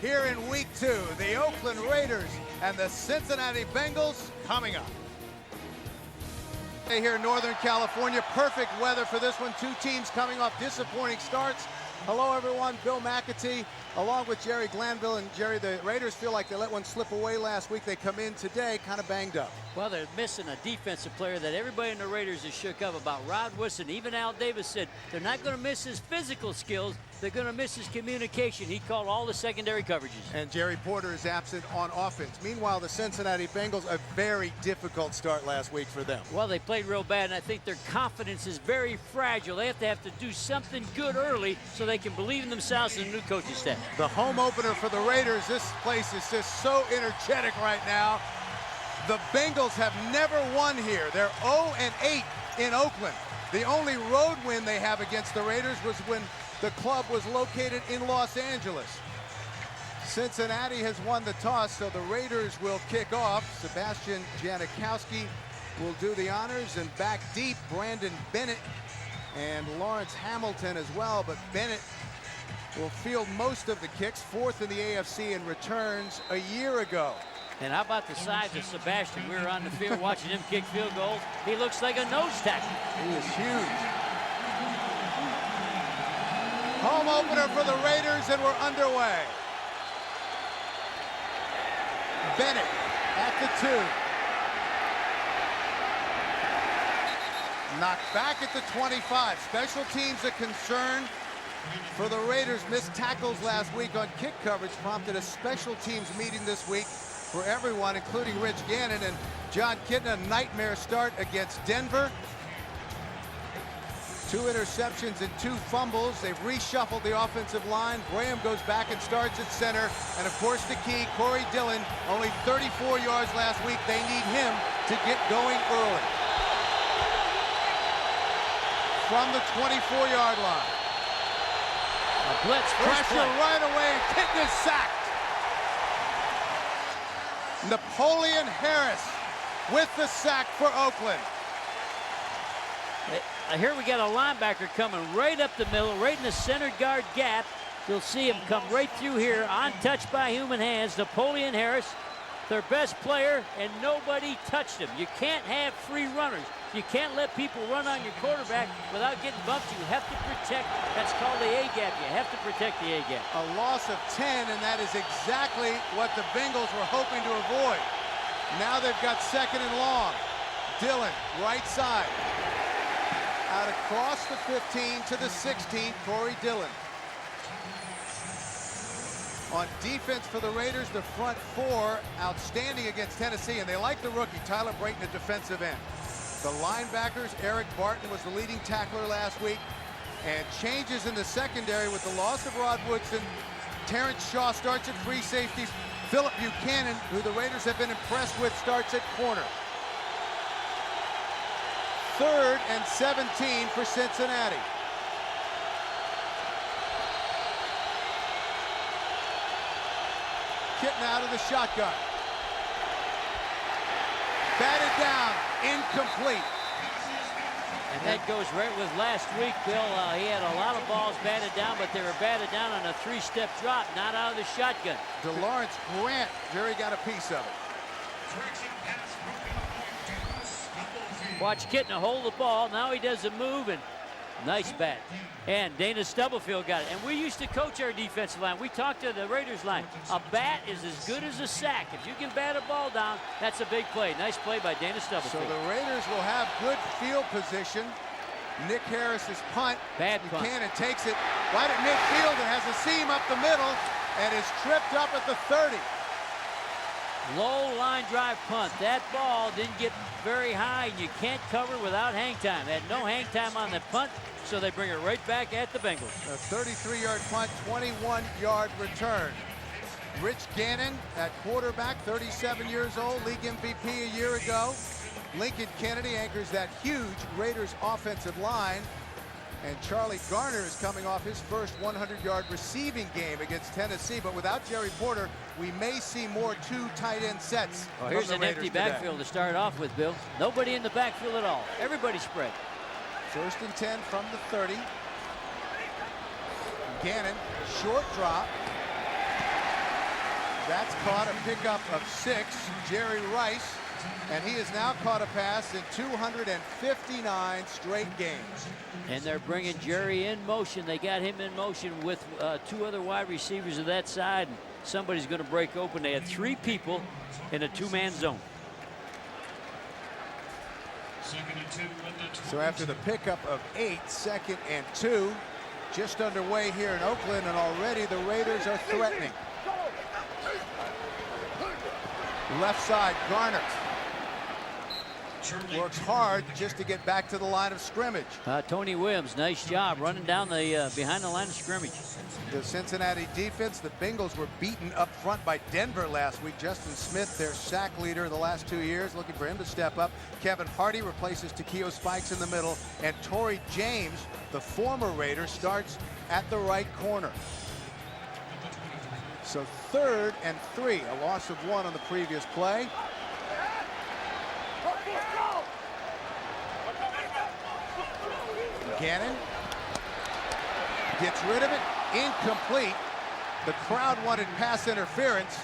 here in week 2. The Oakland Raiders and the Cincinnati Bengals coming up. Here in Northern California, perfect weather for this one. Two teams coming off disappointing starts. Hello, everyone. Bill McAtee, along with Jerry Glanville. And Jerry, the Raiders feel like they let one slip away last week. They come in today kind of banged up. Well, they're missing a defensive player that everybody in the Raiders is shook up about. Rod Woodson, even Al Davis said they're not going to miss his physical skills. They're going to miss his communication. He called all the secondary coverages. And Jerry Porter is absent on offense. Meanwhile, the Cincinnati Bengals, a very difficult start last week for them. Well, they played real bad, and I think their confidence is very fragile. They have to do something good early so they can believe in themselves and the new coaching staff. The home opener for the Raiders, this place is just so energetic right now. The Bengals have never won here. They're 0-8 in Oakland. The only road win they have against the Raiders was when the club was located in Los Angeles. Cincinnati has won the toss, so the Raiders will kick off. Sebastian Janikowski will do the honors, and back deep, Brandon Bennett and Lawrence Hamilton as well, but Bennett will field most of the kicks, fourth in the AFC in returns a year ago. And how about the size of Sebastian? We were on the field watching him kick field goals. He looks like a nose tackle. He is huge. Home opener for the Raiders, and we're underway. Bennett at the 2. Knocked back at the 25. Special teams a concern for the Raiders. Missed tackles last week on kick coverage prompted a special teams meeting this week for everyone, including Rich Gannon. And John Kitna, a nightmare start against Denver. 2 interceptions and 2 fumbles. They've reshuffled the offensive line. Graham goes back and starts at center. And of course the key, Corey Dillon, only 34 yards last week. They need him to get going early. From the 24-yard line. A blitz, pressure right away. Kitna is sacked. Napoleon Harris with the sack for Oakland. Here we got a linebacker coming right up the middle, right in the center guard gap. You'll see him come right through here, untouched by human hands. Napoleon Harris, their best player, and nobody touched him. You can't have free runners. You can't let people run on your quarterback without getting bumped. You have to protect. That's called the A-gap. You have to protect the A-gap. A loss of 10, and that is exactly what the Bengals were hoping to avoid. Now they've got second and long. Dillon, right side. Out across the 15 to the 16, Corey Dillon. On defense for the Raiders, the front 4 outstanding against Tennessee, and they like the rookie, Tyler Brayton, at defensive end. The linebackers, Eric Barton was the leading tackler last week, and changes in the secondary with the loss of Rod Woodson. Terrence Shaw starts at free safety. Philip Buchanan, who the Raiders have been impressed with, starts at corner. 3rd and 17 for Cincinnati. Kitna out of the shotgun. Batted down, incomplete. And that goes right with last week, Bill. He had a lot of balls batted down, but they were batted down on a 3-step drop, not out of the shotgun. DeLawrence Grant, Jerry got a piece of it. Watch Kitna hold the ball. Now he does a move, and nice bat. And Dana Stubblefield got it. And we used to coach our defensive line. We talked to the Raiders line. A bat is as good as a sack. If you can bat a ball down, that's a big play. Nice play by Dana Stubblefield. So the Raiders will have good field position. Nick Harris's punt. Bad punt. Buchanan takes it right at midfield and has a seam up the middle and is tripped up at the 30. Low line drive punt. That ball didn't get very high, and you can't cover without hang time. They had no hang time on the punt, so they bring it right back at the Bengals. A 33-yard punt, 21-yard return. Rich Gannon at quarterback, 37 years old, league MVP a year ago. Lincoln Kennedy anchors that huge Raiders offensive line. And Charlie Garner is coming off his first 100-yard receiving game against Tennessee. But without Jerry Porter, we may see more 2 tight end sets. Here's an empty backfield to start off with, Bill. Nobody in the backfield at all. Everybody spread. 1st and 10 from the 30. Gannon, short drop. That's caught a pickup of 6, Jerry Rice, and he has now caught a pass in 259 straight games. And they're bringing Jerry in motion. They got him in motion with 2 other wide receivers of that side. And somebody's going to break open. They had 3 people in a 2-man zone. So after the pickup of 8, 2nd and 2, just underway here in Oakland, and already the Raiders are threatening. Left side, Garner works hard just to get back to the line of scrimmage. Tony Williams, nice job running down the behind the line of scrimmage. The Cincinnati defense, the Bengals were beaten up front by Denver last week. Justin Smith, their sack leader the last 2 years, looking for him to step up. Kevin Hardy replaces Takeo Spikes in the middle, and Torrey James, the former Raider, starts at the right corner. So 3rd and 3, a loss of 1 on the previous play. Gannon gets rid of it, incomplete. The crowd wanted pass interference,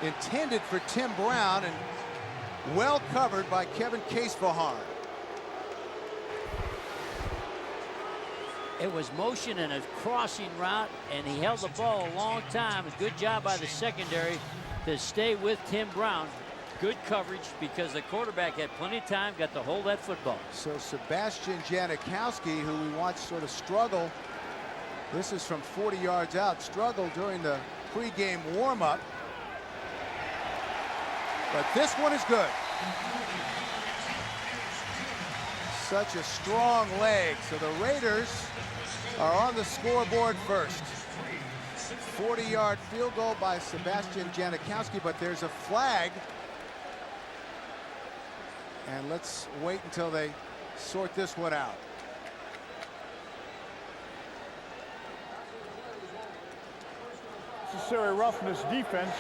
intended for Tim Brown, and well covered by Kevin Casefahan. It was motion and a crossing route, and he held the ball a long time. A good job by the secondary to stay with Tim Brown. Good coverage because the quarterback had plenty of time, got to hold that football. So Sebastian Janikowski, who we watched sort of struggle, this is from 40 yards out, struggled during the pregame warm-up. But this one is good. Such a strong leg. So the Raiders are on the scoreboard first. 40-yard field goal by Sebastian Janikowski, but there's a flag. And let's wait until they sort this one out. Necessary roughness defense.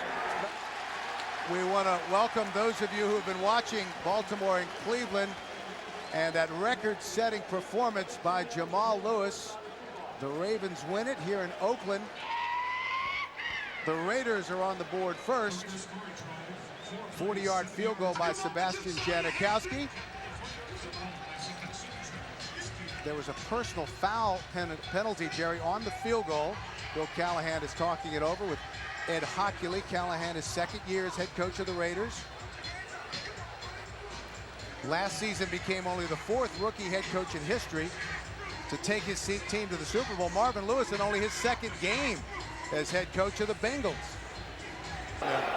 We want to welcome those of you who have been watching Baltimore and Cleveland and that record-setting performance by Jamal Lewis. The Ravens win it here in Oakland. The Raiders are on the board first. 40-yard field goal by Sebastian Janikowski. There was a personal foul penalty, Jerry, on the field goal. Bill Callahan is talking it over with Ed Hockley. Callahan is 2nd year as head coach of the Raiders. Last season became only the 4th rookie head coach in history to take his team to the Super Bowl. Marvin Lewis in only his 2nd game as head coach of the Bengals.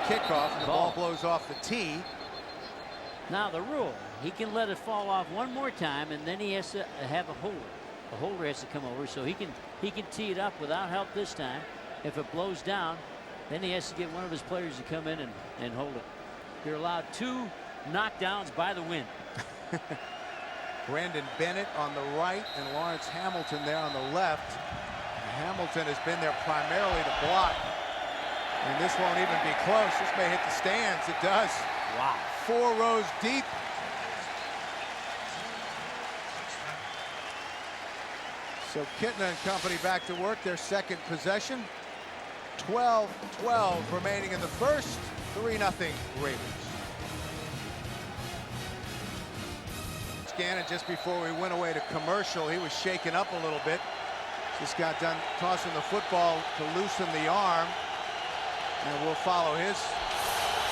Kickoff, and the ball blows off the tee. Now the rule, he can let it fall off one more time, and then he has to have a holder. The holder has to come over, so he can tee it up without help this time. If it blows down, then he has to get one of his players to come in and hold it. You're allowed 2 knockdowns by the wind. Brandon Bennett on the right and Lawrence Hamilton there on the left. Hamilton has been there primarily to block. And this won't even be close. This may hit the stands. It does. Wow. 4 rows deep. So Kitna and company back to work, their 2nd possession. 12-12 remaining in the first. 3-0 Raiders. Gannon, just before we went away to commercial, he was shaken up a little bit. Just got done tossing the football to loosen the arm. And we'll follow his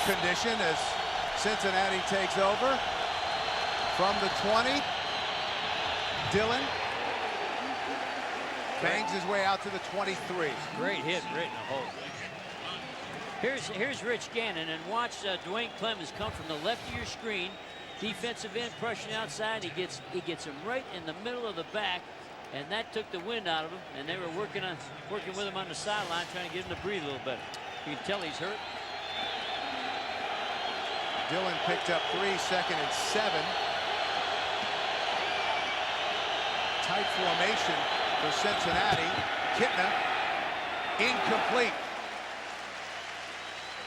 condition as Cincinnati takes over from the 20. Dillon bangs his way out to the 23. Great hit right in the hole. Here's Rich Gannon, and watch Dwayne Clemens come from the left of your screen. Defensive end pushing outside. He gets him right in the middle of the back, and that took the wind out of him. And they were working with him on the sideline, trying to get him to breathe a little better. You can tell he's hurt. Dillon picked up 3, 2nd and 7. Tight formation for Cincinnati. Kitna, incomplete.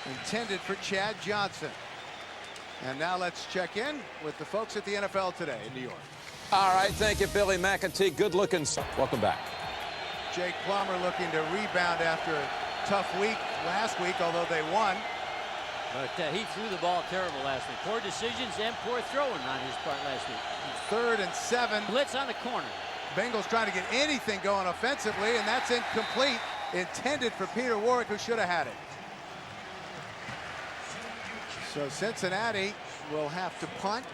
Intended for Chad Johnson. And now let's check in with the folks at the NFL Today in New York. All right, thank you, Billy McAtee. Good looking. Welcome back. Jake Plummer looking to rebound after a tough week last week, although they won. But he threw the ball terrible last week. Poor decisions and poor throwing on his part last week. 3rd and 7. Blitz on the corner. Bengals trying to get anything going offensively, and that's incomplete. Intended for Peter Warrick, who should have had it. So Cincinnati will have to punt.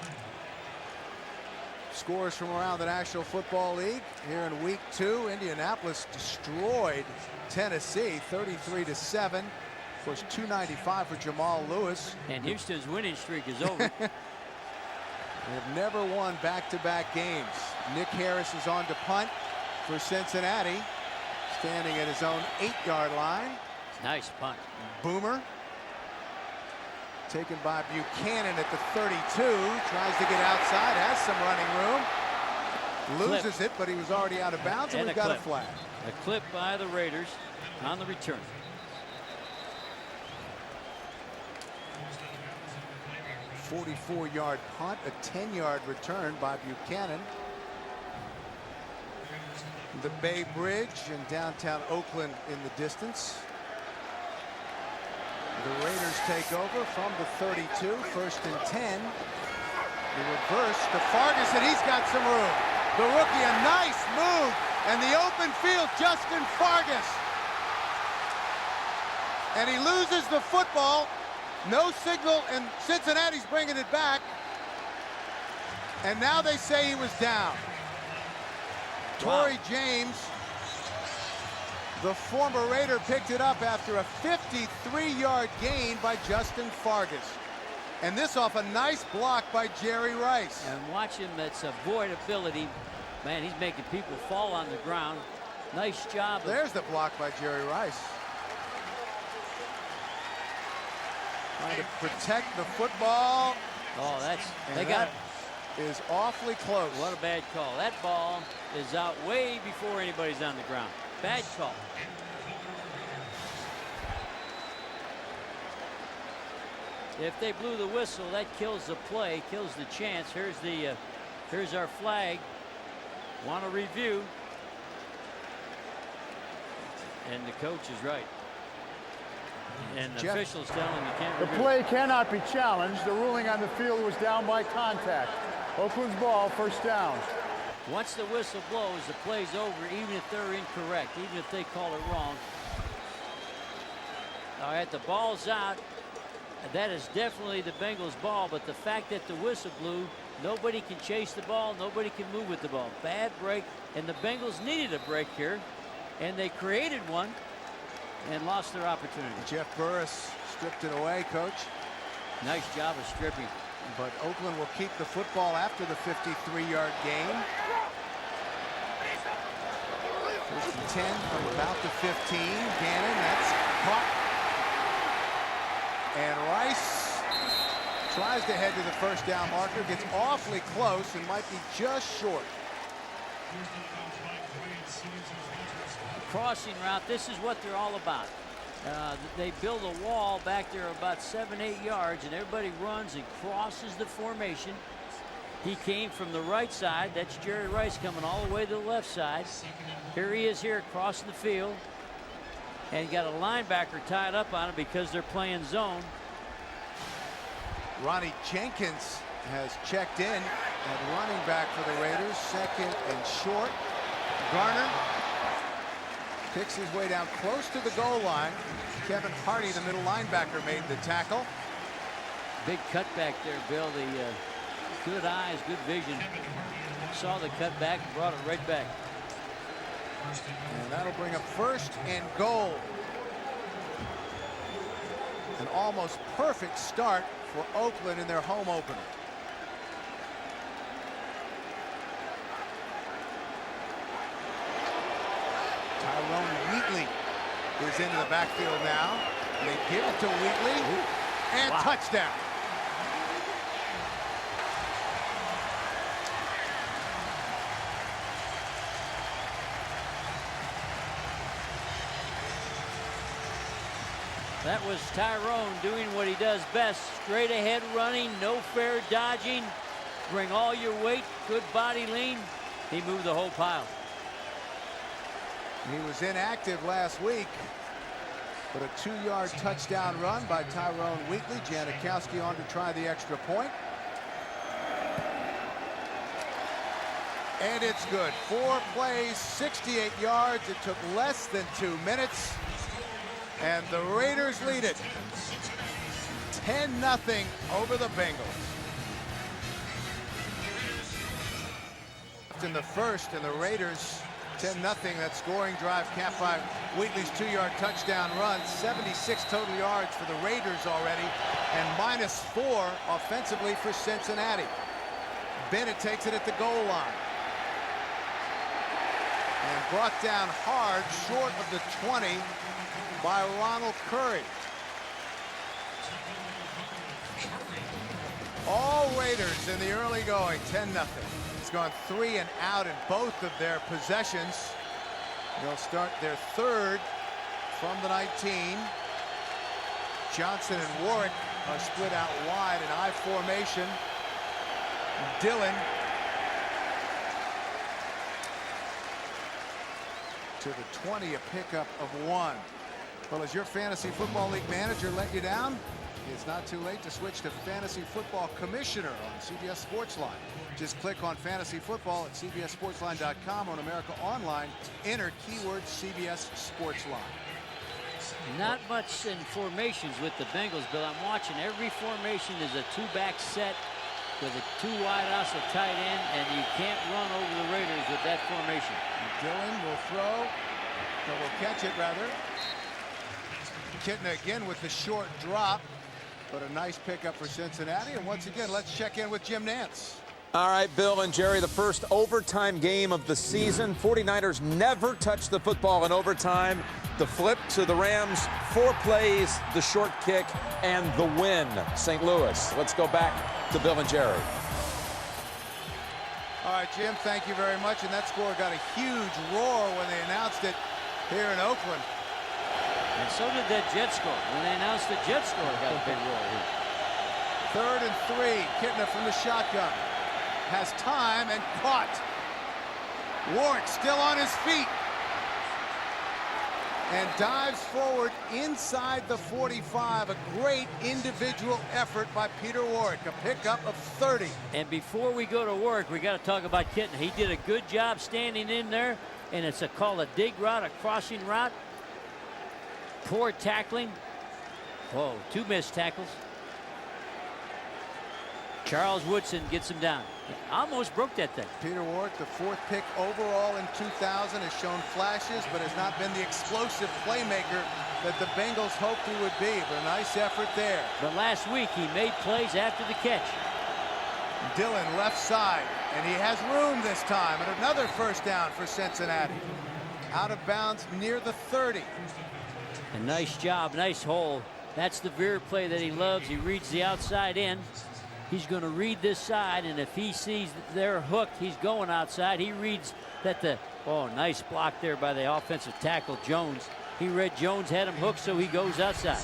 Scores from around the National Football League here in week 2. Indianapolis destroyed Tennessee 33-7. Of course, 295 for Jamal Lewis. And Houston's winning streak is over. They've never won back-to-back games. Nick Harris is on to punt for Cincinnati, standing at his own 8-yard line. Nice punt. Boomer taken by Buchanan at the 32. Tries to get outside, has some running room. Loses it, but he was already out of bounds, and we've got a flag. A clip by the Raiders on the return. A 44-yard punt, a 10-yard return by Buchanan. The Bay Bridge in downtown Oakland in the distance. The Raiders take over from the 32, 1st and 10. The reverse to Fargas, and he's got some room. The rookie, a nice move, and the open field, Justin Fargas. And he loses the football. No signal, and Cincinnati's bringing it back. And now they say he was down. Wow. Torrey James, the former Raider, picked it up after a 53-yard gain by Justin Fargas. And this off a nice block by Jerry Rice. And watch him, that's avoidability. Man, he's making people fall on the ground. Nice job. There's the block by Jerry Rice. Trying to protect the football. Oh, that's, And they got that is awfully close. What a bad call. That ball is out way before anybody's on the ground. Bad call. If they blew the whistle, that kills the play, kills the chance. Here's our flag. Want to review. And the coach is right. And the officials tell him you can't The review. play cannot be challenged. The ruling on the field was down by contact. Oakland's ball, 1st down. Once the whistle blows, the play's over, even if they're incorrect, even if they call it wrong. All right, the ball's out. That is definitely the Bengals' ball, but the fact that the whistle blew, nobody can chase the ball, nobody can move with the ball. Bad break, and the Bengals needed a break here, and they created one and lost their opportunity. Jeff Burris stripped it away, coach. Nice job of stripping. But Oakland will keep the football after the 53-yard gain. 1st and 10 from about the 15. Gannon, that's caught. And Rice tries to head to the 1st down marker, gets awfully close and might be just short. Crossing route, this is what they're all about. They build a wall back there about 7-8 yards, and everybody runs and crosses the formation. He came from the right side. That's Jerry Rice coming all the way to the left side. Here he is here crossing the field. And got a linebacker tied up on it because they're playing zone. Ronnie Jenkins has checked in at running back for the Raiders, 2nd and short. Garner picks his way down close to the goal line. Kevin Hardy, the middle linebacker, made the tackle. Big cutback there, Bill. The good eyes, good vision. Saw the cutback and brought it right back. And that'll bring up 1st and goal. An almost perfect start for Oakland in their home opener. Tyrone Wheatley is into the backfield now. They give it to Wheatley. And touchdown. That was Tyrone doing what he does best. Straight ahead running, no fair dodging. Bring all your weight, good body lean. He moved the whole pile. He was inactive last week. But a 2-yard touchdown run by Tyrone Wheatley. Janikowski on to try the extra point. And it's good. 4 plays, 68 yards. It took less than 2 minutes. And the Raiders lead it 10-0 over the Bengals. In the first, and the Raiders 10-0. That scoring drive capped by Wheatley's 2-yard touchdown run. 76 total yards for the Raiders already, and -4 offensively for Cincinnati. Bennett takes it at the goal line. And brought down hard short of the 20 by Ronald Curry. All Raiders in the early going, 10-0. It's gone 3 and out in both of their possessions. They'll start their third from the 19. Johnson and Warwick are split out wide in I formation. Dillon to the 20, a pickup of 1. Well, has your fantasy football league manager let you down? It's not too late to switch to Fantasy Football Commissioner on CBS Sportsline. Just click on Fantasy Football at CBSSportsline.com on America Online. Enter keyword CBS Sportsline. Not much in formations with the Bengals, Bill. I'm watching every formation is a 2-back set with a 2 wideouts, a tight end, and you can't run over the Raiders with that formation. Dillon will throw, or will catch it rather. Kitna again with the short drop, but a nice pickup for Cincinnati. And once again, let's check in with Jim Nantz. All right, Bill and Jerry, the first overtime game of the season. 49ers never touched the football in overtime. The flip to the Rams, 4 plays, the short kick, and the win. St. Louis. Let's go back to Bill and Jerry. All right, Jim, thank you very much. And that score got a huge roar when they announced it here in Oakland. And so did that Jet score. When they announced the Jet score, got a big roar here. 3rd and 3. Kitna from the shotgun. Has time and caught. Warwick still on his feet. And dives forward inside the 45. A great individual effort by Peter Warwick. A pickup of 30. And before we go to work, we got to talk about Kitna. He did a good job standing in there, and it's called a dig route, a crossing route. Poor tackling. Whoa, 2 missed tackles. Charles Woodson gets him down. Almost broke that thing. Peter Warwick, the 4th pick overall in 2000, has shown flashes, but has not been the explosive playmaker that the Bengals hoped he would be. But a nice effort there. But last week, he made plays after the catch. Dillon left side, and he has room this time. And another first down for Cincinnati. Out of bounds near the 30. A nice job, nice hole. That's the veer play that he loves. He reads the outside in. He's going to read this side, and if he sees they're hooked, he's going outside. He reads that nice block there by the offensive tackle, Jones. He read Jones had him hooked, so he goes outside.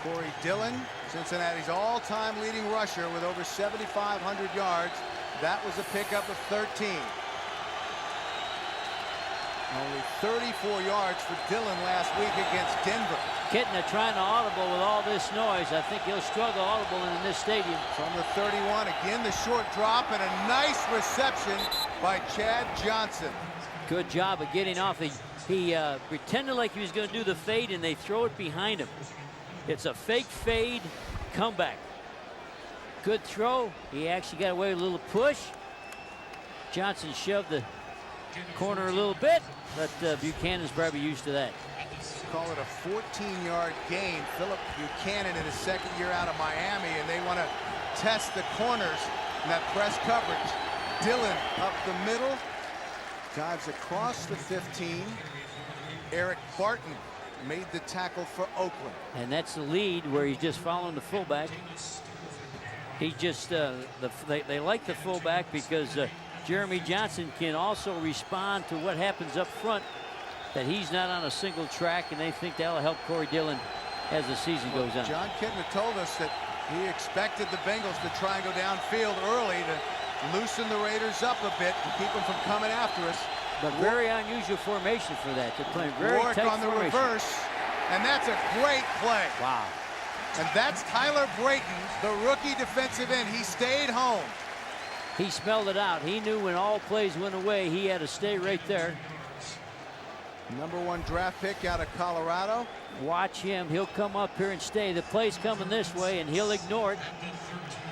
Corey Dillon, Cincinnati's all-time leading rusher with over 7,500 yards. That was a pickup of 13. Only 34 yards for Dillon last week against Denver. Kitna trying to audible with all this noise. I think he'll struggle audible in this stadium. From the 31, again the short drop and a nice reception by Chad Johnson. Good job of getting off. He pretended like he was going to do the fade, and they throw it behind him. It's a fake fade comeback. Good throw. He actually got away with a little push. Johnson shoved the corner a little bit, but Buchanan's probably used to that. Call it a 14-yard gain. Philip Buchanan in his 2nd year out of Miami, and they want to test the corners in that press coverage. Dillon up the middle, dives across the 15. Eric Barton made the tackle for Oakland. And that's the lead where he's just following the fullback. He just, they like the fullback because Jeremy Johnson can also respond to what happens up front, that he's not on a single track, and they think that'll help Corey Dillon as the season goes on. John Kitna told us that he expected the Bengals to try and go downfield early to loosen the Raiders up a bit to keep them from coming after us. But very unusual formation for that. They're playing very Warwick tight on the formation. reverse, And that's a great play. Wow. And that's Tyler Brayton, the rookie defensive end. He stayed home. He smelled it out. He knew when all plays went away, he had to stay right there. #1 draft pick out of Colorado. Watch him. He'll come up here and stay. The play's coming this way, and he'll ignore it.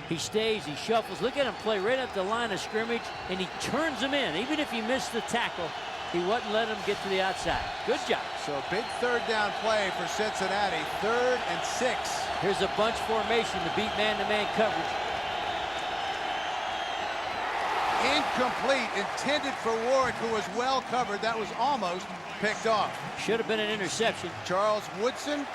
He stays. He shuffles. Look at him play right up the line of scrimmage, and he turns him in. Even if he missed the tackle, he wouldn't let him get to the outside. Good job. So big third down play for Cincinnati. 3rd and 6. Here's a bunch formation to beat man-to-man coverage. Incomplete, intended for Warwick, who was well covered. That was almost picked off. Should have been an interception. Charles Woodson.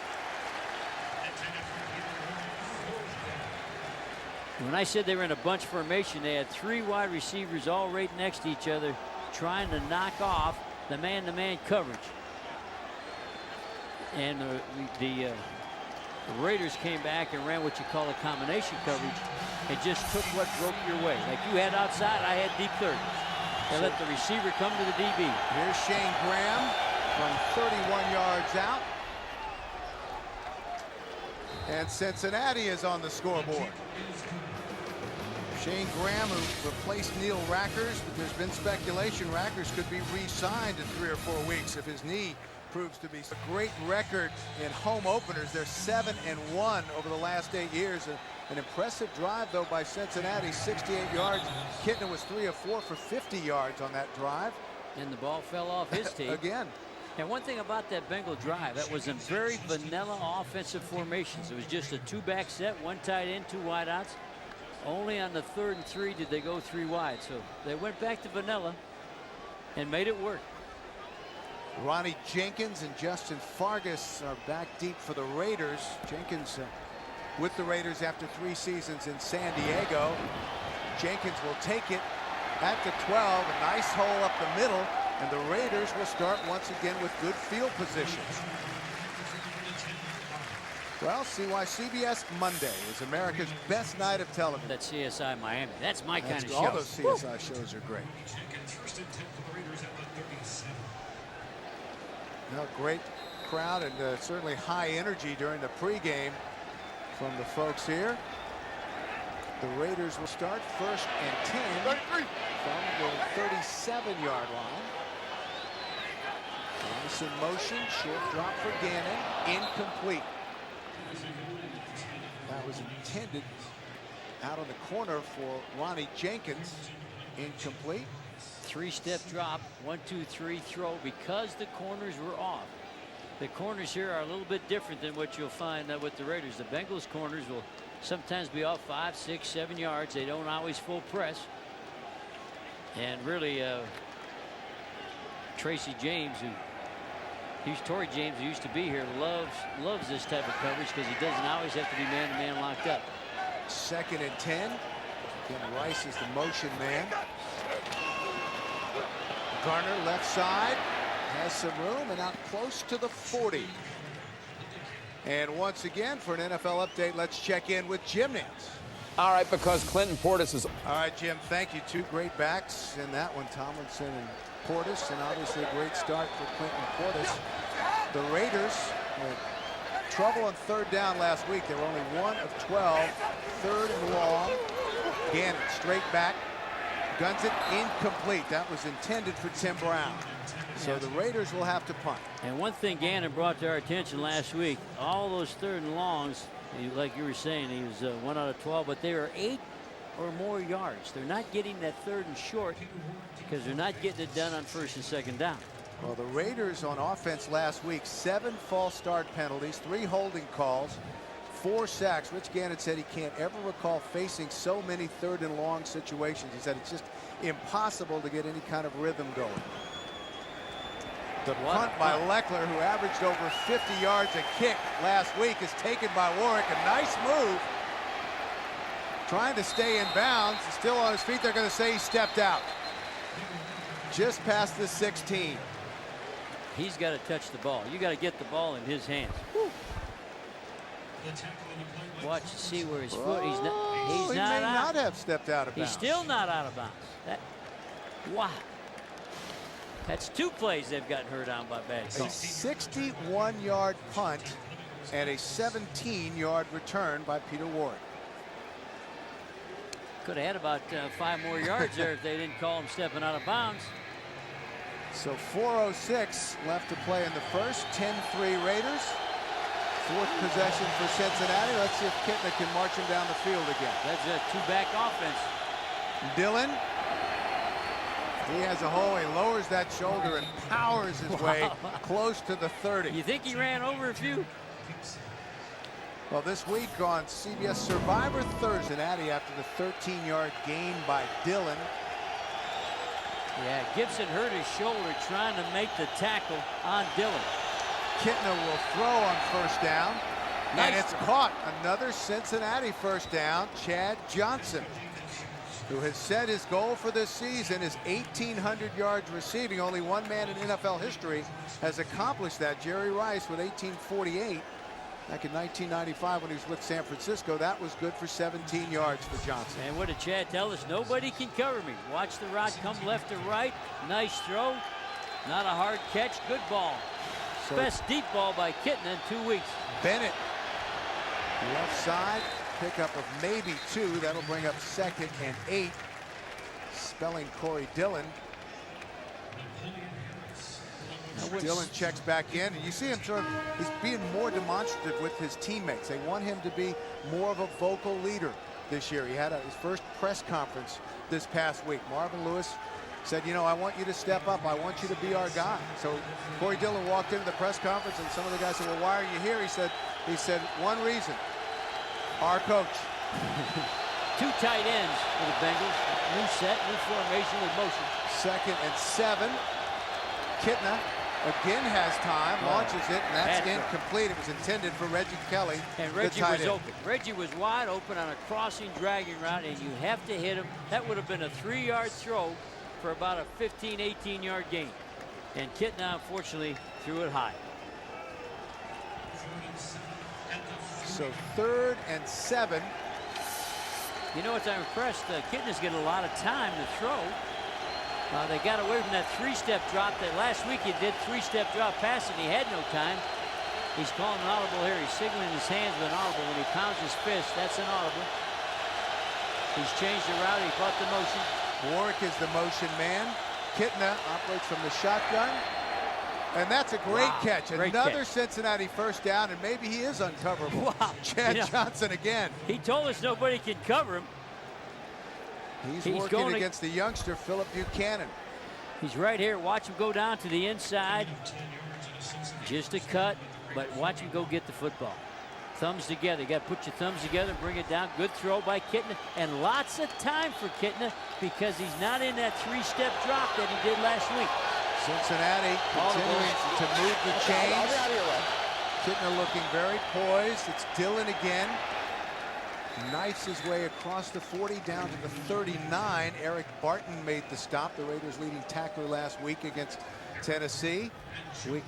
When I said they were in a bunch formation, they had 3 wide receivers all right next to each other, trying to knock off the man-to-man coverage. And the Raiders came back and ran what you call a combination coverage and just took what broke your way. Like you had outside, I had deep third. They let the receiver come to the DB. Here's Shane Graham from 31 yards out. And Cincinnati is on the scoreboard. Shane Graham, who replaced Neil Rackers, but there's been speculation Rackers could be re-signed in 3 or 4 weeks if his knee proves to be a great record in home openers. They're 7-1 over the last 8 years. An impressive drive, though, by Cincinnati, 68 yards. Kitna was 3 of 4 for 50 yards on that drive. And the ball fell off his team. Again. And one thing about that Bengal drive, that was in very vanilla offensive formations. It was just a 2-back set, 1 tight end, 2 wideouts. Only on the 3rd and 3 did they go 3 wide. So they went back to vanilla and made it work. Ronnie Jenkins and Justin Fargas are back deep for the Raiders. Jenkins with the Raiders after 3 seasons in San Diego. Jenkins will take it at the 12. A nice hole up the middle. And the Raiders will start once again with good field positions. Well, see why CBS Monday is America's best night of television. That CSI Miami. That's my kind of show. All those CSI shows are great. Well, great crowd and certainly high energy during the pregame from the folks here. The Raiders will start 1st and 10 from the 37-yard line. Nice in motion, short drop for Gannon, incomplete. That was intended out on the corner for Ronnie Jenkins, incomplete. 3-step drop, 1, 2, 3 throw because the corners were off. The corners here are a little bit different than what you'll find with the Raiders. The Bengals corners will sometimes be off 5, 6, 7 yards. They don't always full press. And really, Tracy James, Torrey James, who used to be here, loves this type of coverage because he doesn't always have to be man-to-man locked up. 2nd and 10. Again, Rice is the motion man. Garner left side has some room and out close to the 40. And once again, for an NFL update, let's check in with Jim Nance. All right, because Clinton Portis is... All right, Jim, thank you. 2 great backs in that one, Tomlinson and Portis, and obviously a great start for Clinton Portis. The Raiders had trouble on 3rd down last week. They were only 1 of 12, 3rd and long. Gannon straight back, guns it, incomplete. That was intended for Tim Brown. So the Raiders will have to punt. And one thing Gannon brought to our attention last week, all those 3rd and longs, like you were saying, he was 1 out of 12, but they were 8 or more yards. They're not getting that 3rd and short because they're not getting it done on 1st and 2nd down. Well, the Raiders on offense last week, 7 false start penalties, 3 holding calls, 4 sacks. Rich Gannon said he can't ever recall facing so many 3rd and long situations. He said it's just impossible to get any kind of rhythm going. The punt by Leckler, who averaged over 50 yards a kick last week, is taken by Warwick. A nice move. Trying to stay in bounds. Still on his feet. They're going to say he stepped out. Just past the 16. He's got to touch the ball. You got to get the ball in his hands. Woo. Watch and see where his foot. He's He may not have stepped out of bounds. He's still not out of bounds. Wow. That's 2 plays they've gotten hurt on by bad A calls. 61-yard punt and a 17-yard return by Peter Warrick. Could have had about 5 more yards there if they didn't call him stepping out of bounds. So 4:06 left to play in the first. 10-3 Raiders. 4th possession for Cincinnati. Let's see if Kitna can march him down the field again. That's a 2-back offense. Dillon. He has a hole. He lowers that shoulder and powers his way close to the 30. You think he ran over a few? Well, this week on CBS Survivor Thursday, after the 13-yard gain by Dillon. Yeah, Gibson hurt his shoulder trying to make the tackle on Dillon. Kitna will throw on first down. Nice. And it's caught. Another Cincinnati first down. Chad Johnson, who has said his goal for this season is 1,800 yards receiving. Only one man in NFL history has accomplished that, Jerry Rice, with 1,848. Back in 1995 when he was with San Francisco. That was good for 17 yards for Johnson. And what did Chad tell us? Nobody can cover me. Watch the rod come left to right. Nice throw. Not a hard catch. Good ball. So best deep ball by Kitna in 2 weeks. Bennett, left side, pickup of maybe 2. That'll bring up 2nd and 8. Spelling Corey Dillon. Dillon checks back in, and you see him he's being more demonstrative with his teammates. They want him to be more of a vocal leader this year. He had his first press conference this past week. Marvin Lewis said, you know, I want you to step up. I want you to be our guy. So Corey Dillon walked into the press conference, and some of the guys said, well, why are you here? He said, one reason, our coach. 2 tight ends for the Bengals. New set, new formation with motion. 2nd and 7. Kitna again has time, launches it, and that's incomplete. It was intended for Reggie Kelly. And Reggie was open. Reggie was wide open on a crossing dragging route, and you have to hit him. That would have been a 3-yard throw for about a 15, 18-yard gain. And Kitna, unfortunately, threw it high. So 3rd and 7. You know what, I'm impressed. Kitna's getting a lot of time to throw. They got away from that 3-step drop. That last week he did 3-step drop pass and he had no time. He's calling an audible here. He's signaling his hands with an audible. When he pounds his fist, that's an audible. He's changed the route. He bought the motion. Warwick is the motion man. Kitna operates from the shotgun. And that's a great catch. Another Cincinnati first down, and maybe he is uncoverable. Wow. Chad Johnson again. He told us nobody could cover him. He's working against the youngster, Philip Buchanan. He's right here. Watch him go down to the inside. Just a cut, but watch him go get the football. Thumbs together. You got to put your thumbs together, bring it down. Good throw by Kitna. And lots of time for Kitna because he's not in that 3-step drop that he did last week. Cincinnati continuing to move the chains. Kitna looking very poised. It's Dillon again. Knifes his way across the 40 down to the 39. Eric Barton made the stop, the Raiders' leading tackler last week against Tennessee.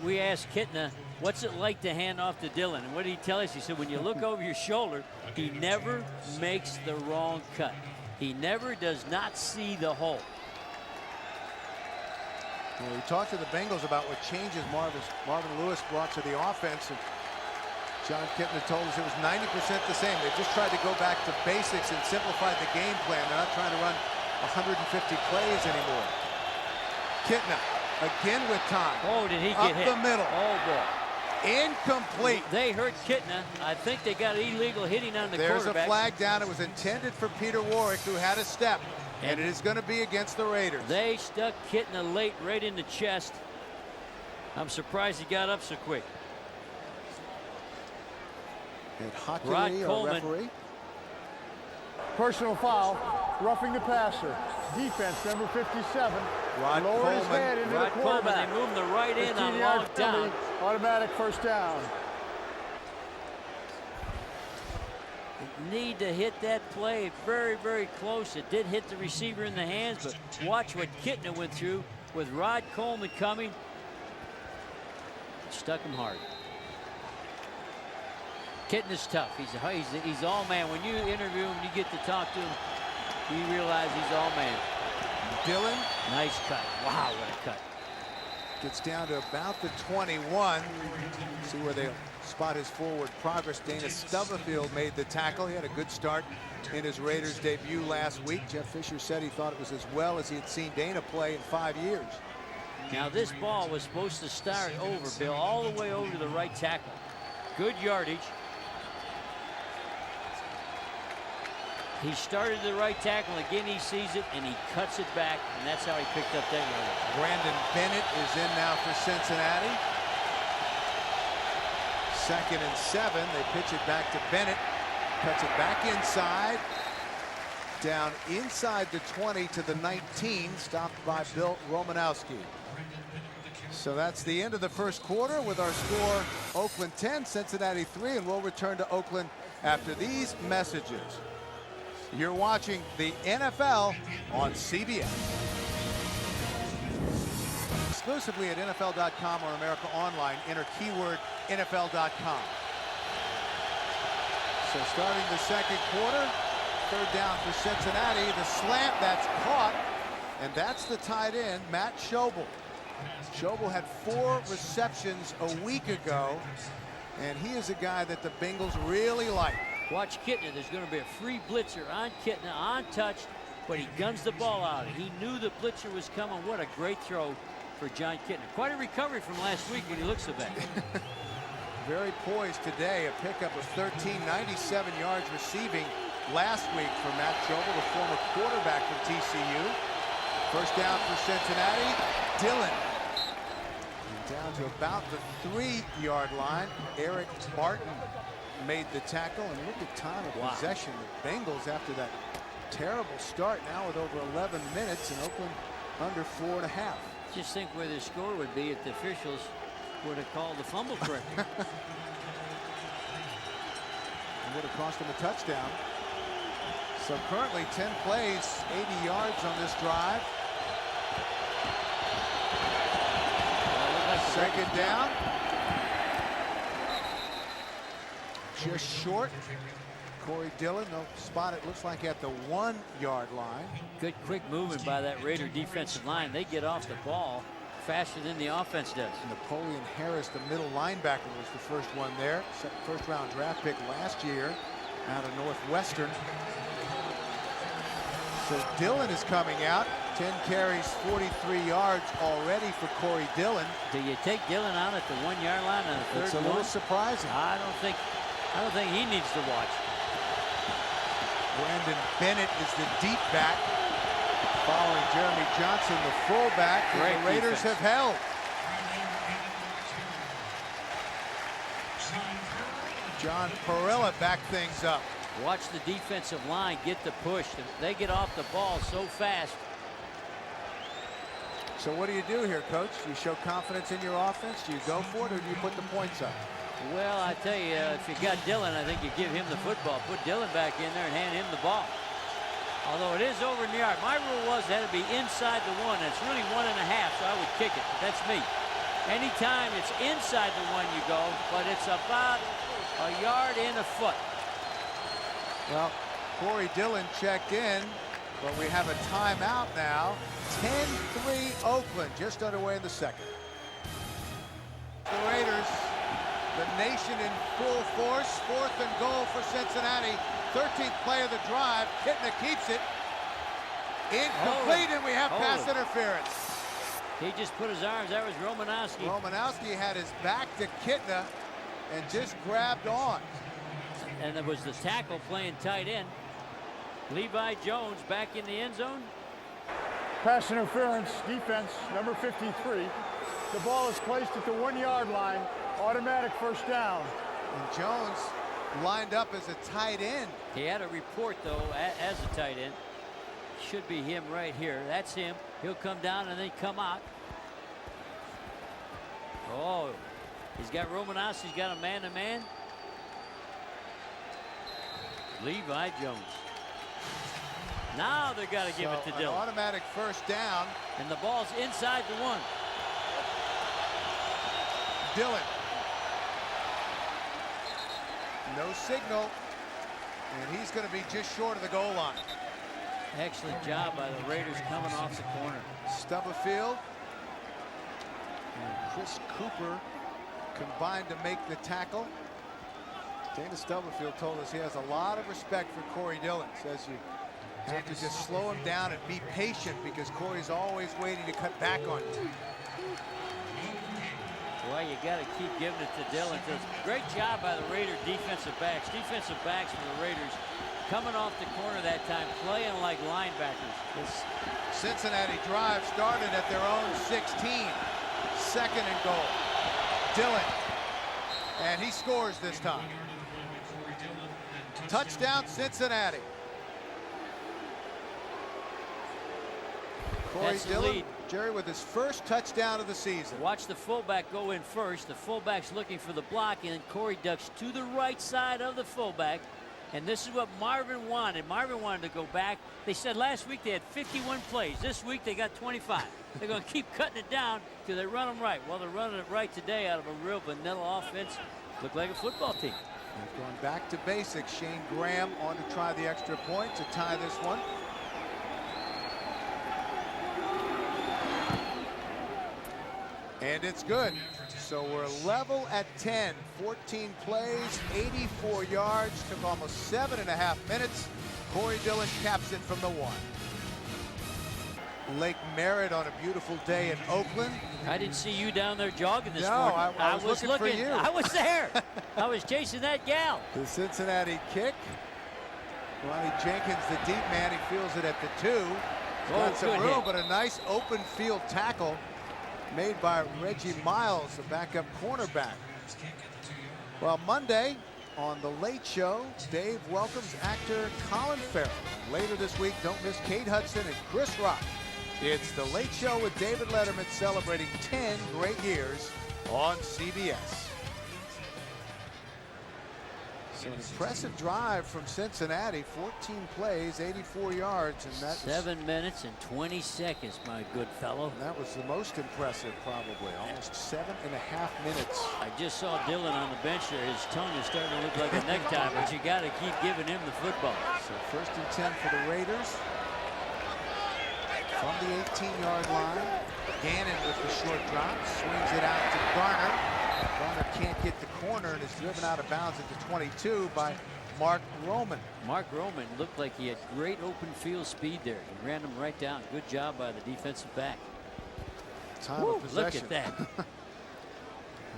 We asked Kitna, what's it like to hand off to Dillon? And what did he tell us? He said, when you look over your shoulder, he never makes the wrong cut. He never does not see the hole. Well, we talked to the Bengals about what changes Marvin Lewis brought to the offense. And John Kitna told us it was 90% the same. They just tried to go back to basics and simplified the game plan. They're not trying to run 150 plays anymore. Kitna again with time. Oh, did he get hit? Up the middle. Oh, boy. Incomplete. They hurt Kitna. I think they got illegal hitting on the quarterback. There's a flag down. It was intended for Peter Warwick, who had a step. And it is going to be against the Raiders. They stuck Kitna late right in the chest. I'm surprised he got up so quick. Rod Coleman. Referee. Personal foul, roughing the passer. Defense, number 57. Rod lowered his head into the quarterback. They moved the right in on long down. Automatic first down. Need to hit that play very, very close. It did hit the receiver in the hands, but watch what Kitna went through with Rod Coleman coming. Stuck him hard. Kitna's tough. He's all man. When you interview him, you get to talk to him, you realize he's all man. Dillon. Nice cut. Wow, what a cut. Gets down to about the 21. See where they'll spot his forward progress. Dana Stubblefield made the tackle. He had a good start in his Raiders debut last week. Jeff Fisher said he thought it was as well as he had seen Dana play in 5 years. Now this ball was supposed to start over, Bill, all the way over to the right tackle. Good yardage. He started the right tackle. Again, he sees it, and he cuts it back, and that's how he picked up that yardage. Brandon Bennett is in now for Cincinnati. 2nd and 7. They pitch it back to Bennett. Cuts it back inside. Down inside the 20 to the 19. Stopped by Bill Romanowski. So that's the end of the first quarter with our score: Oakland 10, Cincinnati 3, and we'll return to Oakland after these messages. You're watching the NFL on CBS. Exclusively at NFL.com or America Online. Enter keyword NFL.com. So starting the second quarter, 3rd down for Cincinnati. The slant, that's caught, and that's the tight end, Matt Schobel. Schobel had 4 receptions a week ago, and he is a guy that the Bengals really like. Watch Kitna. There's going to be a free blitzer on Kitna, untouched, but he guns the ball out. He knew the blitzer was coming. What a great throw for John Kitna. Quite a recovery from last week when he looks so bad. Very poised today. A pickup of 97 yards receiving last week for Matt Schobel, the former quarterback from TCU. First down for Cincinnati. Dillon. Down to about the 3-yard line. Eric Barton made the tackle, and look at time of possession. The Bengals, after that terrible start, now with over 11 minutes, and Oakland under 4.5. Just think where the score would be if the officials would have called the fumble correctly. It would have cost him a touchdown. So currently 10 plays, 80 yards on this drive. Second down. Just short. Corey Dillon, no spot, it looks like at the 1-yard line. Good quick movement by that Raider defensive line. They get off the ball faster than the offense does. Napoleon Harris, the middle linebacker, was the first one there. First-round draft pick last year out of Northwestern. So Dillon is coming out. 10 carries, 43 yards already for Corey Dillon. Do you take Dillon out at the 1-yard line on the 3rd? It's a little surprising. I don't think he needs to watch. Brandon Bennett is the deep back, following Jeremy Johnson, the fullback. The Raiders have held. John Perilla back things up. Watch the defensive line get the push. They get off the ball so fast. So what do you do here, Coach? You show confidence in your offense? Do you go for it, or do you put the points up? Well, I tell you, if you got Dillon, I think you give him the football. Put Dillon back in there and hand him the ball. Although it is over in the yard. My rule was it had to be inside the 1. It's really 1.5, so I would kick it. That's me. Anytime it's inside the 1, you go, but it's about a yard and a foot. Well, Corey Dillon checked in, but we have a timeout now. 10-3 Oakland, just underway in the second. The Raiders, the nation in full force. 4th and goal for Cincinnati. 13th play of the drive. Kitna keeps it. Incomplete, and we have pass interference. He just put his arms. That was Romanowski. Romanowski had his back to Kitna and just grabbed on. And it was the tackle playing tight end. Levi Jones back in the end zone. Pass interference, defense, number 53. The ball is placed at the 1-yard line. Automatic first down. And Jones lined up as a tight end. He had a report, though, as a tight end. Should be him right here. That's him. He'll come down and then come out. Oh, he's got Romanowski. He's got a man-to-man. Levi Jones. Now they got to give it to Dillon. Automatic first down. And the ball's inside the 1. Dillon. No signal. And he's going to be just short of the goal line. Excellent job by the Raiders coming off the corner. Stubblefield. And Chris Cooper combined to make the tackle. Dana Stubblefield told us he has a lot of respect for Corey Dillon. Says you have to just slow him down and be patient because Corey's always waiting to cut back on you. Well, you got to keep giving it to Dillon. Great job by the Raider defensive backs. Defensive backs for the Raiders coming off the corner that time, playing like linebackers. This Cincinnati drive started at their own 16. Second and goal. Dillon. And he scores this time. Touchdown, Cincinnati. Corey Dillon, Jerry, with his first touchdown of the season. Watch the fullback go in first. The fullback's looking for the block, and then Corey ducks to the right side of the fullback. And this is what Marvin wanted. Marvin wanted to go back. They said last week they had 51 plays. This week they got 25. They're going to keep cutting it down till they run them right. Well, they're running it right today out of a real vanilla offense. Look like a football team. They've gone back to basics. Shane Graham on to try the extra point to tie this one. And it's good. So we're level at 10. 14 plays, 84 yards. Took almost 7.5 minutes. Corey Dillon caps it from the 1. Lake Merritt on a beautiful day in Oakland. I didn't see you down there jogging this morning. I was looking for you. I was there. I was chasing that gal. The Cincinnati kick. Ronnie Jenkins, the deep man, he feels it at the 2. Got some room, but a nice open field tackle made by Reggie Miles, the backup cornerback. Well, Monday on The Late Show, Dave welcomes actor Colin Farrell. Later this week, don't miss Kate Hudson and Chris Rock. It's The Late Show with David Letterman, celebrating 10 great years on CBS. So an impressive drive from Cincinnati, 14 plays, 84 yards, and that 7 minutes and 20 seconds, my good fellow. And that was the most impressive, probably, almost 7.5 minutes. I just saw Dillon on the bench there. His tongue is starting to look like a necktie, but you got to keep giving him the football. So 1st and 10 for the Raiders. From the 18-yard line, Gannon with the short drop, swings it out to Garner. Garner can't get the corner and is driven out of bounds at the 22 by Mark Roman. Mark Roman looked like he had great open field speed there. He ran him right down. Good job by the defensive back. Time of possession. Look at that.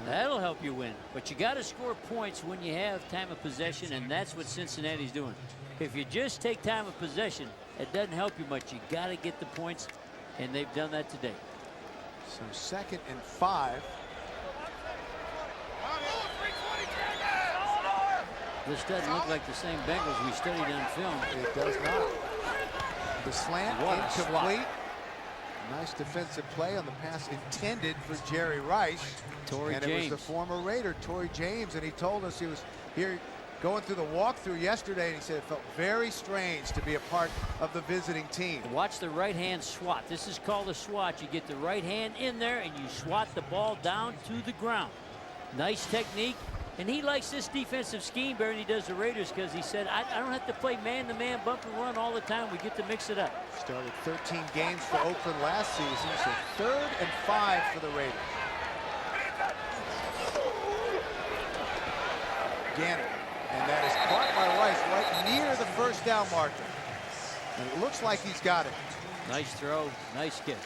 That'll help you win. But you got to score points when you have time of possession, and that's what Cincinnati's doing. If you just take time of possession, it doesn't help you much. You got to get the points, and they've done that today. So 2nd and 5. This doesn't look like the same Bengals we studied on film. It does not. The slant incomplete. Nice defensive play on the pass intended for Jerry Rice. Torrey James. And it was the former Raider, Torrey James, and he told us he was here going through the walkthrough yesterday, and he said it felt very strange to be a part of the visiting team. Watch the right hand swat. This is called a swat. You get the right hand in there and you swat the ball down to the ground. Nice technique. And he likes this defensive scheme better than he does the Raiders, because he said, I don't have to play man-to-man bump and run all the time. We get to mix it up. Started 13 games for Oakland last season, so 3rd and 5 for the Raiders. Gannon, and that is caught by Rice right near the 1st down marker. And it looks like he's got it. Nice throw, nice kick.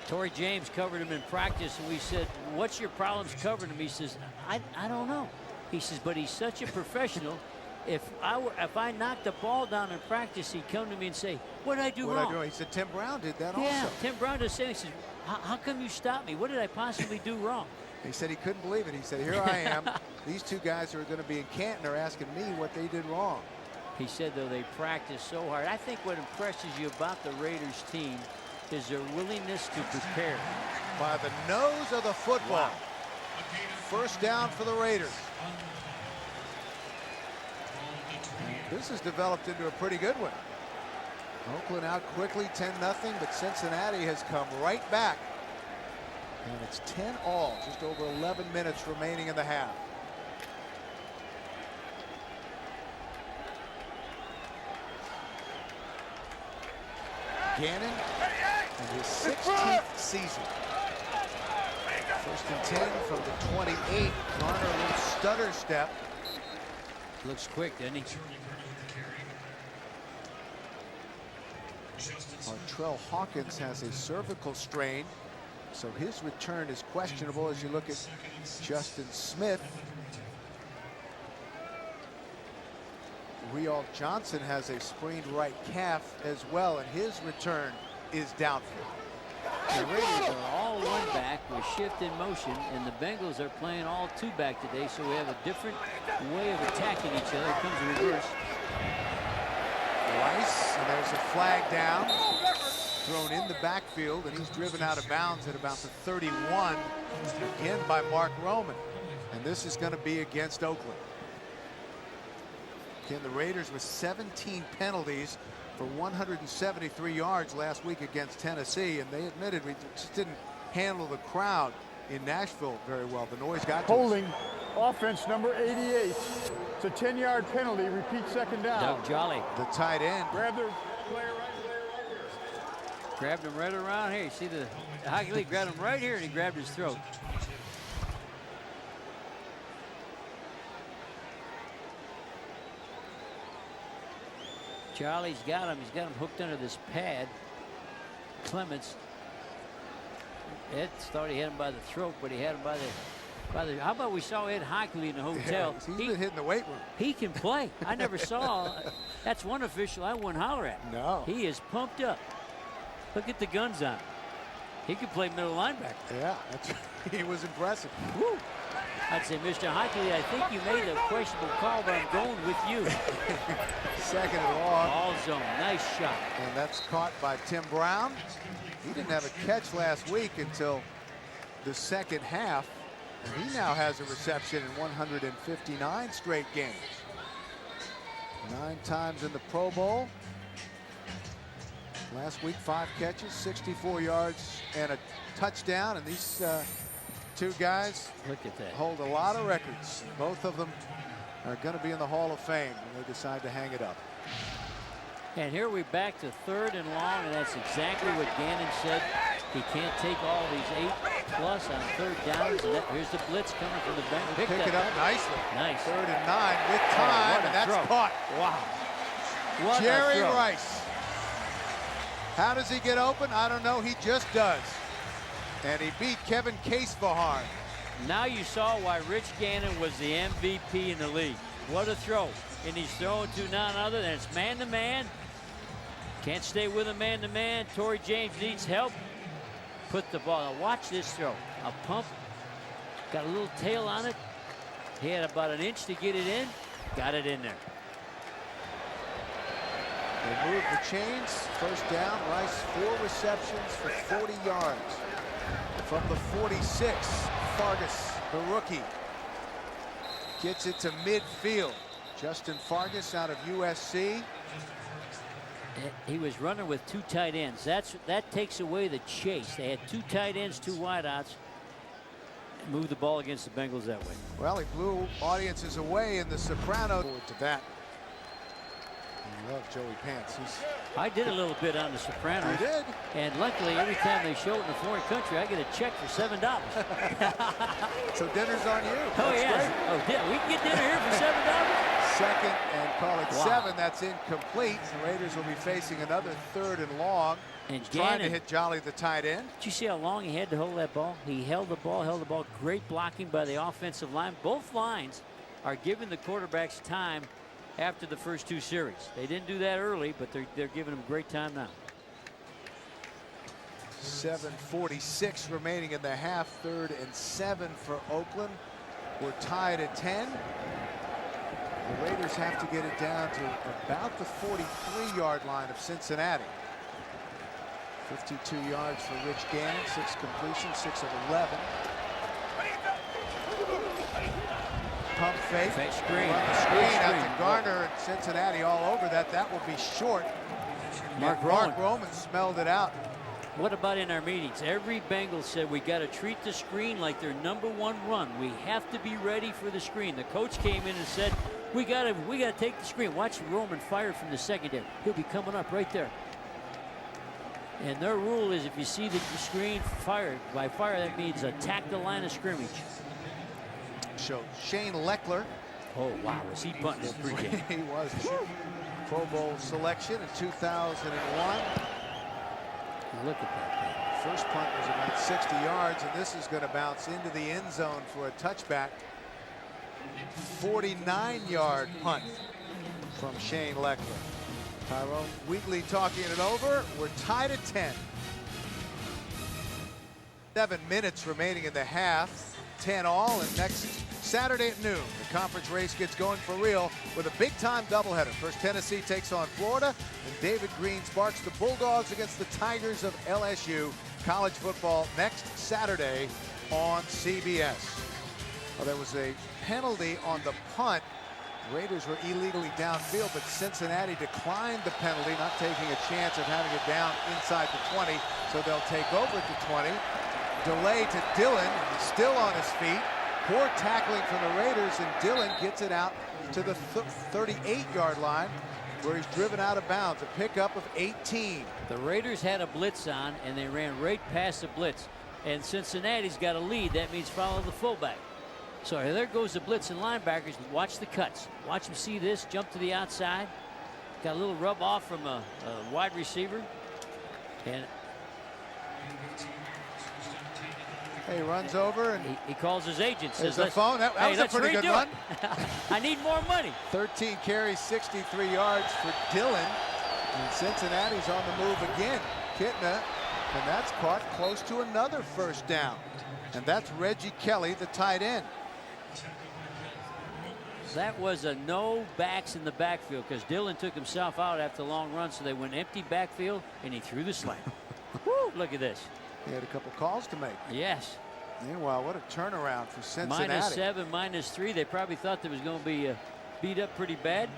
Torrey James covered him in practice, and we said, what's your problems covering him? He says, I don't know. He says, but he's such a professional. If I knocked the ball down in practice, he'd come to me and say, what did I do wrong? He said Tim Brown did that also. also. Tim Brown does say, he says, how come you stopped me? What did I possibly do wrong? He said he couldn't believe it. He said, here I am. These two guys who are going to be in Canton are asking me what they did wrong. He said, though, they practice so hard. I think what impresses you about the Raiders team is their willingness to prepare. By the nose of the football. Wow. 1st down for the Raiders. And this has developed into a pretty good one. Oakland out quickly, 10-0, but Cincinnati has come right back. And it's 10-all, just over 11 minutes remaining in the half. Gannon in his 16th season. 1st and 10 from the 28. Garner, a little stutter step. Looks quick, doesn't he? Trell Hawkins has a cervical strain, so his return is questionable as you look at Justin Smith. Rial Johnson has a sprained right calf as well, and his return is doubtful. The Raiders are all one back with shift in motion, and the Bengals are playing all two back today, so we have a different way of attacking each other. Here comes the reverse. Rice, and there's a flag down. Thrown in the backfield, and he's driven out of bounds at about the 31, again by Mark Roman. And this is going to be against Oakland. Again, the Raiders with 17 penalties for 173 yards last week against Tennessee, and they admitted we just didn't handle the crowd in Nashville very well. The noise got to Holding offense number 88. It's a 10-yard penalty. Repeat second down. Doug Jolly. The tight end. Grab their player right here. Grabbed him right around here. You see the hockey league grabbed him right here, and he grabbed his throat. Charlie's got him. He's got him hooked under this pad. Clements. Ed thought he had him by the throat, but he had him by the. How about we saw Ed Hockley in the hotel? Yeah, he's been hitting the weight room. He can play. I never saw. That's one official I wouldn't holler at. No. He is pumped up. Look at the guns on him. He could play middle linebacker. Yeah, he was impressive. Woo. I'd say, Mr. Hockley, I think you made a questionable call, but I'm going with you. 2nd and long. All zone. Nice shot. And that's caught by Tim Brown. He didn't have a catch last week until the 2nd half. And he now has a reception in 159 straight games. 9 times in the Pro Bowl. Last week, 5 catches, 64 yards, and a touchdown. And these two guys Look at that. hold a lot of records. Both of them are going to be in the Hall of Fame when they decide to hang it up. And here we're back to 3rd and long, and that's exactly what Gannon said. He can't take all these 8+ on 3rd downs. And here's the blitz coming from the bench. Pick it up nicely. Nice. 3rd and 9 with time, and that's throw. caught. Wow. What Jerry a throw. Rice. How does he get open? I don't know. He just does. And he beat Kevin Casefaharn. Now you saw why Rich Gannon was the MVP in the league. What a throw. And he's throwing to none other than it's man-to-man. Can't stay with him man-to-man. Torrey James needs help. Put the ball. Now watch this throw. A pump. Got a little tail on it. He had about an inch to get it in. Got it in there. They move the chains. 1st down. Rice 4 receptions for 40 yards. From the 46, Fargas, the rookie, gets it to midfield. Justin Fargas out of USC. He was running with 2 tight ends. That takes away the chase. They had 2 tight ends, 2 wideouts. Move the ball against the Bengals that way. Well, he blew audiences away in the Soprano. Forward to that. I love Joey Pants. I did a little bit on the Sopranos. You did? And luckily, every time they show it in a foreign country, I get a check for $7. So dinner's on you. Oh, That's yeah. great. Oh, we can get dinner here for $7. 2nd and call it Wow. 7. That's incomplete. The Raiders will be facing another 3rd and long. And Trying to Gannon, hit Jolly, the tight end. did you see how long he had to hold that ball? He held the ball. Great blocking by the offensive line. Both lines are giving the quarterbacks time after the first 2 series. They didn't do that early, but they're giving them great time now. 7:46 remaining in the half. 3rd and 7 for Oakland. We're tied at 10. The Raiders have to get it down to about the 43-yard line of Cincinnati. 52 yards for Rich Gannon. 6 completions, 6 of 11. Pump fake. Fake screen. Run the screen out to Garner, and Cincinnati all over that. That will be short. Mark Roman smelled it out. What about in our meetings? Every Bengal said we got to treat the screen like their #1 run. We have to be ready for the screen. The coach came in and said, we got to take the screen. Watch Roman fire from the secondary. He'll be coming up right there. And their rule is if you see the screen fired, by fire that means attack the line of scrimmage. So Shane Leckler. Oh, wow. Was he punting his pregame? He was. Pro Bowl selection in 2001. Look at that First punt was about 60 yards, and this is going to bounce into the end zone for a touchback. 49-yard punt from Shane Leckler. Tyrone Wheatley talking it over. We're tied at 10. 7 minutes remaining in the half. 10 all, and next Saturday at noon, the conference race gets going for real with a big-time doubleheader. First, Tennessee takes on Florida, and David Green sparks the Bulldogs against the Tigers of LSU. College football next Saturday on CBS. Well, there was a penalty on the punt. Raiders were illegally downfield, but Cincinnati declined the penalty, not taking a chance of having it down inside the 20, so they'll take over at the 20. Delay to Dillon, he's still on his feet. Poor tackling from the Raiders, and Dillon gets it out to the 38-yard line, where he's driven out of bounds. A pickup of 18. The Raiders had a blitz on, and they ran right past the blitz. And Cincinnati's got a lead. That means follow the fullback. So there goes the blitz and linebackers. Watch the cuts. Watch them see this. Jump to the outside. Got a little rub off from a wide receiver. And he runs over and he calls his agent. Says, the phone. That was a pretty good run. I need more money. 13 carries, 63 yards for Dillon. And Cincinnati's on the move again. Kitna, and that's caught close to another first down. And that's Reggie Kelly, the tight end. That was a no backs in the backfield because Dillon took himself out after the long run, so they went empty backfield, and he threw the slant. Woo, look at this. He had a couple calls to make. Yes. Meanwhile, what a turnaround for Cincinnati. -7, -3. They probably thought there was going to be beat up pretty bad.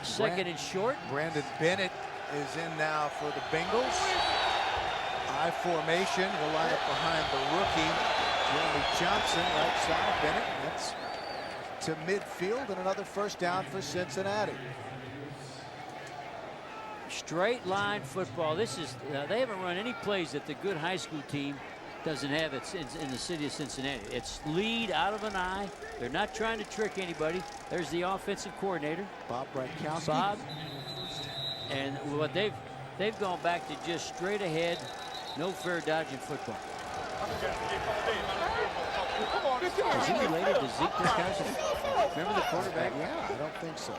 Second and short. Brandon Bennett is in now for the Bengals. I formation. He'll line up behind the rookie, Jeremy Johnson, right side. Bennett. That's to midfield, and another first down for Cincinnati. Straight line football. This is they haven't run any plays that the good high school team doesn't have it in the city of Cincinnati. It's lead out of an eye. They're not trying to trick anybody. There's the offensive coordinator, Bob Brankowski. Bob. And what they've gone back to just straight ahead, no fair dodging football. Is he related to Zeke Brankowski? Remember the quarterback? Yeah, I don't think so.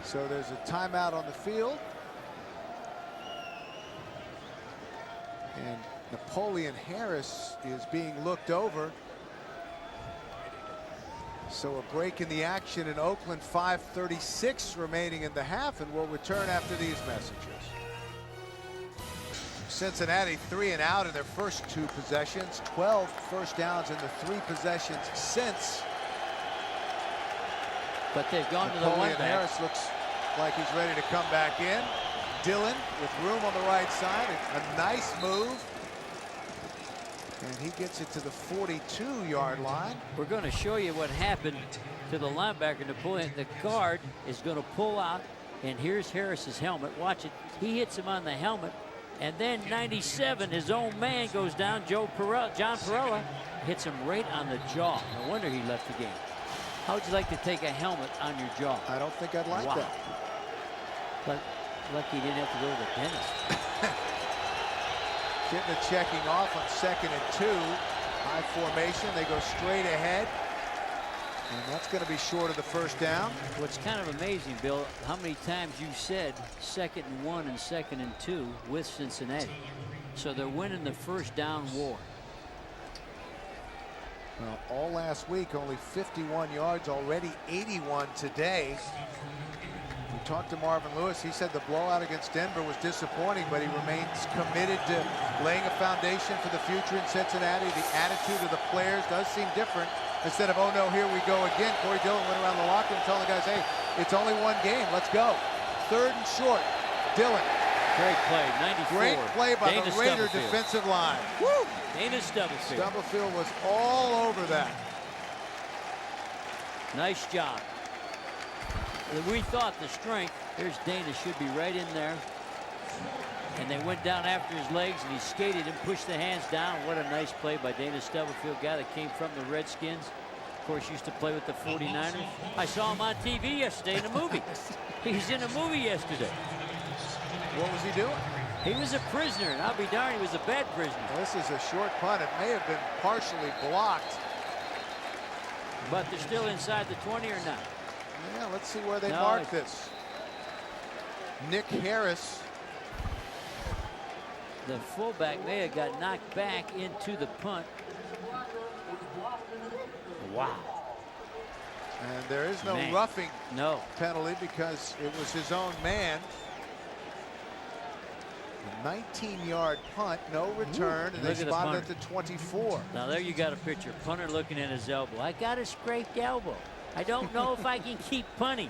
So there's a timeout on the field. And Napoleon Harris is being looked over. So a break in the action in Oakland. 5:36 remaining in the half, and we'll return after these messages. Cincinnati 3 and out in their first 2 possessions. 12 first downs in the 3 possessions since. But they've gone to the Napoleon one back. Harris looks like he's ready to come back in. Dillon with room on the right side. A nice move. And he gets it to the 42-yard line. We're going to show you what happened to the linebacker, Napoleon. The guard is going to pull out, and here's Harris's helmet. Watch it. He hits him on the helmet, and then 97, his own man, goes down. John Perella hits him right on the jaw. No wonder he left the game. How would you like to take a helmet on your jaw? I don't think I'd like that. But lucky he didn't have to go to the dentist. Kitna checking off on 2nd and 2. High formation. They go straight ahead. And that's going to be short of the first down. What's kind of amazing, Bill, how many times you said 2nd and 1 and 2nd and 2 with Cincinnati. So they're winning the first down war. Well, all last week, only 51 yards, already 81 today. We talked to Marvin Lewis. He said the blowout against Denver was disappointing, but he remains committed to laying a foundation for the future in Cincinnati. The attitude of the players does seem different. Instead of, oh no, here we go again, Corey Dillon went around the locker room telling the guys, hey, it's only one game, let's go. 3rd and short, Dillon. Great play, 94. Great play by Dana the Raider Stubblefield. defensive line. Woo! Dana Stubblefield. Stubblefield was all over that. Nice job. We thought the strength, here's Dana, should be right in there. And they went down after his legs, and he skated and pushed the hands down. What a nice play by Dana Stubblefield, guy that came from the Redskins. Of course, used to play with the 49ers. I saw him on TV yesterday in a movie. He's in a movie yesterday. What was he doing? He was a prisoner, and I'll be darned, he was a bad prisoner. Well, this is a short punt. It may have been partially blocked. But they're still inside the 20 or not? Yeah, let's see where they mark this. Nick Harris. The fullback may have got knocked back into the punt. Wow. And there is no roughing penalty because it was his own man. A 19-yard punt, no return, and they spotted at the 24. Now there you got a picture. Punter looking at his elbow. I got a scraped elbow. I don't know if I can keep punting.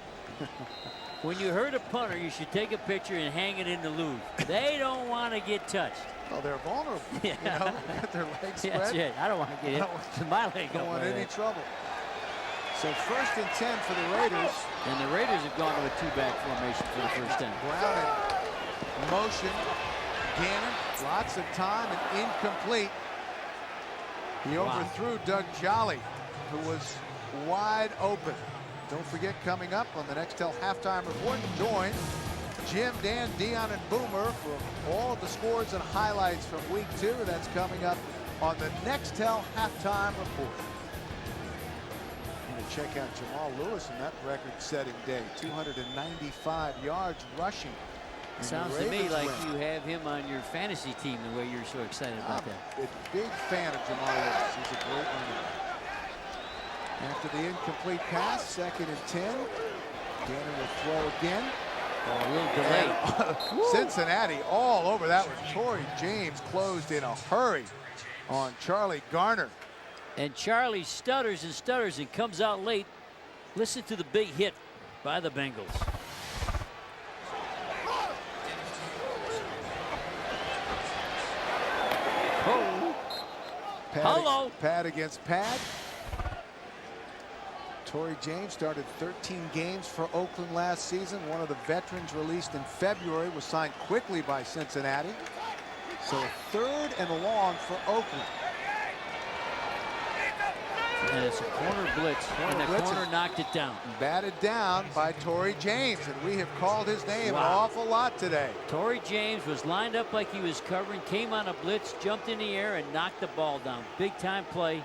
When you hurt a punter, you should take a picture and hang it in the Louvre. They don't want to get touched. Well, they're vulnerable. Yeah. You know, got their legs spread. That's it. I don't want to get hit. My leg don't want any trouble. So 1st and 10 for the Raiders. And the Raiders have gone to a two-back formation for the first time. Brown in motion. Gannon, lots of time and incomplete. He overthrew Doug Jolly, who was wide open. Don't forget, coming up on the Nextel halftime report, join Jim, Dan, Dion, and Boomer for all of the scores and highlights from week 2. That's coming up on the Nextel halftime report. I'm going to check out Jamal Lewis in that record-setting day. 295 yards rushing. Sounds to me like you have him on your fantasy team the way you're so excited about that. I'm a big fan of Jamal Lewis. He's a great runner. After the incomplete pass, 2nd and 10. Gannon will throw again. Oh, a little delay. Cincinnati all over that one. Torrey James closed in a hurry on Charlie Garner. And Charlie stutters and stutters and comes out late. Listen to the big hit by the Bengals. Pad against pad. Torrey James started 13 games for Oakland last season. One of the veterans released in February was signed quickly by Cincinnati. So 3rd and long for Oakland. And it's a corner blitz. And the corner knocked it down. Batted down by Torrey James. And we have called his name an awful lot today. Torrey James was lined up like he was covering, came on a blitz, jumped in the air, and knocked the ball down. Big time play.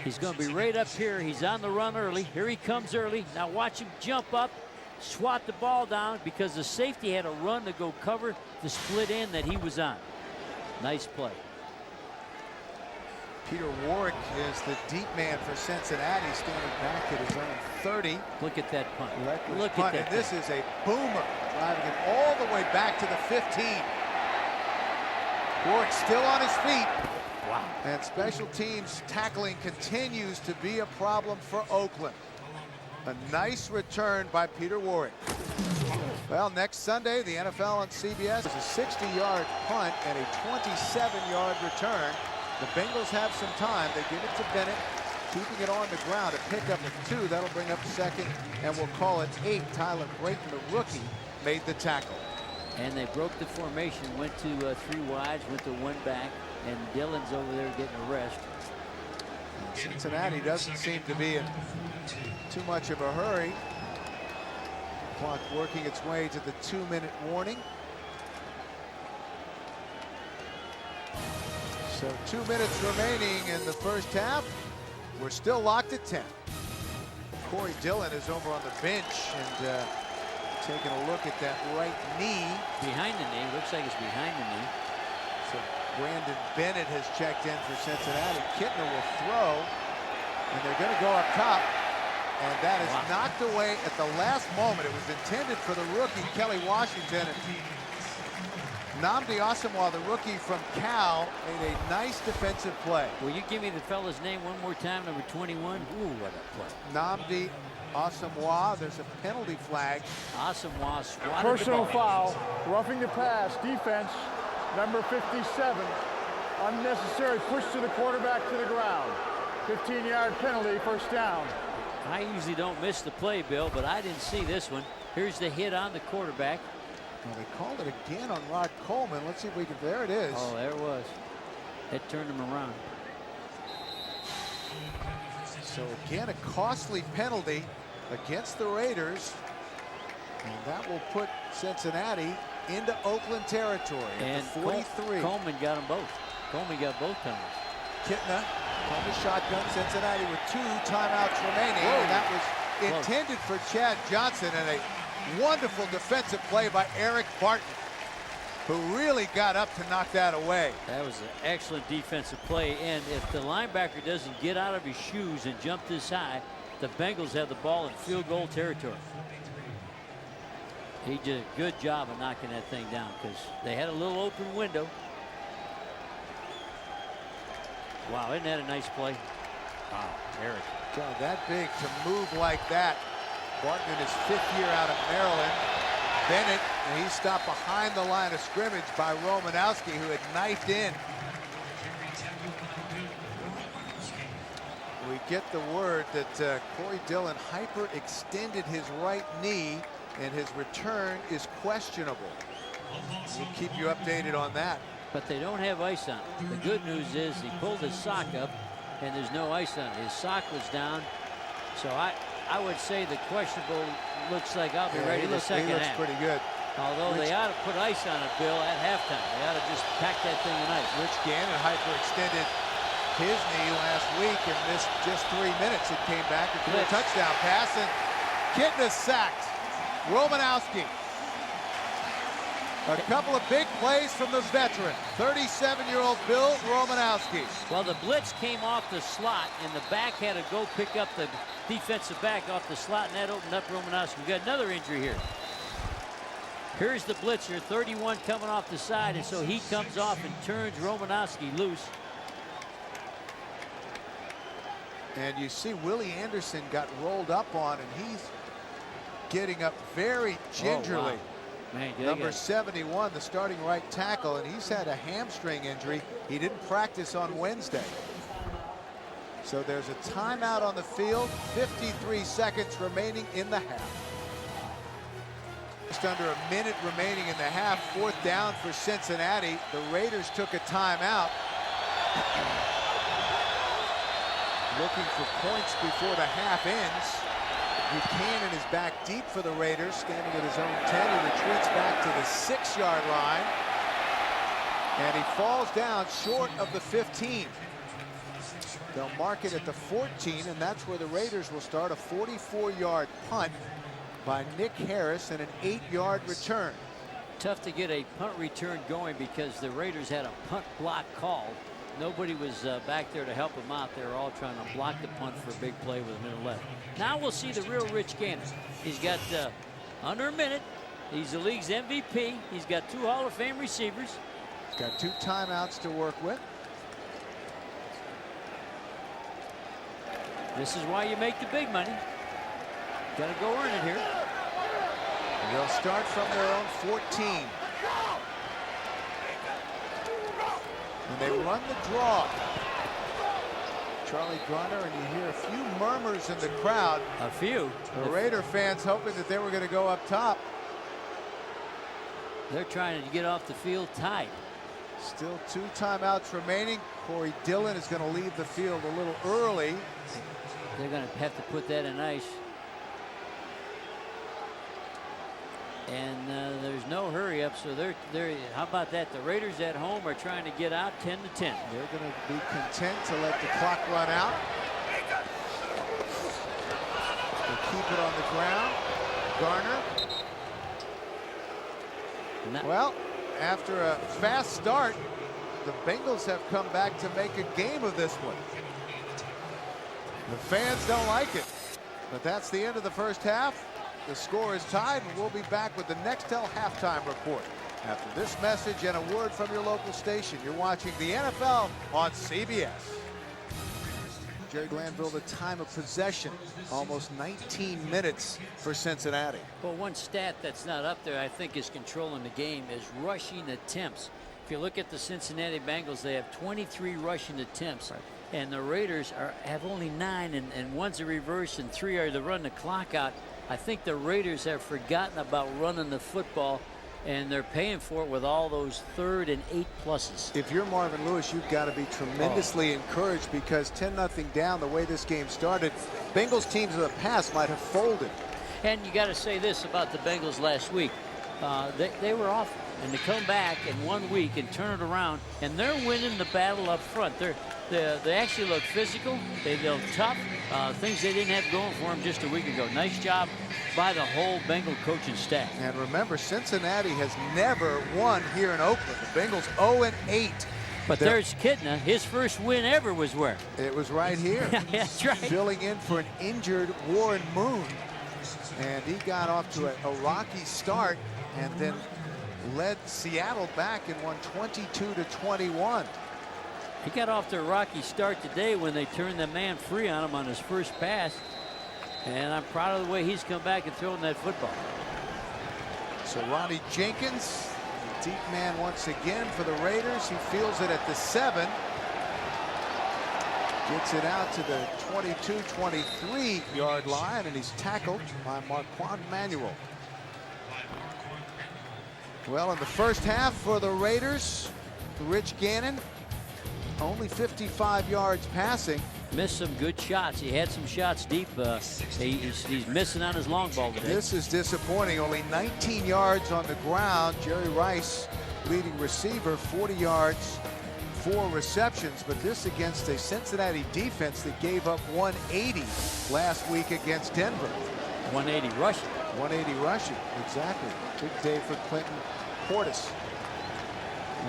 He's going to be right up here. He's on the run early. Here he comes early. Now watch him jump up, swat the ball down because the safety had a run to go cover the split end that he was on. Nice play. Peter Warwick is the deep man for Cincinnati, standing back at his own 30. Look at that punt. Look at that. And this is a boomer, driving it all the way back to the 15. Warwick still on his feet. Wow. And special teams tackling continues to be a problem for Oakland. A nice return by Peter Warwick. Well, next Sunday, the NFL on CBS is a 60-yard punt and a 27-yard return. The Bengals have some time. They give it to Bennett, keeping it on the ground. A pickup of 2. That'll bring up 2nd, and we'll call it 8. Tyler Brayton, the rookie, made the tackle. And they broke the formation, went to 3 wides, went to 1 back, and Dillon's over there getting a rest. Cincinnati doesn't seem to be in too much of a hurry. Clock working its way to the 2-minute warning. So 2 minutes remaining in the first half. We're still locked at 10. Corey Dillon is over on the bench and taking a look at that right knee. Behind the knee. Looks like it's behind the knee. So Brandon Bennett has checked in for Cincinnati. Kittner will throw, and they're going to go up top. And that is knocked away at the last moment. It was intended for the rookie, Kelly Washington. And Nnamdi Asomugha, the rookie from Cal, made a nice defensive play. Will you give me the fella's name one more time, number 21? Ooh, what a play. Nnamdi Asomugha. There's a penalty flag. Asomugha swatted Personal foul, roughing the pass, defense, number 57. Unnecessary push to the quarterback to the ground. 15-yard penalty, 1st down. I usually don't miss the play, Bill, but I didn't see this one. Here's the hit on the quarterback. Well, they called it again on Rod Coleman. Let's see if we can. There it is. Oh, there it was. It turned him around. So again, a costly penalty against the Raiders. And that will put Cincinnati into Oakland territory at the 43. Coleman got them both. Coleman got both penalties. Kitna on the shotgun. Cincinnati with 2 timeouts remaining. Whoa. And that was intended for Chad Johnson, and a wonderful defensive play by Eric Barton, who really got up to knock that away. That was an excellent defensive play, and if the linebacker doesn't get out of his shoes and jump this high, the Bengals have the ball in field goal territory. He did a good job of knocking that thing down because they had a little open window. Wow, isn't that a nice play? Wow, Eric. God, that big to move like that. Barton in his 5th year out of Maryland. Bennett, and he stopped behind the line of scrimmage by Romanowski, who had knifed in. We get the word that Corey Dillon hyperextended his right knee, and his return is questionable. We'll keep you updated on that. But they don't have ice on it. The good news is he pulled his sock up, and there's no ice on it. His sock was down. So I would say the questionable looks like I'll be ready the second half. He looks pretty good. Although they ought to put ice on it, Bill, at halftime. They ought to just pack that thing in ice. Rich Gannon hyperextended his knee last week and missed just 3 minutes. It came back and threw a touchdown pass, and Kitna sacked. Romanowski. A couple of big plays from the veteran, 37-year-old Bill Romanowski. Well, the blitz came off the slot, and the back had to go pick up the defensive back off the slot, and that opened up Romanowski. We got another injury here. Here's the blitzer, 31 coming off the side, and so he comes off and turns Romanowski loose. And you see Willie Anderson got rolled up on, and he's getting up very gingerly. Oh, wow. Man, Number 71, the starting right tackle, and he's had a hamstring injury. He didn't practice on Wednesday. So there's a timeout on the field, 53 seconds remaining in the half. Just under a minute remaining in the half, 4th down for Cincinnati. The Raiders took a timeout. Looking for points before the half ends. Buchanan is back deep for the Raiders, standing at his own 10. He retreats back to the 6-yard line. And he falls down short of the 15. They'll mark it at the 14, and that's where the Raiders will start a 44-yard punt by Nick Harris and an 8-yard return. Tough to get a punt return going because the Raiders had a punt block call. Nobody was back there to help him out. They were all trying to block the punt for a big play with a minute left. Now we'll see the real Rich Gannon. He's got under a minute. He's the league's MVP. He's got 2 Hall of Fame receivers. He's got 2 timeouts to work with. This is why you make the big money. Got to go earn it here. They'll start from their own 14. And they run the draw. Charlie Garner, and you hear a few murmurs in the crowd. A few. The Raider fans hoping that they were going to go up top. They're trying to get off the field tight. Still 2 timeouts remaining. Corey Dillon is going to leave the field a little early. They're going to have to put that in ice. And there's no hurry up, so they're how about that? The Raiders at home are trying to get out 10-10. They're going to be content to let the clock run out. They keep it on the ground. Garner. Well, after a fast start, the Bengals have come back to make a game of this one. The fans don't like it, but that's the end of the first half. The score is tied, and we'll be back with the Nextel halftime report after this message and a word from your local station. You're watching the NFL on CBS. Jerry Glanville, the time of possession, almost 19 minutes for Cincinnati. Well, one stat that's not up there, I think, is controlling the game is rushing attempts. If you look at the Cincinnati Bengals, they have 23 rushing attempts. Right. And the Raiders have only 9, and one's a reverse and 3 are to run the clock out. I think the Raiders have forgotten about running the football, and they're paying for it with all those 3rd and 8 pluses. If you're Marvin Lewis, you've got to be tremendously encouraged, because 10-0 down the way this game started, Bengals teams of the past might have folded. And you got to say this about the Bengals last week. They were awful. And to come back in 1 week and turn it around, and they're winning the battle up front. They actually look physical. They look tough. Things they didn't have going for them just a week ago. Nice job by the whole Bengal coaching staff. And remember, Cincinnati has never won here in Oakland. The Bengals 0-8. But there's Kitna. His first win ever was where? It was right here. That's right. Filling in for an injured Warren Moon. And he got off to a rocky start and then led Seattle back and won 22-21. He got off to a rocky start today when they turned the man free on him on his first pass. And I'm proud of the way he's come back and thrown that football. So Ronnie Jenkins, deep man once again for the Raiders. He feels it at the 7. Gets it out to the 22-23 yard line, and he's tackled by Marquand Manuel. Well, in the first half for the Raiders, Rich Gannon, only 55 yards passing. Missed some good shots. He had some shots deep. He's missing on his long ball today. This is disappointing. Only 19 yards on the ground. Jerry Rice, leading receiver, 40 yards, 4 receptions. But this against a Cincinnati defense that gave up 180 last week against Denver. 180 rushing. 180 rushing, exactly. Big day for Clinton Portis.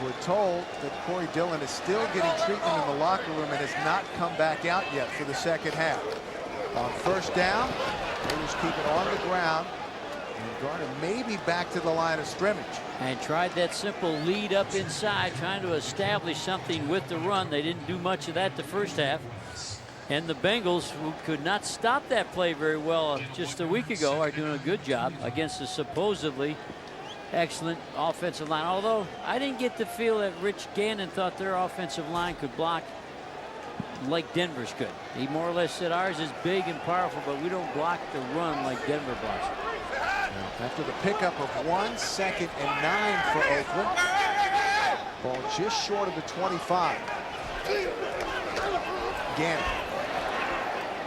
We're told that Corey Dillon is still getting treatment in the locker room and has not come back out yet for the second half. On first down, Raiders keep it on the ground, and Garner maybe back to the line of scrimmage. And tried that simple lead up inside, trying to establish something with the run. They didn't do much of that the first half. And the Bengals, who could not stop that play very well just a week ago, are doing a good job against a supposedly excellent offensive line. Although I didn't get the feel that Rich Gannon thought their offensive line could block like Denver's could. He more or less said ours is big and powerful, but we don't block the run like Denver blocks. After the pickup of 1 2nd and 9 for Oakland, ball just short of the 25. Gannon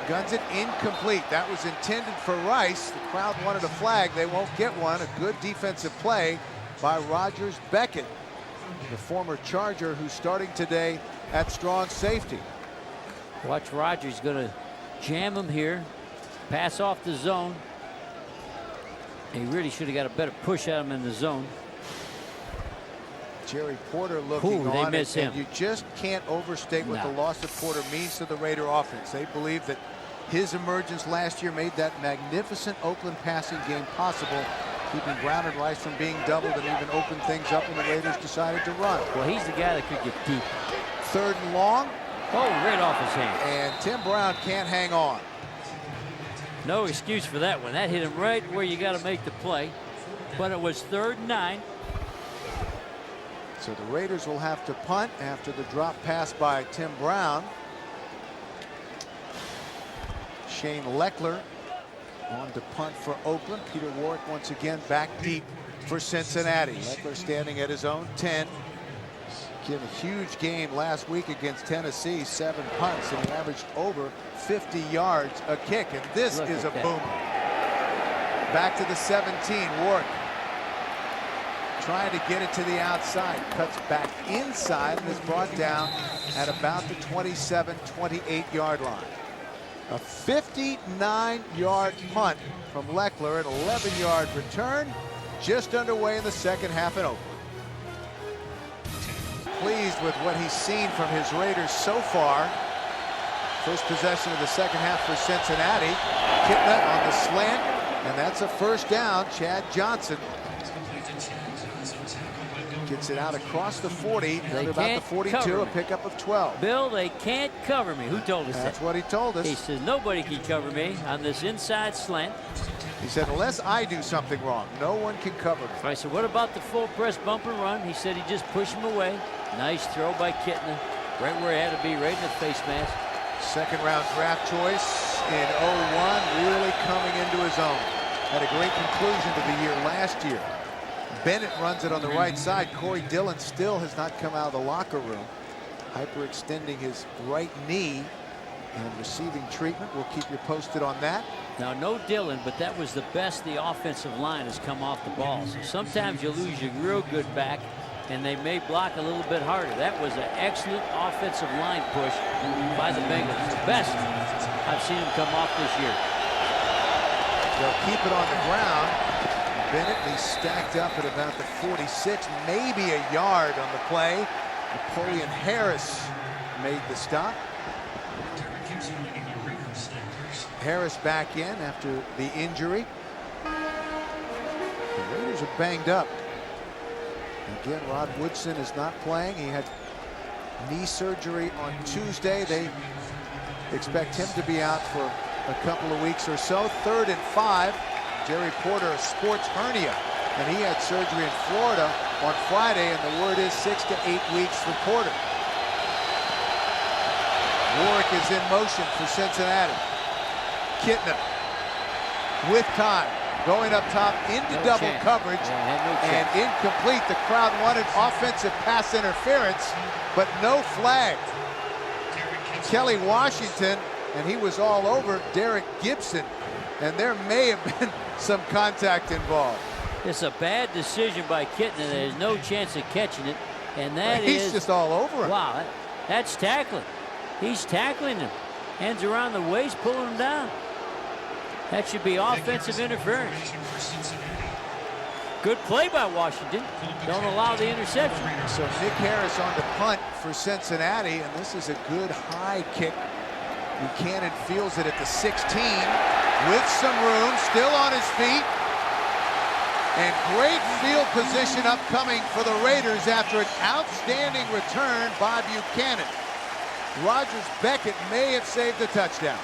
guns it incomplete. That was intended for Rice. The crowd wanted a flag. They won't get one. A good defensive play by Rogers Beckett, the former Charger, who's starting today at strong safety. Watch Rogers going to jam him here, pass off the zone. He really should have got a better push at him in the zone. Jerry Porter looking they on, miss him. And you just can't overstate what the loss of Porter means to the Raider offense. They believe that his emergence last year made that magnificent Oakland passing game possible, keeping Brown and Rice from being doubled and even opened things up when the Raiders decided to run. Well, he's the guy that could get deep. 3rd and long. Oh, right off his hand. And Tim Brown can't hang on. No excuse for that one. That hit him right where you got to make the play. But it was 3rd and 9. So the Raiders will have to punt after the drop pass by Tim Brown. Shane Leckler on to punt for Oakland. Peter Warrick once again back deep for Cincinnati. Leckler standing at his own 10. He had a huge game last week against Tennessee, 7 punts, and he averaged over 50 yards a kick. And this is a boomer. Back to the 17, Warrick trying to get it to the outside, cuts back inside and is brought down at about the 27-28 yard line. A 59-yard punt from Leckler, an 11-yard return, just underway in the second half in Oakland. Pleased with what he's seen from his Raiders so far. First possession of the second half for Cincinnati. Kitna on the slant, and that's a first down. Chad Johnson gets it out across the 40, about the 42, a pickup of 12. Bill, they can't cover me. Who told us that? That's what he told us. He says nobody can cover me on this inside slant. He said, unless I do something wrong, no one can cover me. I said, what about the full press bump and run? He said he just pushed him away. Nice throw by Kitna, right where it had to be, right in the face mask. Second round draft choice in 01, really coming into his own. had a great conclusion to the year last year. Bennett runs it on the right side. Corey Dillon still has not come out of the locker room. Hyperextending his right knee and receiving treatment. We'll keep you posted on that. Now, no Dillon, but that was the best the offensive line has come off the ball. So sometimes you lose your real good back, and they may block a little bit harder. That was an excellent offensive line push by the Bengals. The best I've seen them come off this year. They'll keep it on the ground. Bennett, he's stacked up at about the 46, maybe a yard on the play. Napoleon Harris made the stop. Harris back in after the injury. The Raiders are banged up. Again, Rod Woodson is not playing. He had knee surgery on Tuesday. They expect him to be out for a couple of weeks or so. 3rd and 5. Jerry Porter, a sports hernia, and he had surgery in Florida on Friday, and the word is 6 to 8 weeks for Porter. Warwick is in motion for Cincinnati. Kitna with time, going up top into double coverage, and incomplete. The crowd wanted offensive pass interference, but no flag. Kelly Washington, and he was all over Derek Gibson, and there may have been some contact involved. It's a bad decision by Kitna. There's no chance of catching it, and he's just all over him. Wow, that's tackling. He's tackling him. Hands around the waist, pulling him down. That should be offensive interference. Good play by Washington. Don't allow the interception. So Nick Harris on the punt for Cincinnati, and this is a good high kick. Buchanan fields it at the 16 with some room, still on his feet. And great field position upcoming for the Raiders after an outstanding return by Buchanan. Rogers Beckett may have saved the touchdown.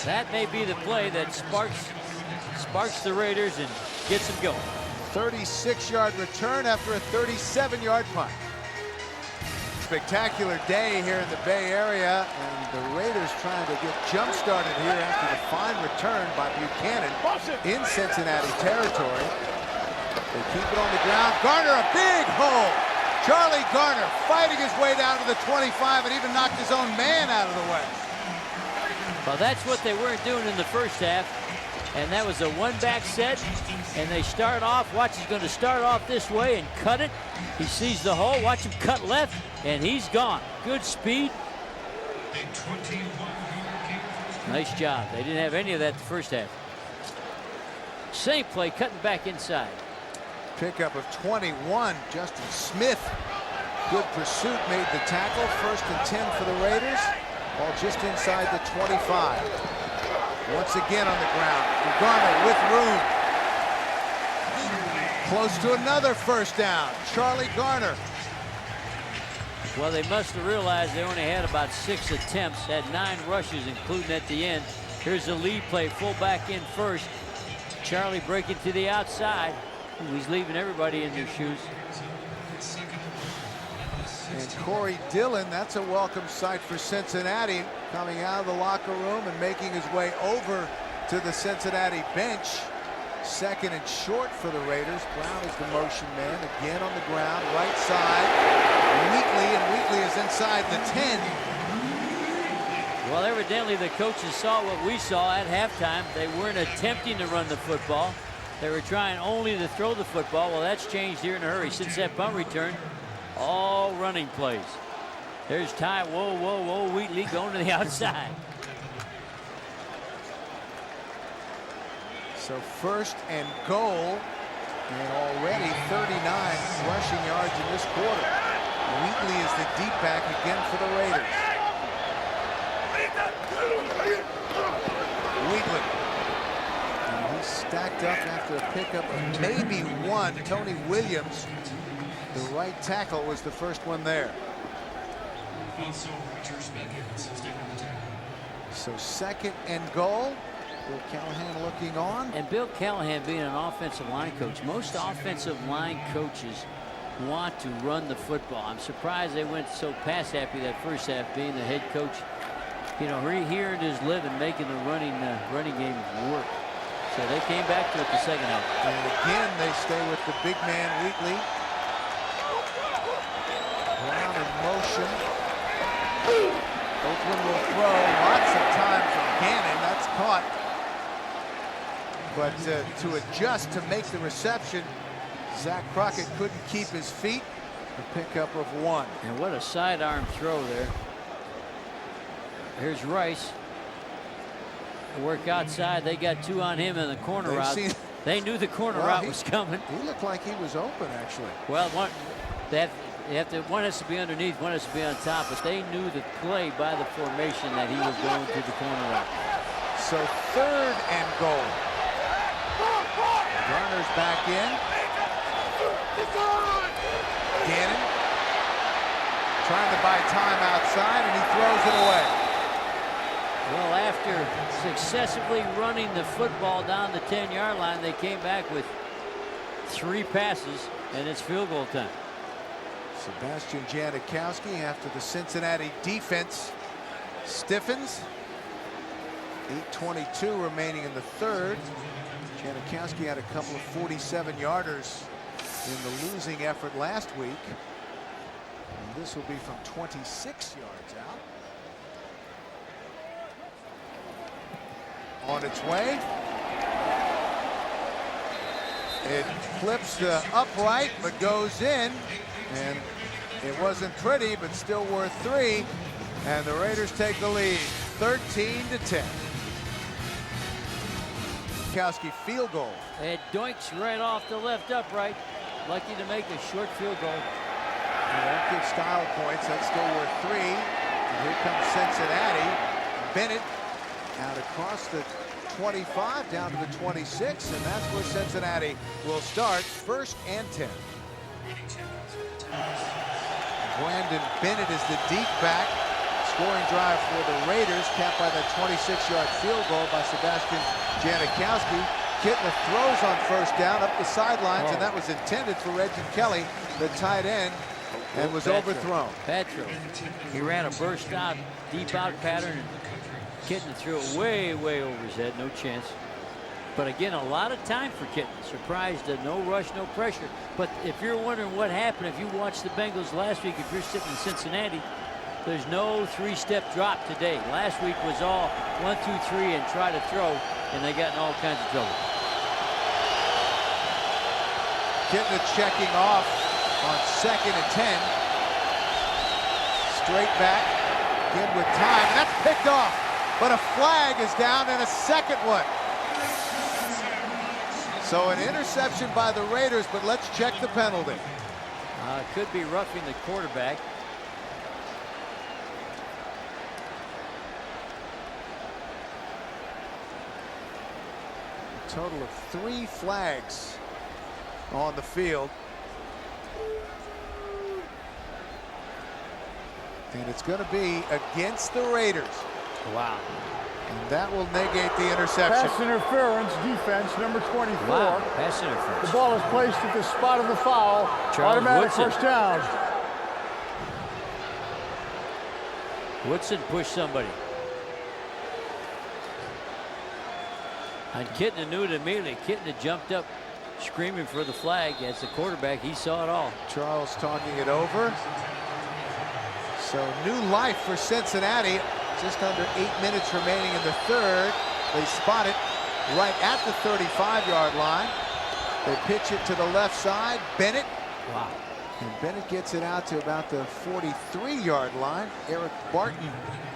That may be the play that sparks the Raiders and gets them going. 36-yard return after a 37-yard punt. Spectacular day here in the Bay Area, and the Raiders trying to get jump-started here after the fine return by Buchanan in Cincinnati territory. They keep it on the ground. Garner, a big hole. Charlie Garner fighting his way down to the 25 and even knocked his own man out of the way. Well, that's what they weren't doing in the first half, and that was a one-back set, and they start off. Watch, he's going to start off this way and cut it. He sees the hole. Watch him cut left, and he's gone. Good speed. Nice job. They didn't have any of that the first half. Same play, cutting back inside. Pickup of 21, Justin Smith. Good pursuit, made the tackle. 1st and 10 for the Raiders. Ball just inside the 25. Once again on the ground. Garner with room. Close to another first down. Charlie Garner. Well, they must have realized they only had about 6 attempts, had 9 rushes, including at the end. Here's the lead play, fullback in first. Charlie breaking to the outside. Ooh, he's leaving everybody in their shoes. And Corey Dillon, that's a welcome sight for Cincinnati, coming out of the locker room and making his way over to the Cincinnati bench. 2nd and short for the Raiders. Brown is the motion man, again on the ground, right side. Wheatley, and Wheatley is inside the 10. Well, evidently the coaches saw what we saw at halftime. They weren't attempting to run the football. They were trying only to throw the football. Well, that's changed here in a hurry since that punt return. All running plays. There's Ty. Whoa, whoa, whoa. Wheatley going to the outside. So 1st and goal, and already 39 rushing yards in this quarter. Wheatley is the deep back again for the Raiders. Wheatley. And he's stacked up after a pickup of maybe 1. Tony Williams, the right tackle, was the first one there. So 2nd and goal. Bill Callahan looking on. And Bill Callahan being an offensive line coach, most offensive line coaches want to run the football. I'm surprised they went so pass happy that first half, being the head coach You know, he earned his living making the running game work. So they came back to it the second half. And again, they stay with the big man, Wheatley. Brown in motion. Oakland will throw. Lots of time for Gannon. That's caught. But to adjust to make the reception, Zach Crockett couldn't keep his feet. A pickup of 1. And what a sidearm throw there. Here's Rice. Work outside. They got 2 on him in the corner route. They knew the corner route was coming. He looked like he was open, actually. Well, one has to be underneath, one has to be on top, but they knew the play by the formation that he was going to the corner route. So 3rd and goal. Garner's back in. Gannon trying to buy time outside, and he throws it away. Well, after successively running the football down the 10-yard line, they came back with 3 passes, and it's field goal time. Sebastian Janikowski, after the Cincinnati defense stiffens. 8:22 remaining in the 3rd. Janikowski had a couple of 47-yarders in the losing effort last week. And this will be from 26 yards out. On its way. It flips the upright, but goes in. And it wasn't pretty, but still worth 3. And the Raiders take the lead, 13-10. Janikowski field goal. It doinks right off the left upright. Lucky to make a short field goal. They won't give style points. That's still worth 3. And here comes Cincinnati. Bennett out across the 25 down to the 26, and that's where Cincinnati will start. 1st and 10. Brandon Bennett is the deep back. Scoring drive for the Raiders, capped by that 26-yard field goal by Sebastian Janikowski. Kitna throws on 1st down up the sidelines, and that was intended for Reggie Kelly, the tight end, and was overthrown. Petro. He ran a burst out, deep out pattern, and Kitna threw it way, way over his head. No chance. But again, a lot of time for Kitna. Surprised that no rush, no pressure. But if you're wondering what happened, if you watched the Bengals last week, if you're sitting in Cincinnati, there's no 3-step drop today. Last week was all 1, 2, 3 and try to throw, and they got in all kinds of trouble. Kitna checking off on 2nd and 10. Straight back, again with time, and that's picked off. But a flag is down and a 2nd one. So an interception by the Raiders, but let's check the penalty. Could be roughing the quarterback. A total of 3 flags on the field. And it's going to be against the Raiders. Wow. And that will negate the interception. Pass interference, defense, number 24. Wow, pass interference. The ball is placed at the spot of the foul. Charles Automatic Woodson. 1st down. Woodson pushed somebody. And Kitna knew it immediately. Kitna jumped up screaming for the flag. As the quarterback, he saw it all. Charles talking it over. So new life for Cincinnati. Just under 8 minutes remaining in the 3rd. They spot it right at the 35-yard line. They pitch it to the left side. Bennett. Wow. And Bennett gets it out to about the 43-yard line. Eric Barton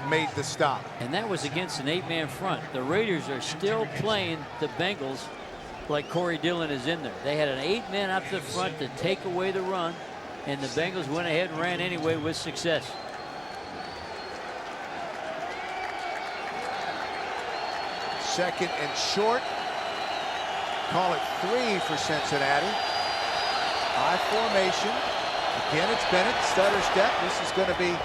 made the stop. And that was against an 8-man front. The Raiders are still playing the Bengals like Corey Dillon is in there. They had an 8-man up the front to take away the run, and the Bengals went ahead and ran anyway with success. Second and short. Call it 3 for Cincinnati. I formation. Again, it's Bennett. Stutter step. This is going to be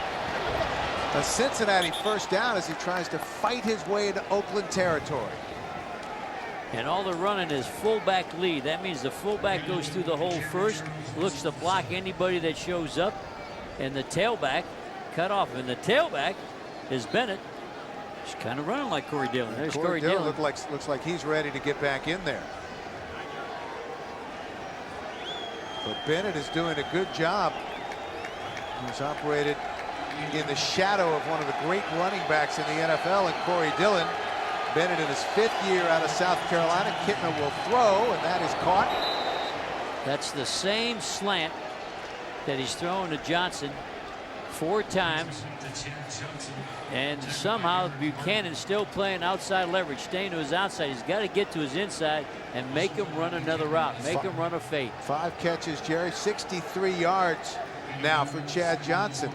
a Cincinnati 1st down as he tries to fight his way into Oakland territory. And all they're running is fullback lead. That means the fullback goes through the hole first, looks to block anybody that shows up, and the tailback cut off. And the tailback is Bennett. He's kind of running like Corey Dillon. There's Corey Dillon. Dillon. Looks like he's ready to get back in there. But Bennett is doing a good job. He's operated in the shadow of one of the great running backs in the NFL, and Corey Dillon. Bennett in his 5th year out of South Carolina. Kittner will throw, and that is caught. That's the same slant that he's throwing to Johnson 4 times. And somehow Buchanan's still playing outside leverage, staying to his outside. He's got to get to his inside and make him run another route, make him run a fade. 5 catches, Jerry, 63 yards now for Chad Johnson.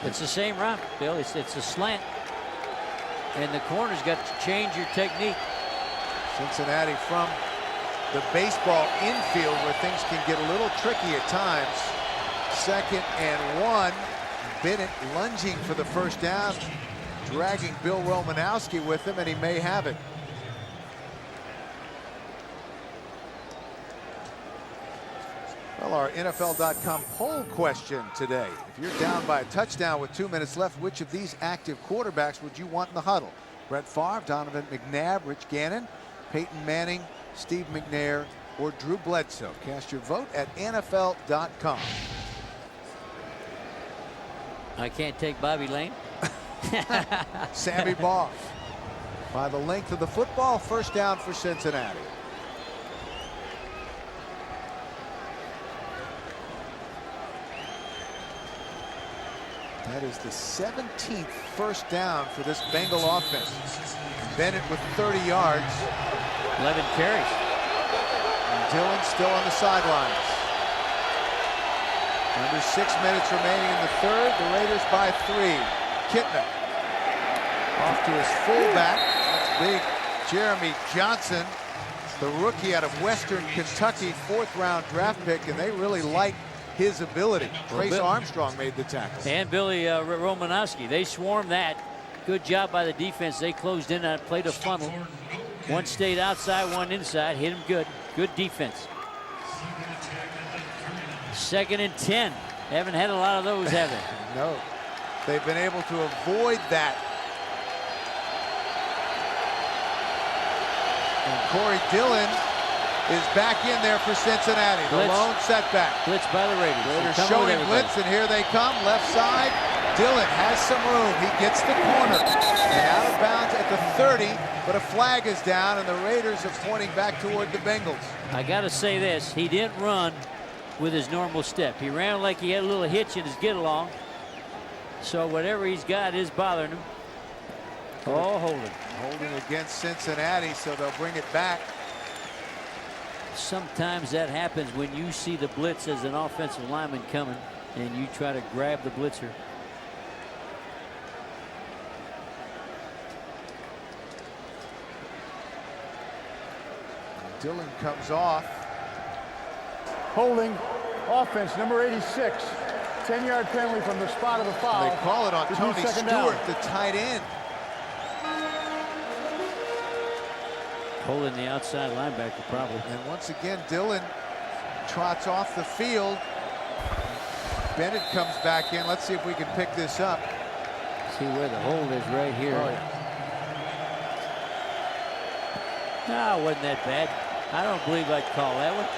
It's the same route, Bill. It's a slant. And the corner's got to change your technique. Cincinnati from the baseball infield where things can get a little tricky at times. 2nd and 1. Bennett lunging for the first down, dragging Bill Romanowski with him, and he may have it. Well, our NFL.com poll question today. If you're down by a touchdown with 2 minutes left, which of these active quarterbacks would you want in the huddle? Brett Favre, Donovan McNabb, Rich Gannon, Peyton Manning, Steve McNair, or Drew Bledsoe? Cast your vote at NFL.com. I can't take Bobby Lane. Sammy Baugh. By the length of the football, first down for Cincinnati. That is the 17th first down for this Bengal offense. Bennett with 30 yards. 11 carries. And Dillon still on the sidelines. Under 6 minutes remaining in the 3rd. The Raiders by 3. Kittner off to his fullback. That's big Jeremy Johnson, the rookie out of Western Kentucky, 4th-round draft pick, and they really like his ability. Trace Armstrong made the tackle. And Billy Romanowski. They swarmed that. Good job by the defense. They closed in on it, played a funnel. One stayed outside, one inside. Hit him good. Good defense. 2nd and 10. Haven't had a lot of those, have they? No. They've been able to avoid that. And Corey Dillon is back in there for Cincinnati. The Blitz. lone setback. Blitz by the Raiders. Raiders showing blitz, and here they come. Left side. Dillon has some room. He gets the corner. And out of bounds at the 30, but a flag is down, and the Raiders are pointing back toward the Bengals. I got to say this. He didn't run with his normal step. He ran like he had a little hitch in his get-along. So whatever he's got is bothering him. Oh, holding. Holding against Cincinnati, so they'll bring it back. Sometimes that happens when you see the blitz as an offensive lineman coming and you try to grab the blitzer. Dillon comes off. Holding offense number 86. 10-yard penalty from the spot of the foul. They call it on This Tony means second Stewart, down. the tight end. Holding the outside linebacker probably. And once again, Dillon trots off the field. Bennett comes back in. Let's see if we can pick this up. See where the hold is right here. Oh, yeah. No, it wasn't that bad. I don't believe I'd call that one.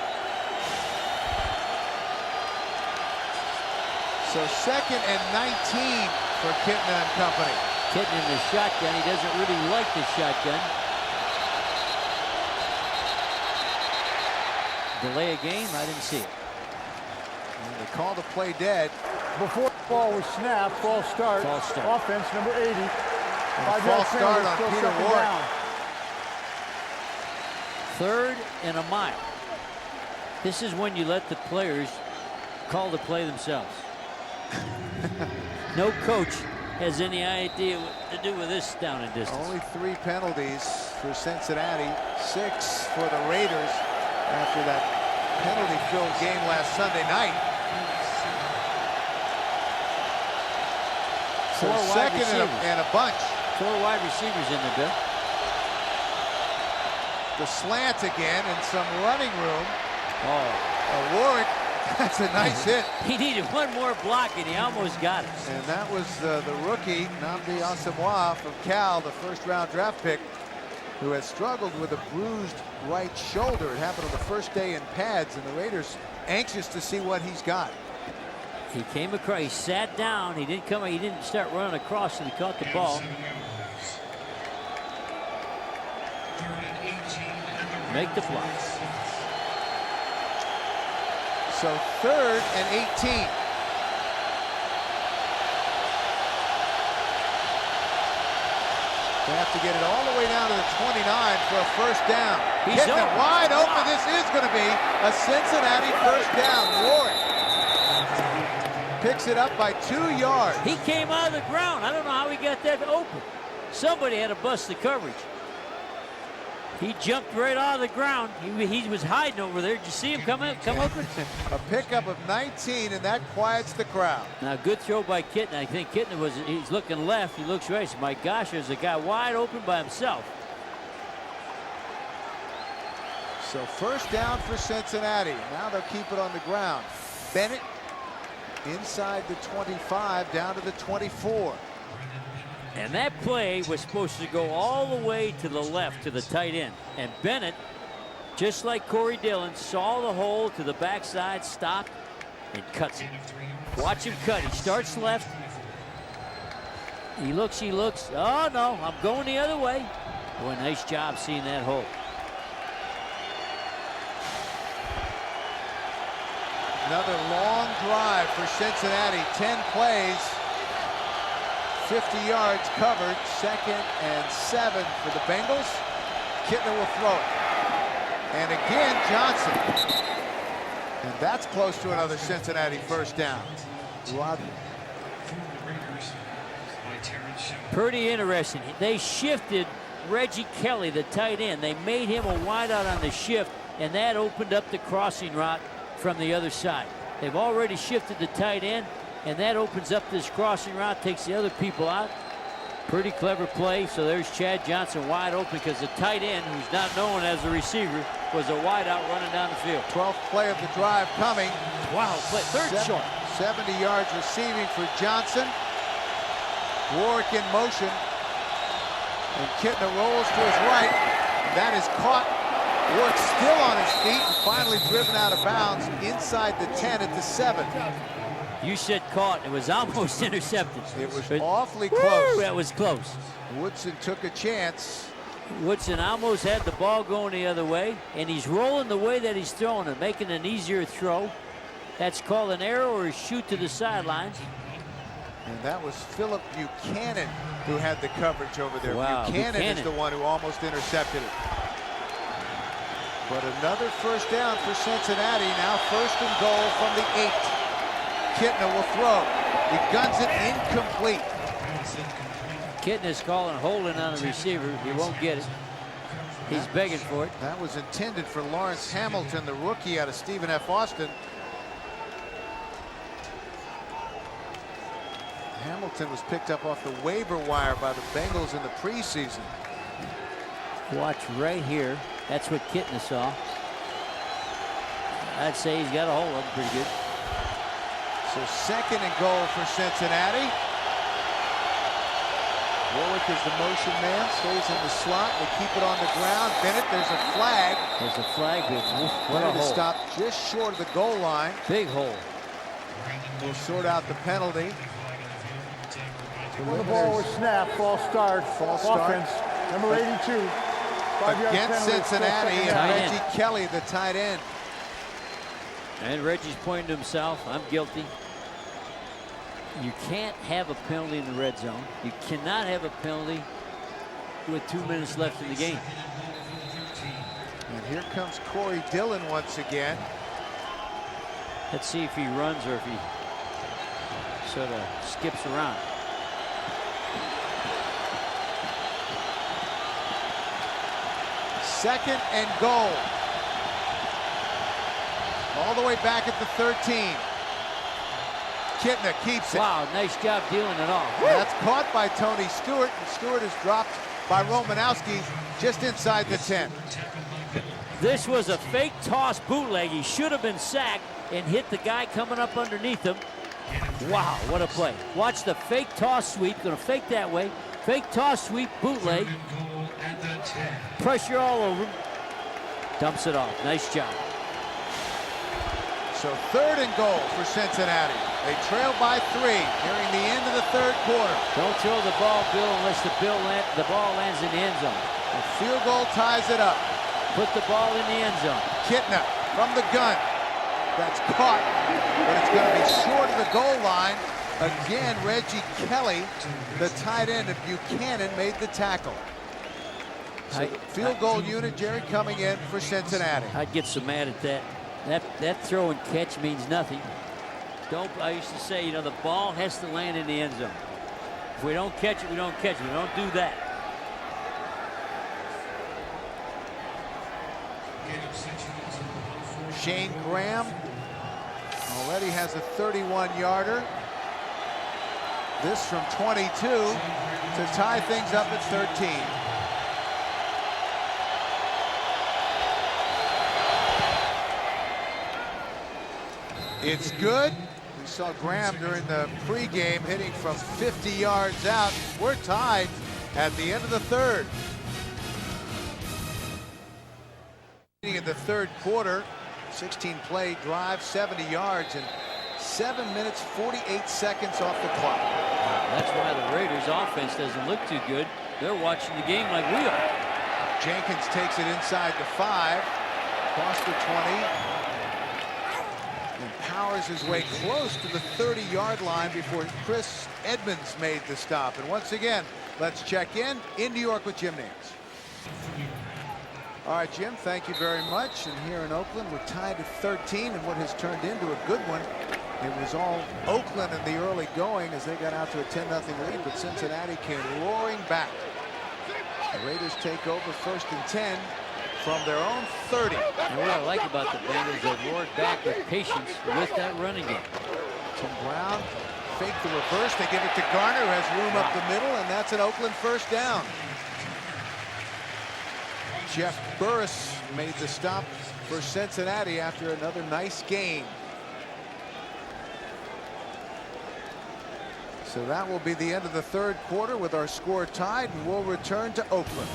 So 2nd and 19 for Kittner and company. Kittner in the shotgun. He doesn't really like the shotgun. Delay a game? I didn't see it. And they call the play dead. Before the ball was snapped, false start. False start. Offense number 80. False start on Peter Ward. Down. 3rd and a mile. This is when you let the players call the play themselves. No coach has any idea what to do with this down and distance. Only 3 penalties for Cincinnati, 6 for the Raiders after that penalty-filled game last Sunday night. So 2nd and a bunch. 4 wide receivers in the Bill. The slant again and some running room. Oh, Warwick That's a nice hit. He needed one more block, and he almost got it. And that was the rookie, Nnamdi Asomugha from Cal, the first-round draft pick, who has struggled with a bruised right shoulder. It happened on the first day in pads, and the Raiders anxious to see what he's got. He came across, he sat down, he didn't start running across, and he caught the ball. Make the block. So 3rd and 18. They have to get it all the way down to the 29 for a first down. He's Hitting it wide open. This is going to be a Cincinnati first down. Warwick picks it up by 2 yards. He came out of the ground. I don't know how he got that open. Somebody had to bust the coverage. He jumped right out of the ground. He was hiding over there. Did you see him come open? A pickup of 19, and that quiets the crowd. Now, good throw by Kitten. I think Kitten he's looking left. He looks right. So, my gosh, there's a guy wide open by himself. So first down for Cincinnati. Now they'll keep it on the ground. Bennett inside the 25, down to the 24. And that play was supposed to go all the way to the left to the tight end. And Bennett, just like Corey Dillon, saw the hole to the backside, stopped, and cuts it. Watch him cut. He starts left. He looks. Oh, no, I'm going the other way. Boy, nice job seeing that hole. Another long drive for Cincinnati. 10 plays. 50 yards covered. 2nd and 7 for the Bengals. Kittner will throw it. And again, Johnson. And that's close to another Cincinnati first down. Pretty interesting. They shifted Reggie Kelly, the tight end. They made him a wideout on the shift, and that opened up the crossing route from the other side. They've already shifted the tight end, and that opens up this crossing route, takes the other people out. Pretty clever play. So there's Chad Johnson wide open because the tight end, who's not known as a receiver, was a wideout running down the field. 12th play of the drive coming. Wow, play. Third short. 70 yards receiving for Johnson. Warwick in motion. And Kittner rolls to his right. That is caught. Warwick still on his feet and finally driven out of bounds inside the 10 at the 7. You said caught. It was almost intercepted. It was awfully close. That was close. Woodson took a chance. Woodson almost had the ball going the other way, and he's rolling the way that he's throwing it, making an easier throw. That's called an arrow or a shoot to the sidelines. And that was Philip Buchanan who had the coverage over there. Wow, Buchanan is the one who almost intercepted it. But another first down for Cincinnati. Now 1st and goal from the 8. Kittner will throw. He guns it incomplete. Kittner's calling holding on the receiver. He won't get it. He's begging for it. That was intended for Lawrence Hamilton, the rookie out of Stephen F. Austin. Hamilton was picked up off the waiver wire by the Bengals in the preseason. Watch right here. That's what Kittner saw. I'd say he's got a hold of him pretty good. So 2nd and goal for Cincinnati. Warwick is the motion man, stays in the slot. They keep it on the ground. Bennett, there's a flag. There's a flag. What a hole. Stop just short of the goal line. Big hole. We'll sort out the penalty. When the ball was snapped, false start. Offense, number 82. Against Cincinnati and Reggie Kelly, the tight end. And Reggie's pointing to himself. I'm guilty. You can't have a penalty in the red zone. You cannot have a penalty with 2 minutes left in the game. And here comes Corey Dillon once again. Let's see if he runs or if he sort of skips around. Second and goal. All the way back at the 13. Kittner keeps it. Wow, nice job dealing it off. That's caught by Tony Stewart, and Stewart is dropped by Romanowski just inside the 10. This was a fake toss bootleg. He should have been sacked, and hit the guy coming up underneath him. Wow, what a play. Watch the fake toss sweep. Going to fake that way. Fake toss sweep, bootleg. Pressure all over him. Dumps it off. Nice job. So 3rd and goal for Cincinnati. They trail by 3 nearing the end of the 3rd quarter. Don't throw the ball, Bill, unless the ball lands in the end zone. The field goal ties it up. Put the ball in the end zone. Kitna from the gun. That's caught, but it's going to be short of the goal line. Again, Reggie Kelly, the tight end of Buchanan, made the tackle. So field goal unit, Jerry, coming in for Cincinnati. I'd get so mad at that. That throw and catch means nothing. I used to say, you know, the ball has to land in the end zone. If we don't catch it, we don't catch it. We don't do that. Shane Graham already has a 31-yarder. This from 22 to tie things up at 13. It's good. We saw Graham during the pregame hitting from 50 yards out. We're tied at the end of the 3rd. In the 3rd quarter, 16-play drive, 70 yards, and 7 minutes, 48 seconds off the clock. That's why the Raiders' offense doesn't look too good. They're watching the game like we are. Jenkins takes it inside the 5, across the 20, and powers his way close to the 30-yard line before Chris Edmonds made the stop. And once again, let's check in New York with Jim Nance. All right, Jim, thank you very much. And here in Oakland, we're tied at 13 in what has turned into a good one. It was all Oakland in the early going as they got out to a 10-0 lead, but Cincinnati came roaring back. The Raiders take over 1st and 10 from their own 30. And what I like about the Bengals, they roared back with patience with that running game. Tim Brown fake the reverse. They give it to Garner, who has room up the middle, and that's an Oakland 1st down. Jeff Burris made the stop for Cincinnati after another nice game. So that will be the end of the 3rd quarter with our score tied, and we'll return to Oakland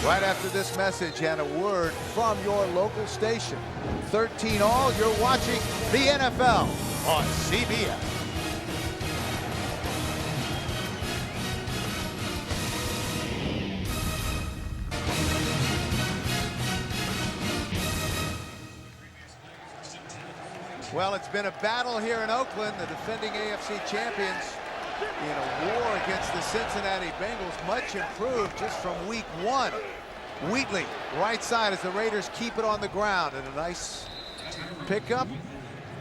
right after this message and a word from your local station. 13 all, you're watching the NFL on CBS. Well, it's been a battle here in Oakland. The defending AFC champions in a war against the Cincinnati Bengals, much improved just from week 1. Wheatley, right side as the Raiders keep it on the ground, and a nice pickup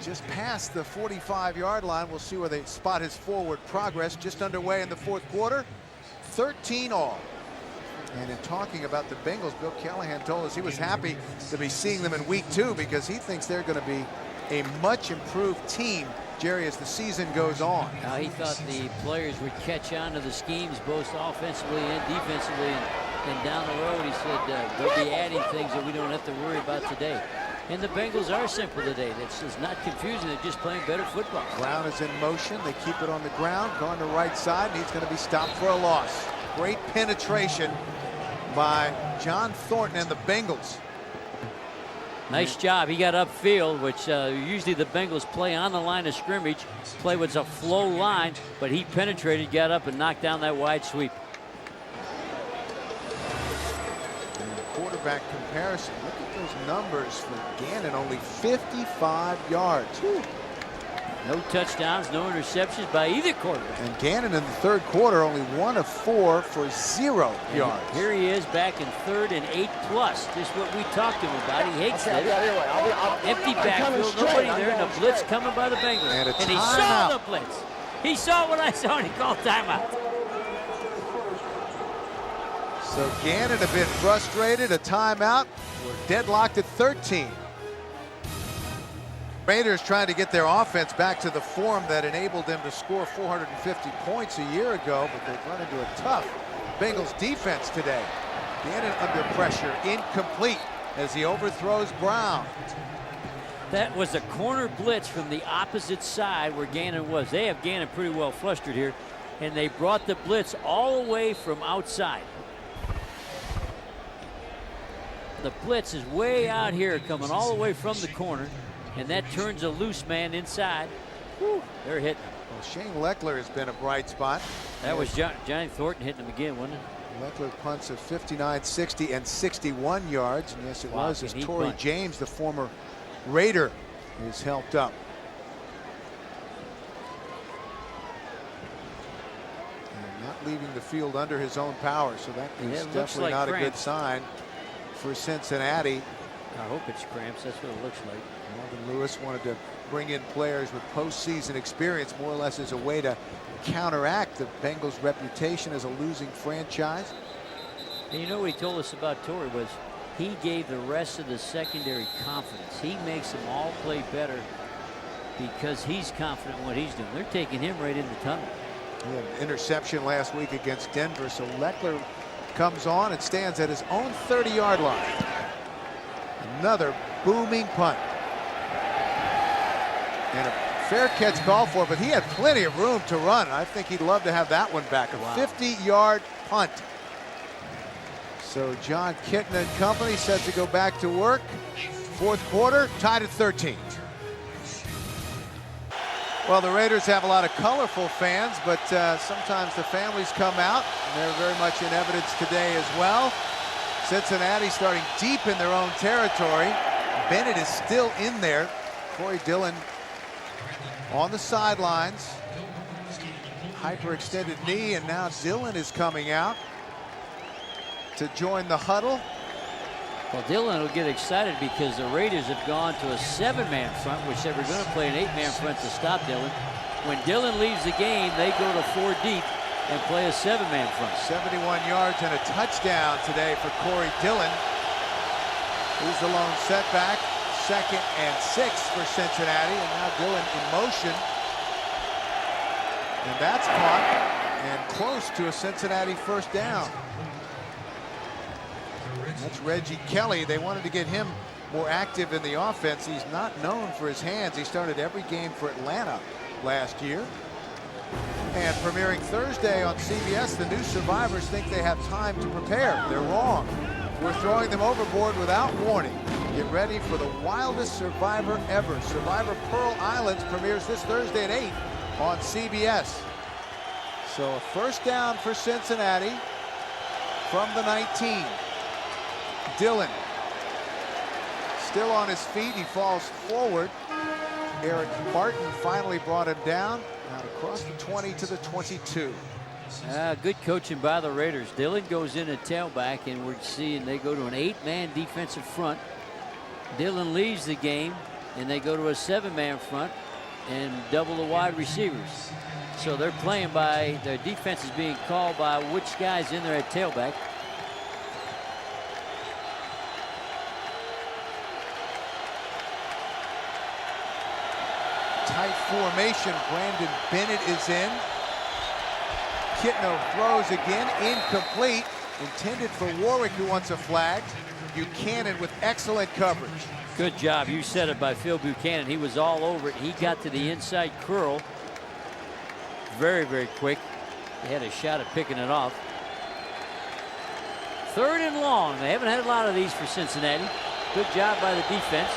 just past the 45-yard line. We'll see where they spot his forward progress. Just underway in the 4th quarter, 13 all. And in talking about the Bengals, Bill Callahan told us he was happy to be seeing them in week 2 because he thinks they're going to be a much improved team, Jerry, as the season goes on. He thought the players would catch on to the schemes both offensively and defensively, and down the road he said they'll be adding things that we don't have to worry about today. And the Bengals are simple today. It's not confusing. They're just playing better football. Brown is in motion. They keep it on the ground, going to right side, and he's going to be stopped for a loss. Great penetration by John Thornton and the Bengals. Nice job. He got upfield, which usually the Bengals play on the line of scrimmage, play what's a flow line, but he penetrated, got up, and knocked down that wide sweep. In quarterback comparison, look at those numbers for Gannon, only 55 yards. Whew. No touchdowns, no interceptions by either quarterback. And Gannon in the 3rd quarter, only 1 of 4 for 0 yards. Here he is back in 3rd and 8+. Just what we talked to him about. He hates that. Empty backfield, nobody there, and a blitz coming by the Bengals. And he saw the blitz. He saw what I saw, and he called timeout. So Gannon a bit frustrated, a timeout. We're deadlocked at 13. Raiders trying to get their offense back to the form that enabled them to score 450 points a year ago, but they've run into a tough Bengals defense today. Gannon under pressure, incomplete as he overthrows Brown. That was a corner blitz from the opposite side where Gannon was. They have Gannon pretty well flustered here, and they brought the blitz all the way from outside. The blitz is way out here, coming all the way from the corner, and that turns a loose man inside. Whew, they're hitting him. Well, Shane Leckler has been a bright spot. That was Johnny Thornton hitting him again, wasn't it? Leckler punts of 59, 60, and 61 yards. And yes, it was as Torrey James, the former Raider, is helped up. And not leaving the field under his own power, so that is definitely not a good sign for Cincinnati. I hope it's cramps. That's what it looks like. Marvin Lewis wanted to bring in players with postseason experience, more or less as a way to counteract the Bengals' reputation as a losing franchise. And you know what he told us about Torrey was he gave the rest of the secondary confidence. He makes them all play better because he's confident in what he's doing. They're taking him right in the tunnel. He had an interception last week against Denver, so Leckler comes on and stands at his own 30-yard line. Another booming punt. And a fair catch called for, but he had plenty of room to run. I think he'd love to have that one back. A 50-yard punt. So John Kitten and company set to go back to work. Fourth quarter, tied at 13. Well, the Raiders have a lot of colorful fans, but sometimes the families come out, and they're very much in evidence today as well. Cincinnati starting deep in their own territory. Bennett is still in there. Corey Dillon on the sidelines. Hyperextended knee, and now Dillon is coming out to join the huddle. Well, Dillon will get excited because the Raiders have gone to a 7-man front, which they were going to play an 8-man front to stop Dillon. When Dillon leaves the game, they go to 4 deep and play a 7-man front. 71 yards and a touchdown today for Corey Dillon. He's the lone setback. 2nd and 6 for Cincinnati, and now Dillon in motion. And that's caught and close to a Cincinnati first down. That's Reggie Kelly. They wanted to get him more active in the offense. He's not known for his hands. He started every game for Atlanta last year. And premiering Thursday on CBS, the new survivors think they have time to prepare. They're wrong. We're throwing them overboard without warning. Get ready for the wildest survivor ever. Survivor Pearl Islands premieres this Thursday at 8 on CBS. So a first down for Cincinnati from the 19. Dillon still on his feet. He falls forward. Eric Martin finally brought him down. Out across the 20 to the 22. Good coaching by the Raiders. Dillon goes in at tailback, and we're seeing they go to an 8-man defensive front. Dillon leaves the game, and they go to a 7-man front and double the wide receivers. So they're playing by, their defense is being called by which guy's in there at tailback. Tight formation. Brandon Bennett is in. Kitno throws again, incomplete. Intended for Warwick, who wants a flag. Buchanan with excellent coverage. Good job. You said it by Phil Buchanan. He was all over it. He got to the inside curl very, very quick. They had a shot at picking it off. 3rd and long. They haven't had a lot of these for Cincinnati. Good job by the defense.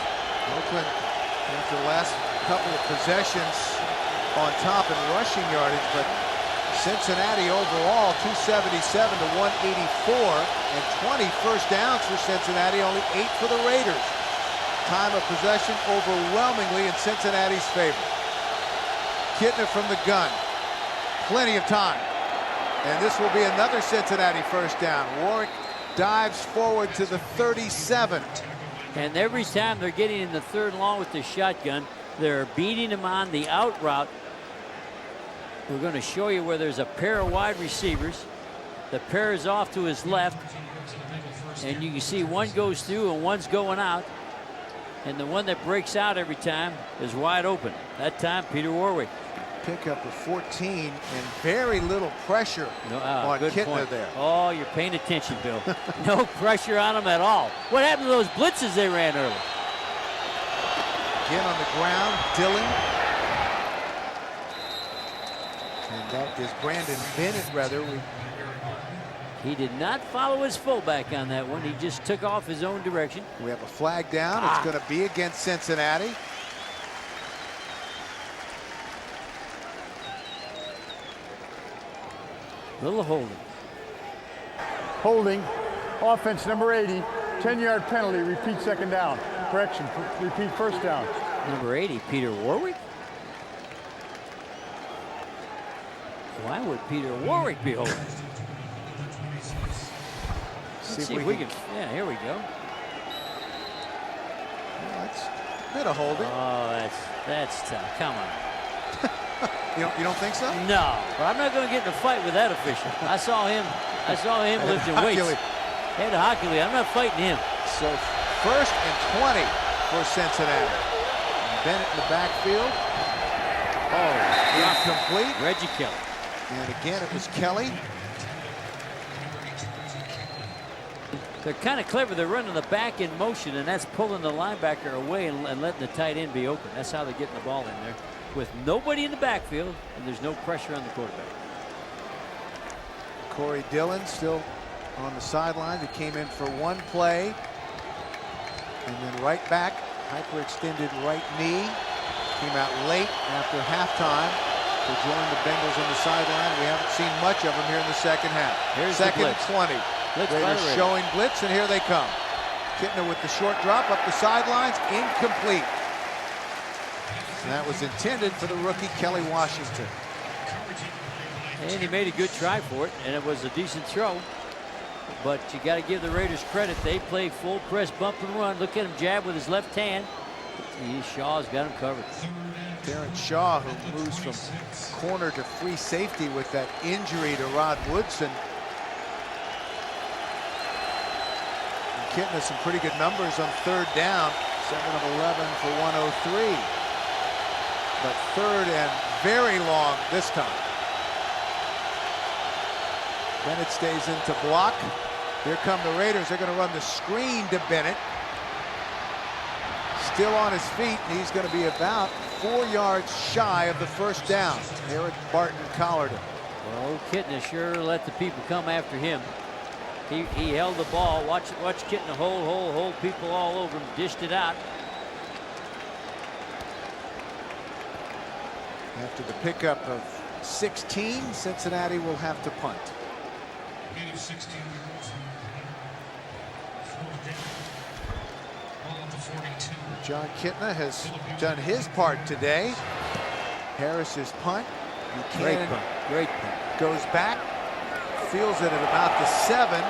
Oakland, after the last couple of possessions, on top in rushing yardage, but Cincinnati overall 277 to 184, and 20 first downs for Cincinnati, only 8 for the Raiders. Time of possession overwhelmingly in Cincinnati's favor. Kitna from the gun. Plenty of time. And this will be another Cincinnati first down. Warwick dives forward to the 37. And every time they're getting in the 3rd long with the shotgun, they're beating him on the out route. We're going to show you where there's a pair of wide receivers. The pair is off to his left. And you can see one goes through and one's going out. And the one that breaks out every time is wide open. That time, Peter Warwick. Pickup of 14 and very little pressure on Kitna there. Oh, you're paying attention, Bill. No pressure on him at all. What happened to those blitzes they ran early? Again on the ground, Dillon. And that is Brandon Bennett, rather. He did not follow his fullback on that one. He just took off his own direction. We have a flag down. It's going to be against Cincinnati. Little holding. Holding. Offense number 80. 10-yard penalty. Repeat second down. Correction. Repeat first down. Number 80, Peter Warwick. Why would Peter Warwick be holding? Let's see if we can. Yeah, here we go. Well, that's a bit of holding. Oh, that's tough. Come on. You don't think so? No, but I'm not going to get in a fight with that official. I saw him lifting weights. Head hockey league. I'm not fighting him. So 1st and 20 for Cincinnati. Bennett in the backfield. Oh, incomplete. Reggie Kelly. And again, it was Kelly. They're kind of clever. They're running the back in motion, and that's pulling the linebacker away and letting the tight end be open. That's how they're getting the ball in there. With nobody in the backfield, and there's no pressure on the quarterback. Corey Dillon still on the sidelines. He came in for one play. And then right back, hyperextended right knee. Came out late after halftime to join the Bengals on the sideline. We haven't seen much of him here in the second half. Here's second the blitz. 20. Raiders showing blitz, and here they come. Kittner with the short drop up the sidelines, incomplete. And that was intended for the rookie Kelly Washington. And he made a good try for it, and it was a decent throw. But you got to give the Raiders credit. They play full press, bump and run. Look at him jab with his left hand. Shaw's got him covered. Terrence Shaw, who moves from corner to free safety with that injury to Rod Woodson. Kittner some pretty good numbers on 3rd down. 7 of 11 for 103. But 3rd and very long this time. Bennett stays into block. Here come the Raiders. They're going to run the screen to Bennett. Still on his feet. He's going to be about 4 yards shy of the first down. Eric Barton collared him. Well, Kittner sure let the people come after him. He held the ball. Watch Kittner hold people all over him. Dished it out. After the pickup of 16, Cincinnati will have to punt. John Kittner has done his part today. Harris's punt. Great punt. Great punt. Goes back. Feels it at about the 7.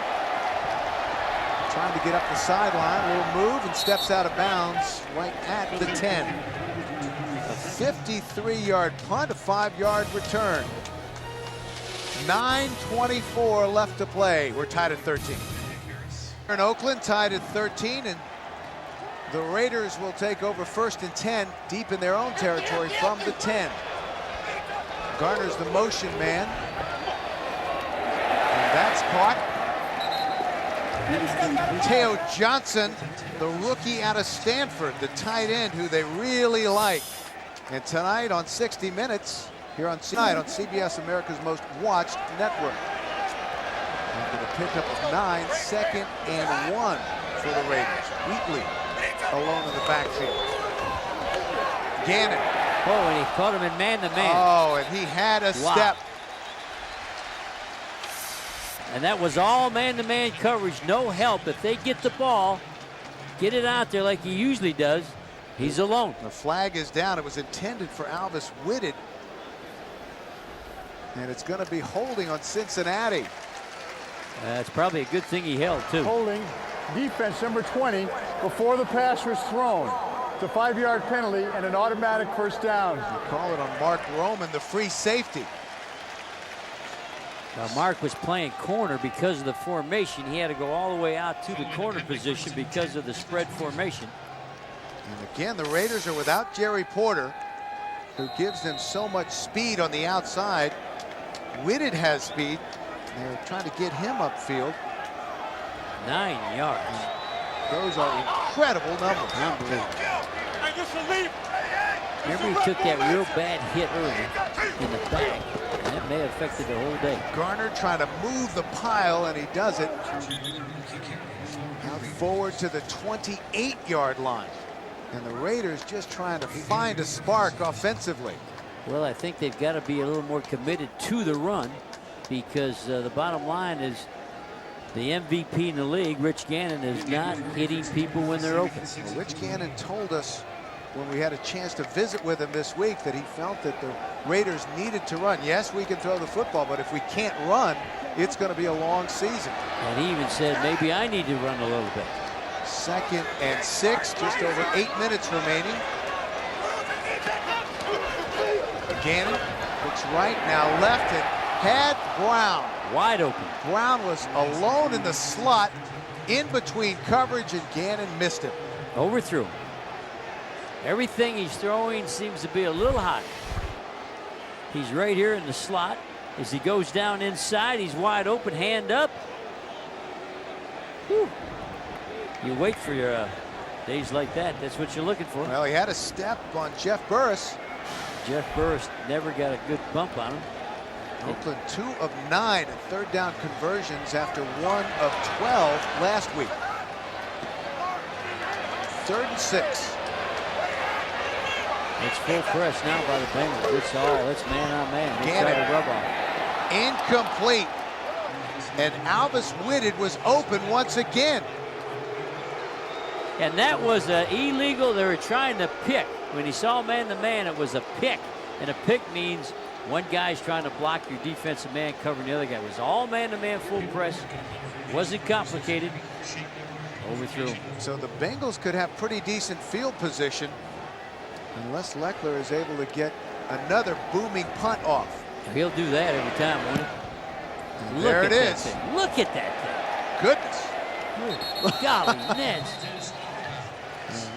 Trying to get up the sideline. Will move and steps out of bounds right at the 10. A 53-yard punt, a 5-yard return. 9:24 left to play. We're tied at 13. In Oakland, tied at 13, and the Raiders will take over 1st and 10 deep in their own territory from the 10. Garner's the motion man. And that's caught. Teo Johnson, the rookie out of Stanford, the tight end who they really like. And tonight on 60 Minutes, here on CBS, America's most watched network. After the pickup of 9, 2nd and 1 for the Raiders. Wheatley alone in the backfield. Gannon. Oh, and he caught him in man-to-man. Oh, and he had a step. And that was all man-to-man coverage, no help. If they get the ball, get it out there like he usually does, he's alone. The flag is down. It was intended for Alvis Whitted. And it's going to be holding on Cincinnati. It's probably a good thing he held, too. Holding defense number 20 before the pass was thrown. It's a 5-yard penalty and an automatic first down. You call it on Mark Roman, the free safety. Now, Mark was playing corner because of the formation. He had to go all the way out to the corner position because of the spread formation. And again, the Raiders are without Jerry Porter, who gives them so much speed on the outside. Whitted has speed. They're trying to get him upfield. 9 yards. Those are incredible numbers. Unbelievable. Remember, he took that real bad hit early in the back, and that may have affected the whole day. Garner trying to move the pile, and he does it. Now forward to the 28-yard line. And the Raiders just trying to find a spark offensively. Well, I think they've got to be a little more committed to the run, because the bottom line is the MVP in the league, Rich Gannon, is not hitting people when they're open. Well, Rich Gannon told us when we had a chance to visit with him this week that he felt that the Raiders needed to run. Yes, we can throw the football, but if we can't run, it's going to be a long season. And he even said, maybe I need to run a little bit. 2nd and 6, just over 8 minutes remaining. Gannon looks right, now left, and had Brown wide open. Brown was alone in the slot in between coverage, and Gannon missed him. Overthrew him. Everything he's throwing seems to be a little hot. He's right here in the slot. As he goes down inside, he's wide open, hand up. Whew. You wait for your days like that. That's what you're looking for. Well, he had a step on Jeff Burris. Jeff Burris never got a good bump on him. Oakland 2 of 9 in third down conversions after 1 of 12 last week. 3rd and 6. It's full press now by the Bengals. It's man on man. They try to rub off. Incomplete. And Albus Whitted was open once again. And that was illegal. They were trying to pick. When he saw man-to-man, it was a pick. And a pick means one guy's trying to block your defensive man covering the other guy. It was all man-to-man full press. Wasn't complicated. Overthrew. So the Bengals could have pretty decent field position unless Leckler is able to get another booming punt off. He'll do that every time, won't he? There it is. Look at that thing. Goodness. Golly, Neds.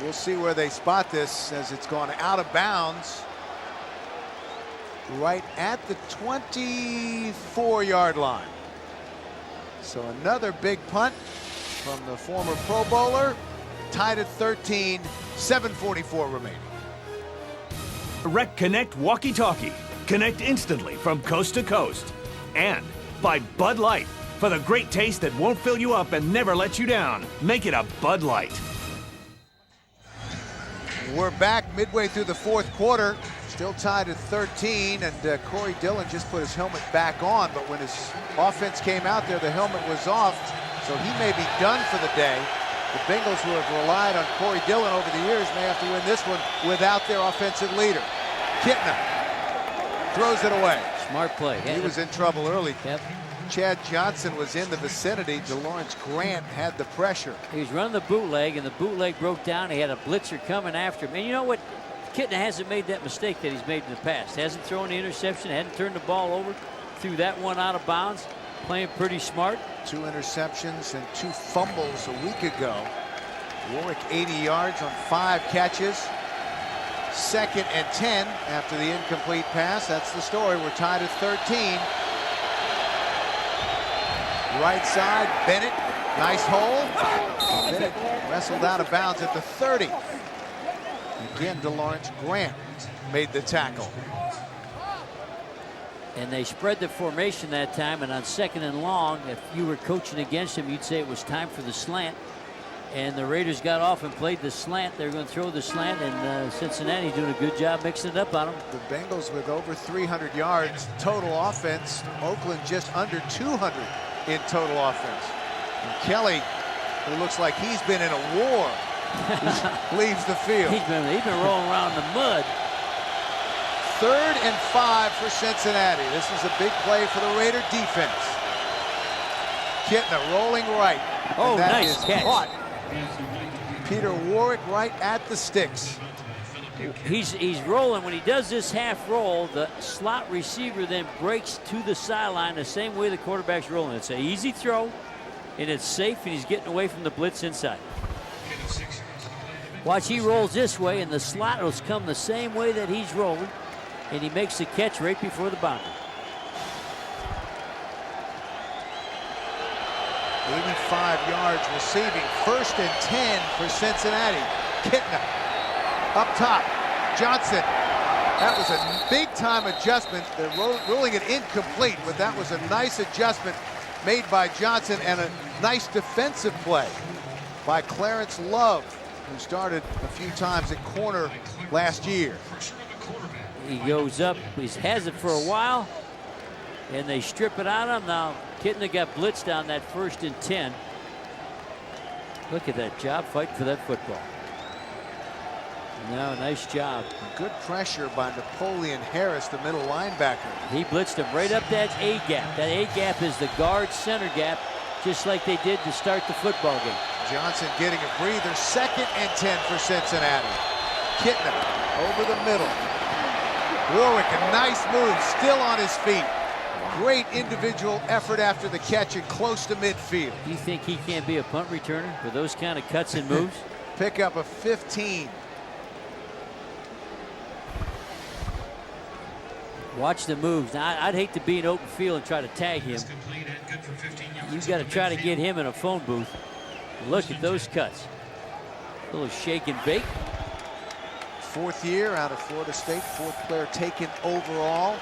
We'll see where they spot this as it's gone out of bounds. Right at the 24-yard line. So another big punt from the former Pro Bowler. Tied at 13, 7:44 remaining. Direct Connect walkie-talkie. Connect instantly from coast to coast. And by Bud Light. For the great taste that won't fill you up and never let you down. Make it a Bud Light. We're back midway through the 4th quarter. Still tied at 13, and Corey Dillon just put his helmet back on, but when his offense came out there, the helmet was off, so he may be done for the day. The Bengals, who have relied on Corey Dillon over the years, may have to win this one without their offensive leader. Kitna throws it away. Smart play. He was in trouble early. Yep. Chad Johnson was in the vicinity. DeLawrence Grant had the pressure. He was running the bootleg, and the bootleg broke down. He had a blitzer coming after him. And you know what? Kitna hasn't made that mistake that he's made in the past. Hasn't thrown the interception, hadn't turned the ball over, threw that one out of bounds. Playing pretty smart. 2 interceptions and 2 fumbles a week ago. Warwick 80 yards on 5 catches. 2nd and 10 after the incomplete pass. That's the story. We're tied at 13. Right side, Bennett, nice hole. Bennett wrestled out of bounds at the 30. Again, DeLawrence Grant made the tackle. And they spread the formation that time, and on 2nd and long, if you were coaching against him, you'd say it was time for the slant. And the Raiders got off and played the slant. They're going to throw the slant, and Cincinnati doing a good job mixing it up on them. The Bengals with over 300 yards total offense. Oakland just under 200 in total offense. And Kelly, who looks like he's been in a war, leaves the field. He's been rolling around in the mud. 3rd and 5 for Cincinnati. This is a big play for the Raider defense. Kitna rolling right. Oh, nice catch. Caught. Peter Warwick right at the sticks. He's rolling. When he does this half roll, the slot receiver then breaks to the sideline the same way the quarterback's rolling. It's an easy throw, and it's safe, and he's getting away from the blitz inside. Watch, he rolls this way, and the slot will come the same way that he's rolling, and he makes the catch right before the boundary. 85 yards receiving. 1st and 10 for Cincinnati. Kitna Up top, Johnson. That was a big-time adjustment. They're ruling it incomplete, but that was a nice adjustment made by Johnson and a nice defensive play by Clarence Love, who started a few times at corner last year. He goes up, he has it for a while, and they strip it out of him. Now, Kitna got blitzed on that 1st and 10. Look at that job fighting for that football. No, nice job. Good pressure by Napoleon Harris, the middle linebacker. He blitzed him right up that A gap. That A gap is the guard center gap, just like they did to start the football game. Johnson getting a breather. 2nd and 10 for Cincinnati. Kitna over the middle. Warwick, a nice move, still on his feet. Great individual effort after the catch and close to midfield. You think he can't be a punt returner with those kind of cuts and moves? Pick up a 15. Watch the moves. Now, I'd hate to be in open field and try to tag him. You've got to try to get him in a phone booth. Look at those cuts. A little shake and bake. 4th year out of Florida State. 4th player taken overall.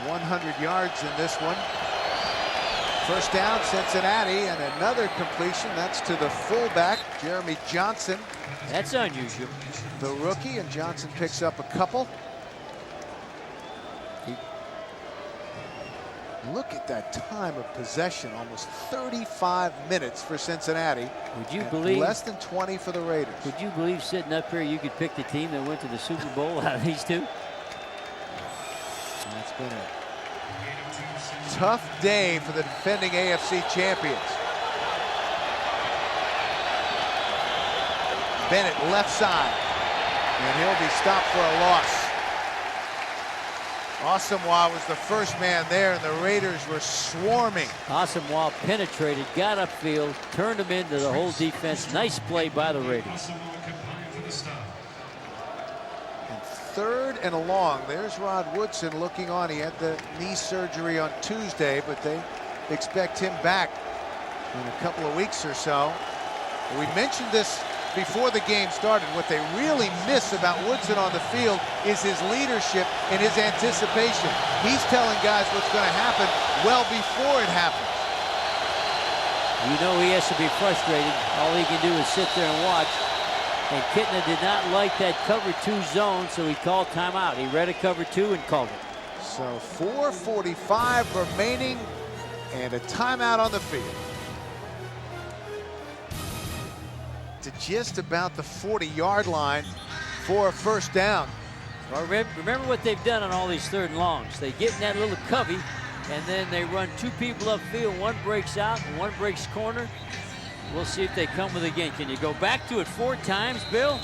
100 yards in this one. 1st down, Cincinnati, and another completion. That's to the fullback, Jeremy Johnson. That's unusual. The rookie, and Johnson picks up a couple. Look at that time of possession, almost 35 minutes for Cincinnati. Would you believe less than 20 for the Raiders? Would you believe sitting up here you could pick the team that went to the Super Bowl out of these two? And that's been a tough day for the defending AFC champions. Bennett left side, and he'll be stopped for a loss. Asamoah was the first man there, and the Raiders were swarming. Asamoah penetrated, got upfield, turned him into the whole defense. Nice play by the Raiders. And 3rd and long. There's Rod Woodson looking on. He had the knee surgery on Tuesday, but they expect him back in a couple of weeks or so. We mentioned this before the game started. What they really miss about Woodson on the field is his leadership and his anticipation. He's telling guys what's going to happen well before it happens. You know he has to be frustrated. All he can do is sit there and watch. And Kitna did not like that cover 2 zone, so he called timeout. He read a cover 2 and called it. So 4:45 remaining and a timeout on the field. To just about the 40-yard line for a 1st down. Well, remember what they've done on all these 3rd and longs. They get in that little covey, and then they run 2 people upfield. One breaks out, and one breaks corner. We'll see if they come with it again. Can you go back to it 4 times, Bill?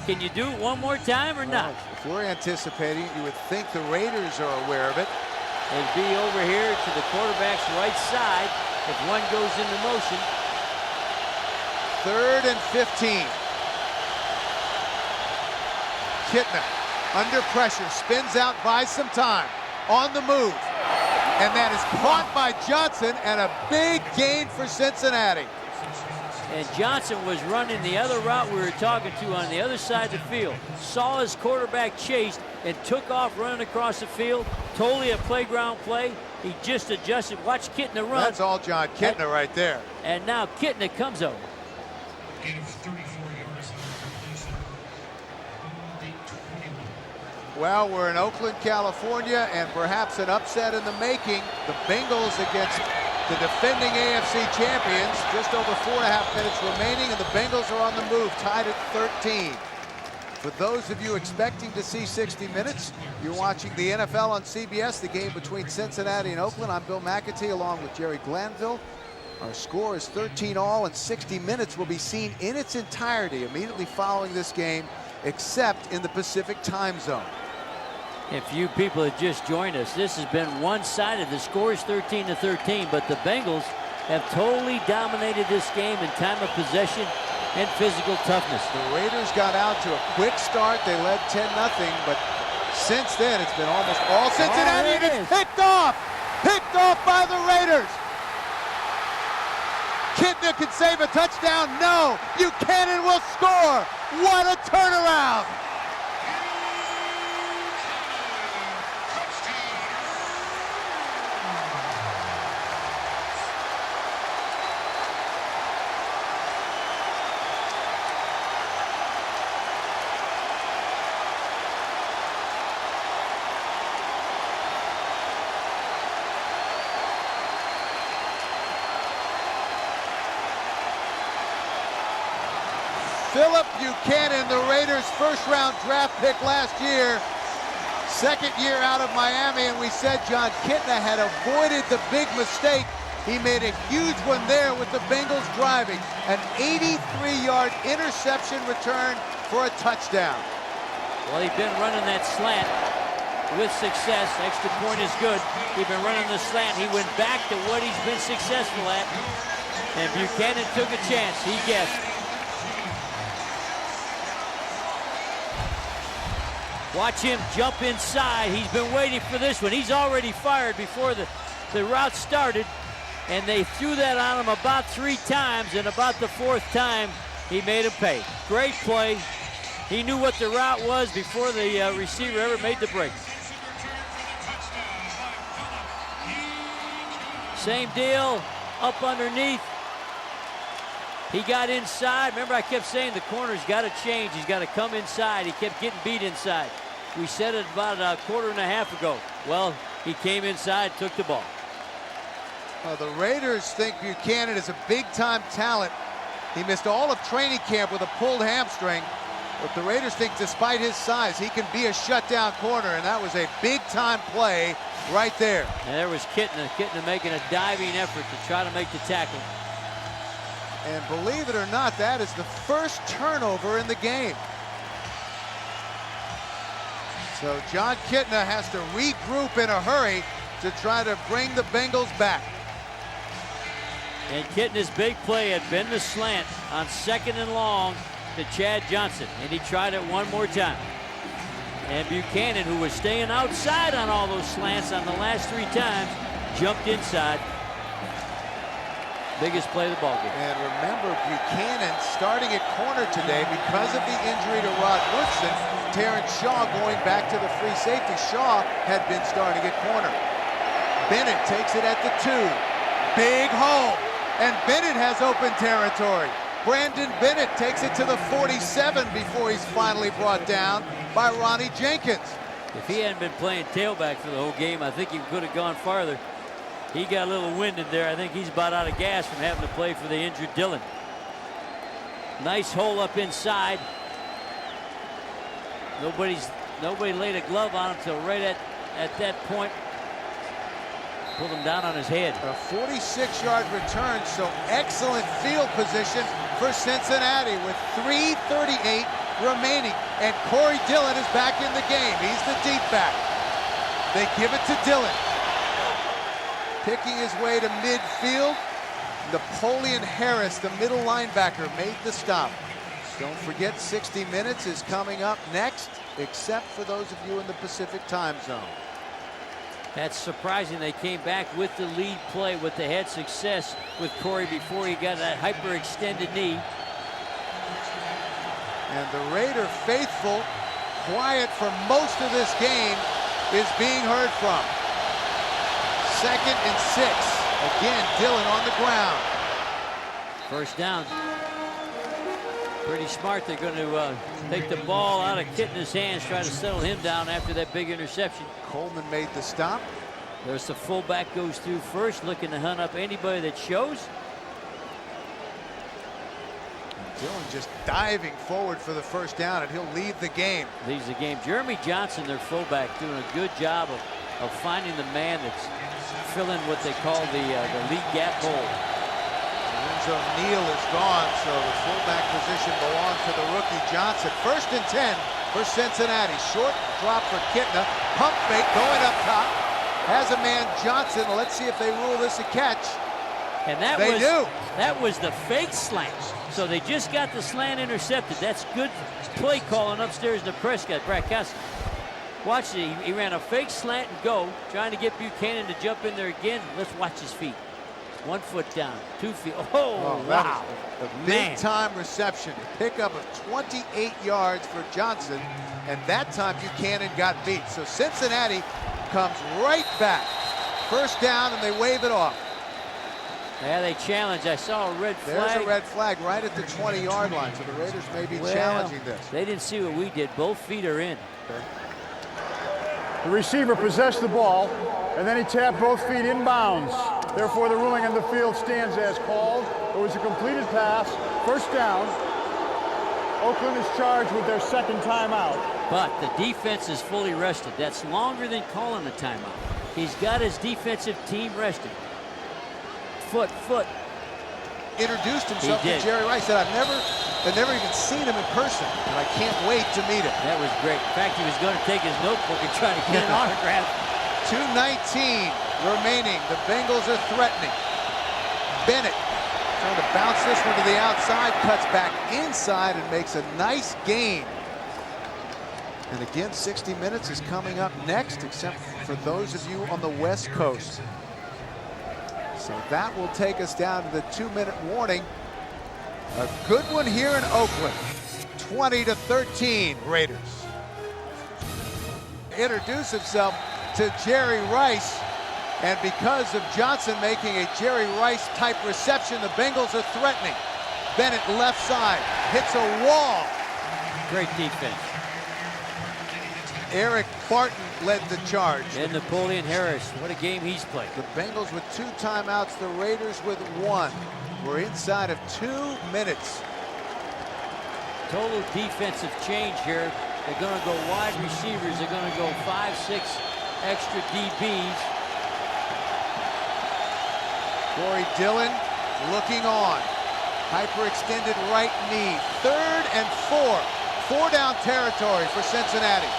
Can you do it one more time or not? If we're anticipating it, you would think the Raiders are aware of it. It'd be over here to the quarterback's right side if one goes into motion. 3rd and 15. Kitna under pressure, spins out, buys some time, on the move. And that is caught by Johnson, and a big gain for Cincinnati. And Johnson was running the other route we were talking to on the other side of the field. Saw his quarterback chased and took off running across the field. Totally a playground play. He just adjusted. Watch Kitna run. That's all John Kitna right there. And now Kitna comes over. Gain of 34 yards. Well, we're in Oakland, California, and perhaps an upset in the making. The Bengals against the defending AFC champions. Just over 4.5 minutes remaining, and the Bengals are on the move, tied at 13. For those of you expecting to see 60 minutes, you're watching the NFL on CBS, the game between Cincinnati and Oakland. I'm Bill McAtee along with Jerry Glanville. Our score is 13-all, and 60 minutes will be seen in its entirety immediately following this game, except in the Pacific time zone. If you people have just joined us, this has been one-sided. The score is 13-13, but the Bengals have totally dominated this game in time of possession and physical toughness. The Raiders got out to a quick start. They led 10-0, but since then it's been almost all Cincinnati, and it's picked off by the Raiders. Kitna can save a touchdown. No, Buchanan will score. What a turnaround! Philip Buchanan, the Raiders' first-round draft pick last year. Second year out of Miami, and we said Jon Kitna had avoided the big mistake. He made a huge one there with the Bengals driving. An 83-yard interception return for a touchdown. Well, he's been running that slant with success. Extra point is good. He's been running the slant. He went back to what he's been successful at. And Buchanan took a chance. He guessed. Watch him jump inside. He's been waiting for this one. He's already fired before the route started. And they threw that on him about 3 times. And about the 4th time, he made him pay. Great play. He knew what the route was before the receiver ever made the break. Same deal, up underneath. He got inside. Remember, I kept saying the corner's got to change. He's got to come inside. He kept getting beat inside. We said it about a quarter and a half ago. Well, he came inside, took the ball. The Raiders think Buchanan is a big-time talent. He missed all of training camp with a pulled hamstring. But the Raiders think despite his size, he can be a shutdown corner, and that was a big-time play right there. And there was Kitna making a diving effort to try to make the tackle. And believe it or not, that is the first turnover in the game. So Jon Kitna has to regroup in a hurry to try to bring the Bengals back. And Kitna's big play had been the slant on 2nd and long to Chad Johnson. And he tried it one more time. And Buchanan, who was staying outside on all those slants on the last 3 times, jumped inside. Biggest play of the ballgame. And remember, Buchanan starting at corner today because of the injury to Rod Woodson. Terrence Shaw going back to the free safety. Shaw had been starting at corner. Bennett takes it at the 2. Big hole. And Bennett has open territory. Brandon Bennett takes it to the 47 before he's finally brought down by Ronnie Jenkins. If he hadn't been playing tailback for the whole game, I think he could have gone farther. He got a little winded there. I think he's about out of gas from having to play for the injured Dillon. Nice hole up inside. Nobody laid a glove on him until right at that point. Pulled him down on his head. A 46-yard return, so excellent field position for Cincinnati with 3:38 remaining. And Corey Dillon is back in the game. He's the deep back. They give it to Dillon. Picking his way to midfield, Napoleon Harris, the middle linebacker, made the stop. Don't forget, 60 Minutes is coming up next, except for those of you in the Pacific time zone. That's surprising. They came back with the lead play, with they had success with Corey before he got that hyperextended knee. And the Raider faithful, quiet for most of this game, is being heard from. 2nd and 6. Again, Dillon on the ground. First down. Pretty smart. They're going to take the ball out of Kitna's hands, try to settle him down after that big interception. Coleman made the stop. There's the fullback goes through first, looking to hunt up anybody that shows. Dillon just diving forward for the first down, and he'll leave the game. Leaves the game. Jeremy Johnson, their fullback, doing a good job of finding the man that's filling what they call the lead gap hole. Lorenzo Neal is gone, so the fullback position belongs to the rookie Johnson. 1st and 10 for Cincinnati. Short drop for Kitna. Pump fake going up top. Has a man Johnson. Let's see if they rule this a catch. And that was the fake slant. So they just got the slant intercepted. That's good play calling upstairs to Prescott. Brackowski. Watch it. He ran a fake slant and go, trying to get Buchanan to jump in there again. Let's watch his feet. 1 foot down, 2 feet. Oh, that wow. is a Man. big-time reception. A pickup of 28 yards for Johnson, and that time Buchanan got beat. So Cincinnati comes right back. First down, and they wave it off. Yeah, they challenge. I saw a red flag. There's a red flag right at the 20-yard line, so the Raiders may be challenging this. They didn't see what we did. Both feet are in. The receiver possessed the ball, and then he tapped both feet inbounds. Therefore, the ruling on the field stands as called. It was a completed pass. First down. Oakland is charged with their second timeout. But the defense is fully rested. That's longer than calling a timeout. He's got his defensive team rested. Foot. Introduced himself He to did. Jerry Rice. Said, I've never even seen him in person, and I can't wait to meet him. That was great. In fact, he was going to take his notebook and try to get an autograph. 2:19 remaining. The Bengals are threatening. Bennett trying to bounce this one to the outside, cuts back inside and makes a nice gain. And again, 60 Minutes is coming up next, except for those of you on the West Coast. So that will take us down to the 2-minute warning. A good one here in Oakland. 20-13 Raiders. Introduce himself to Jerry Rice, and because of Johnson making a Jerry Rice type reception, the Bengals are threatening. Bennett left side hits a wall. Great defense. Eric Barton led the charge. And Napoleon Harris, what a game he's played. The Bengals with 2 timeouts, the Raiders with 1. We're inside of 2 minutes. Total defensive change here. They're going to go wide receivers. They're going to go 5-6 extra DBs. Corey Dillon looking on. Hyperextended right knee. 3rd and 4. 4-down territory for Cincinnati.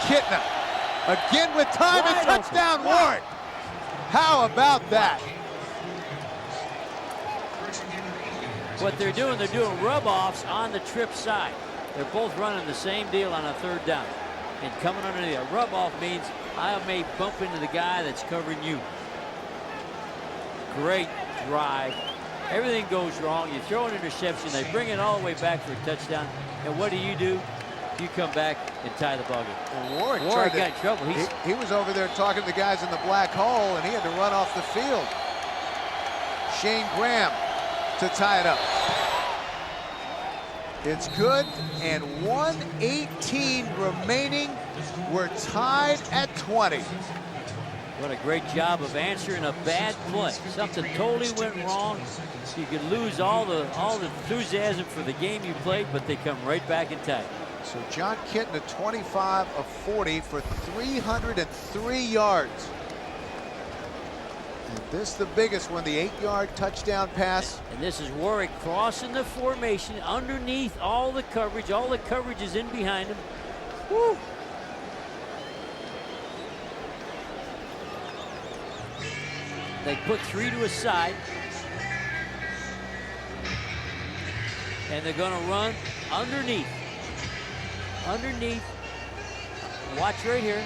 Kitna again with time and touchdown, Warwick. How about that? What they're doing rub-offs on the trip side. They're both running the same deal on a 3rd down. And coming underneath. A rub-off means I may bump into the guy that's covering you. Great drive. Everything goes wrong. You throw an interception. They bring it all the way back for a touchdown. And what do? You come back and tie the ball game. Well, Warwick got in trouble. He was over there talking to the guys in the black hole, and he had to run off the field. Shane Graham to tie it up. It's good, and 1:18 remaining. We're tied at 20. What a great job of answering a bad play. Something totally went wrong. You could lose all the enthusiasm for the game you played, but they come right back in time. So John Kitna, 25 of 40 for 303 yards. And this the biggest one, the 8-yard touchdown pass. And this is Warwick crossing the formation underneath all the coverage. All the coverage is in behind him. Woo! They put 3 to a side. And they're going to run underneath. Underneath. Watch right here.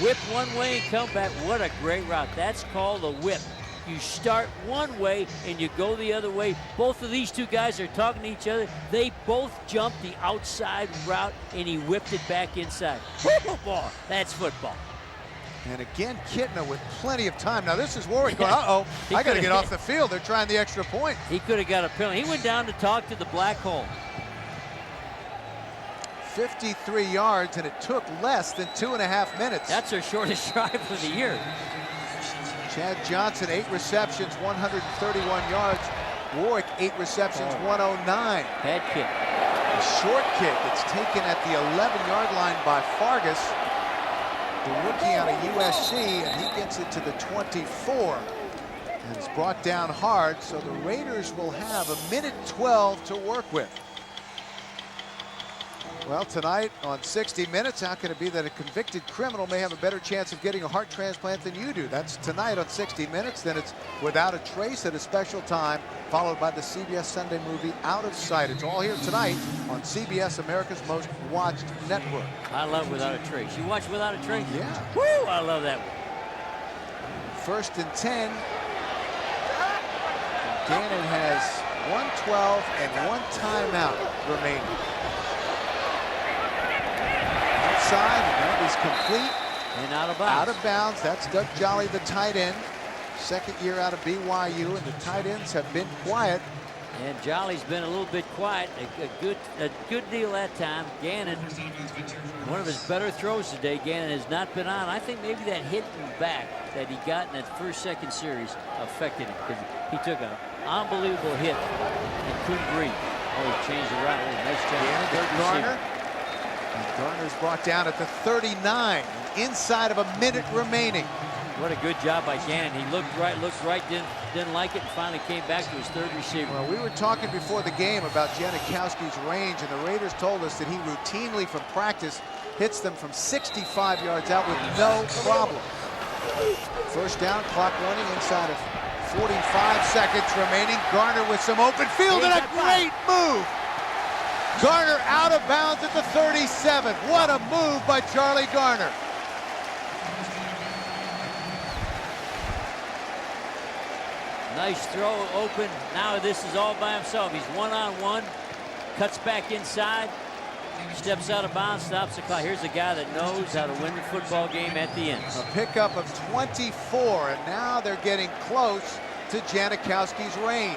Whip one way and come back. What a great route. That's called a whip. You start one way and you go the other way. Both of these two guys are talking to each other. They both jumped the outside route and he whipped it back inside. Football. That's football. And again, Kitna with plenty of time. Now this is Warwick going, uh-oh, I got to get off the field. They're trying the extra point. He could have got a penalty. He went down to talk to the black hole. 53 yards, and it took less than 2.5 minutes. That's their shortest drive of the year. Chad Johnson, 8 receptions, 131 yards. Warwick, 8 receptions, 109. Head kick. A short kick. It's taken at the 11-yard line by Fargas, the rookie out of USC, and he gets it to the 24. And it's brought down hard, so the Raiders will have 1:12 to work with. Well, tonight on 60 Minutes, how can it be that a convicted criminal may have a better chance of getting a heart transplant than you do? That's tonight on 60 Minutes. Then it's Without a Trace at a special time, followed by the CBS Sunday movie Out of Sight. It's all here tonight on CBS, America's most watched network. I love Without a Trace. You watch Without a Trace? Yeah. Woo! I love that one. 1st and 10 Gannon has 1:12 and 1 timeout remaining. Outside, and that is complete. And out of bounds. Out of bounds. That's Doug Jolly, the tight end. Second year out of BYU, and the tight ends have been quiet. And Jolly's been a little bit quiet, a good deal that time. Gannon, one of his better throws today. Gannon has not been on. I think maybe that hit in the back that he got in that second series affected him, because he took an unbelievable hit and couldn't breathe. Oh, he changed the route. Nice job. Garner. And Garner's brought down at the 39, inside of a minute remaining. What a good job by Gannon. He looked right, didn't like it, and finally came back to his third receiver. Well, we were talking before the game about Janikowski's range, and the Raiders told us that he routinely from practice hits them from 65 yards out with no problem. First down, clock running inside of 45 seconds remaining. Garner with some open field and a great move. Garner out of bounds at the 37. What a move by Charlie Garner. Nice throw, open. Now this is all by himself. He's one-on-one, cuts back inside, steps out of bounds, stops the clock. Here's a guy that knows how to win the football game at the end. A pickup of 24, and now they're getting close to Janikowski's range.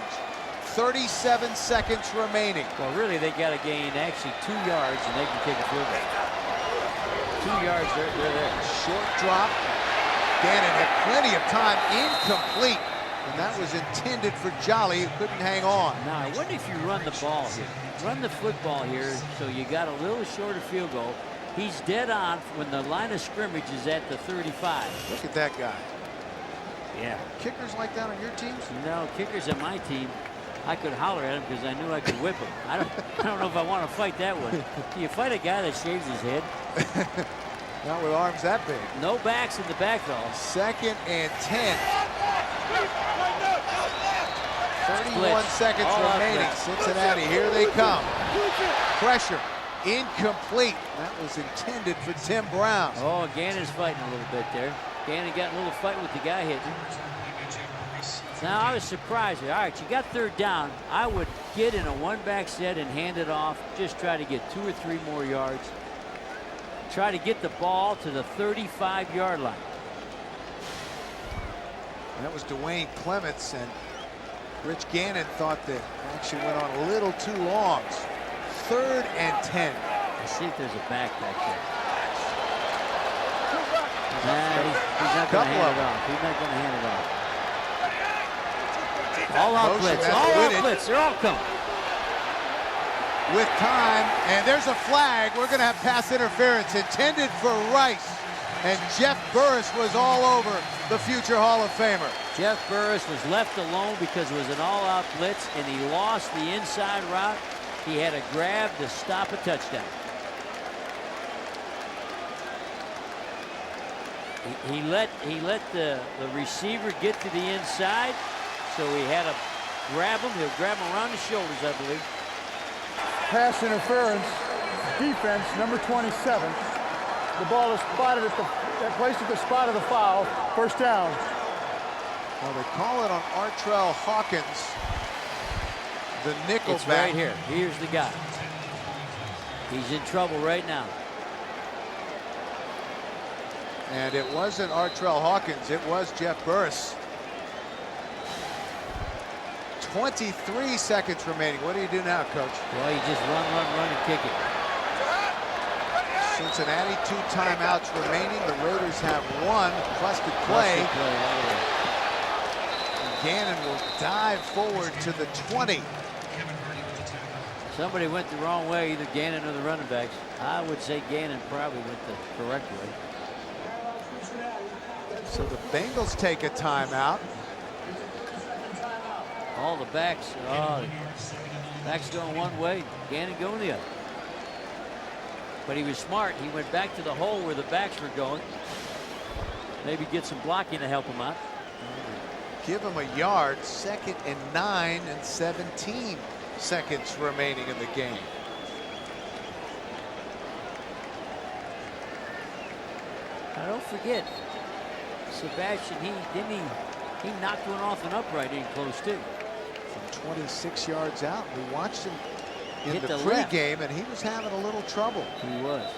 37 seconds remaining. Well, really, they got to gain actually 2 yards, and they can take a field goal. 2 yards, they're there. Short drop. Gannon had plenty of time. Incomplete. And that was intended for Jolly, who couldn't hang on. Now, I wonder if you run the ball here. Run the football here, so you got a little shorter field goal. He's dead on when the line of scrimmage is at the 35. Look at that guy. Yeah. Kickers like that on your teams? No, kickers on my team, I could holler at him because I knew I could whip him. I don't know if I want to fight that one. You fight a guy that shaves his head. Not with arms that big. No backs in the backfield. 2nd and 10. 31 seconds remaining. Cincinnati, here they come. Pressure, incomplete. That was intended for Tim Brown. Oh, Gannon's fighting a little bit there. Gannon got in a little fight with the guy hitting. Now, I was surprised. All right, you got third down. I would get in a one-back set and hand it off. Just try to get 2 or 3 more yards. Try to get the ball to the 35-yard line. That was Dwayne Clements, and Rich Gannon thought that actually went on a little too long. 3rd and 10. Let's see if there's a back there. Nah, he's not going to hand it off. He's not going to hand it off. All out blitz. All out blitz. They're all coming. With time, and there's a flag. We're going to have pass interference intended for Rice. And Jeff Burris was all over the future Hall of Famer. Jeff Burris was left alone because it was an all-out blitz, and he lost the inside route. He had a grab to stop a touchdown. He let the receiver get to the inside, so he had to grab him. He'll grab him around the shoulders, I believe. Pass interference, defense, number 27. The ball is spotted placed at the spot of the foul. First down. Well, they call it on Artrell Hawkins, the nickel it's back. Right here. Here's the guy. He's in trouble right now. And it wasn't Artrell Hawkins, it was Jeff Burris. 23 seconds remaining. What do you do now, Coach? Well, you just run, and kick it. Cincinnati, 2 timeouts remaining. The Raiders have 1. Busted play. And Gannon will dive forward to the 20. Somebody went the wrong way, either Gannon or the running backs. I would say Gannon probably went the correct way. So the Bengals take a timeout. All the backs, backs going one way, Gannon going the other. But he was smart. He went back to the hole where the backs were going. Maybe get some blocking to help him out. Give him a yard. 2nd and 9 and 17 seconds remaining in the game. Now don't forget, Sebastian, didn't he He knocked one off an upright in close too. From 26 yards out, we watched him in the left. pregame, and he was having a little trouble. He was.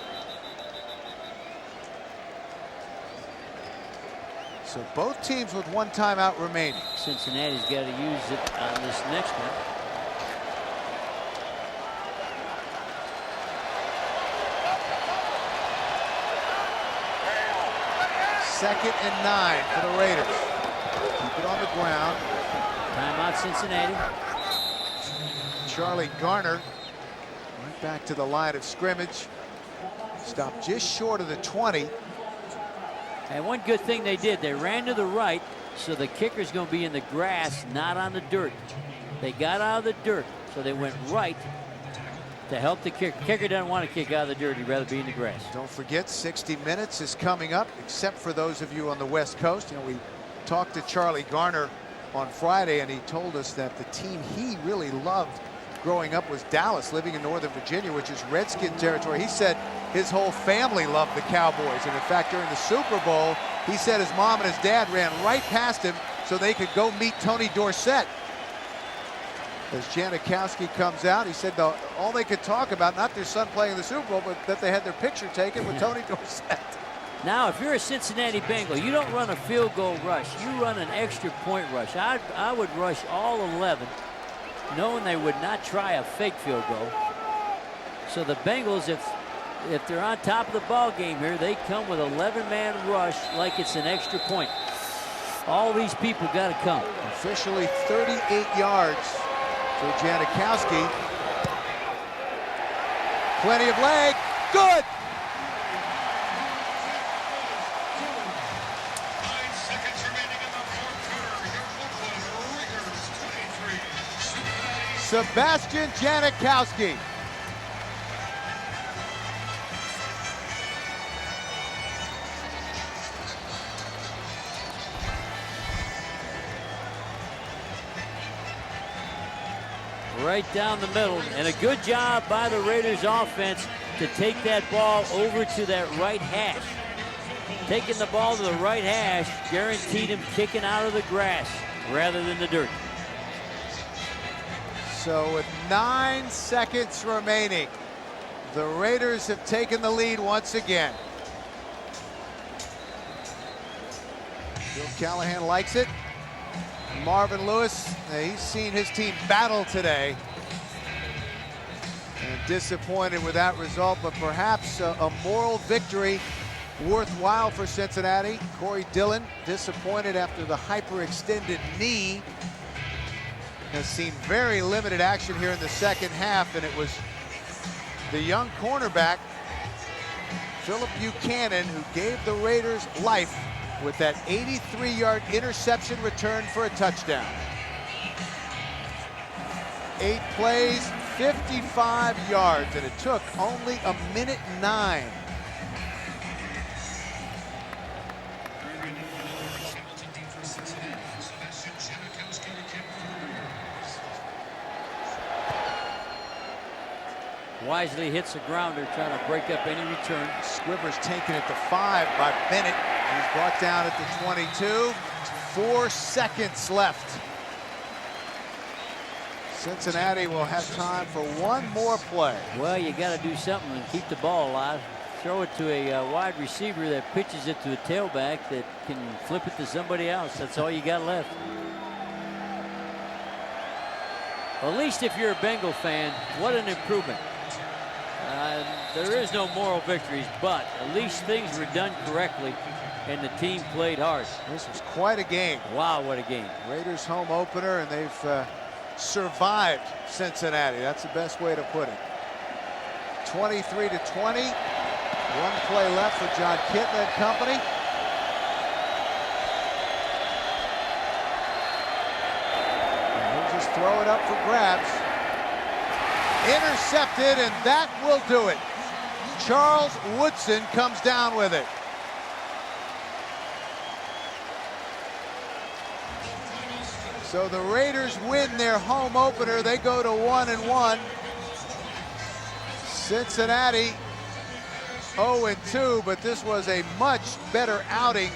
So both teams with one timeout remaining. Cincinnati's got to use it on this next one. Second and 9 for the Raiders. Keep it on the ground. Timeout Cincinnati. Charlie Garner went back to the line of scrimmage. Stopped just short of the 20. And one good thing they did, they ran to the right, so the kicker's going to be in the grass, not on the dirt. They got out of the dirt, so they went right to help the kicker. Kicker doesn't want to kick out of the dirt. He'd rather be in the grass. Don't forget, 60 minutes is coming up, except for those of you on the West Coast. You know, we talked to Charlie Garner on Friday, and he told us that the team he really loved growing up was Dallas, living in Northern Virginia, which is Redskin territory. He said his whole family loved the Cowboys, and in fact, during the Super Bowl, he said his mom and his dad ran right past him so they could go meet Tony Dorsett. As Janikowski comes out, he said all they could talk about, not their son playing in the Super Bowl, but that they had their picture taken with Tony Dorsett. Now, if you're a Cincinnati Bengal, you don't run a field goal rush. You run an extra point rush. I would rush all 11, knowing they would not try a fake field goal. So the Bengals, if they're on top of the ball game here, they come with 11-man rush like it's an extra point. All these people got to come. Officially 38 yards for Janikowski. Plenty of leg. Good. 9 seconds remaining in the fourth quarter. Here Oakland Raiders 23. Sebastian Janikowski. Right down the middle, and a good job by the Raiders offense to take that ball over to that right hash. Taking the ball to the right hash guaranteed him kicking out of the grass rather than the dirt. So with 9 seconds remaining, the Raiders have taken the lead once again. Bill Callahan likes it. Marvin Lewis, he's seen his team battle today. And disappointed with that result, but perhaps a moral victory worthwhile for Cincinnati. Corey Dillon, disappointed after the hyperextended knee. Has seen very limited action here in the second half, and it was the young cornerback, Phillip Buchanan, who gave the Raiders life with that 83-yard interception return for a touchdown. 8 plays, 55 yards, and it took only 1:09. Hamilton deep for Cincinnati. Sebastian Janikowski to kick for the Raiders. Wisely hits the grounder, trying to break up any return. Squibber's taken at the 5 by Bennett. He's brought down at the 22. 4 seconds left. Cincinnati will have time for one more play. Well, you got to do something and keep the ball alive. Throw it to a wide receiver that pitches it to a tailback that can flip it to somebody else. That's all you got left. At least if you're a Bengal fan, what an improvement. There is no moral victories, but at least things were done correctly and the team played hard. This was quite a game. Wow, what a game. Raiders home opener, and they've survived Cincinnati. That's the best way to put it. 23-20. 1 play left for John Kitna and company. And he'll just throw it up for grabs. Intercepted, and that will do it. Charles Woodson comes down with it. So the Raiders win their home opener. They go to 1-1. Cincinnati 0-2, but this was a much better outing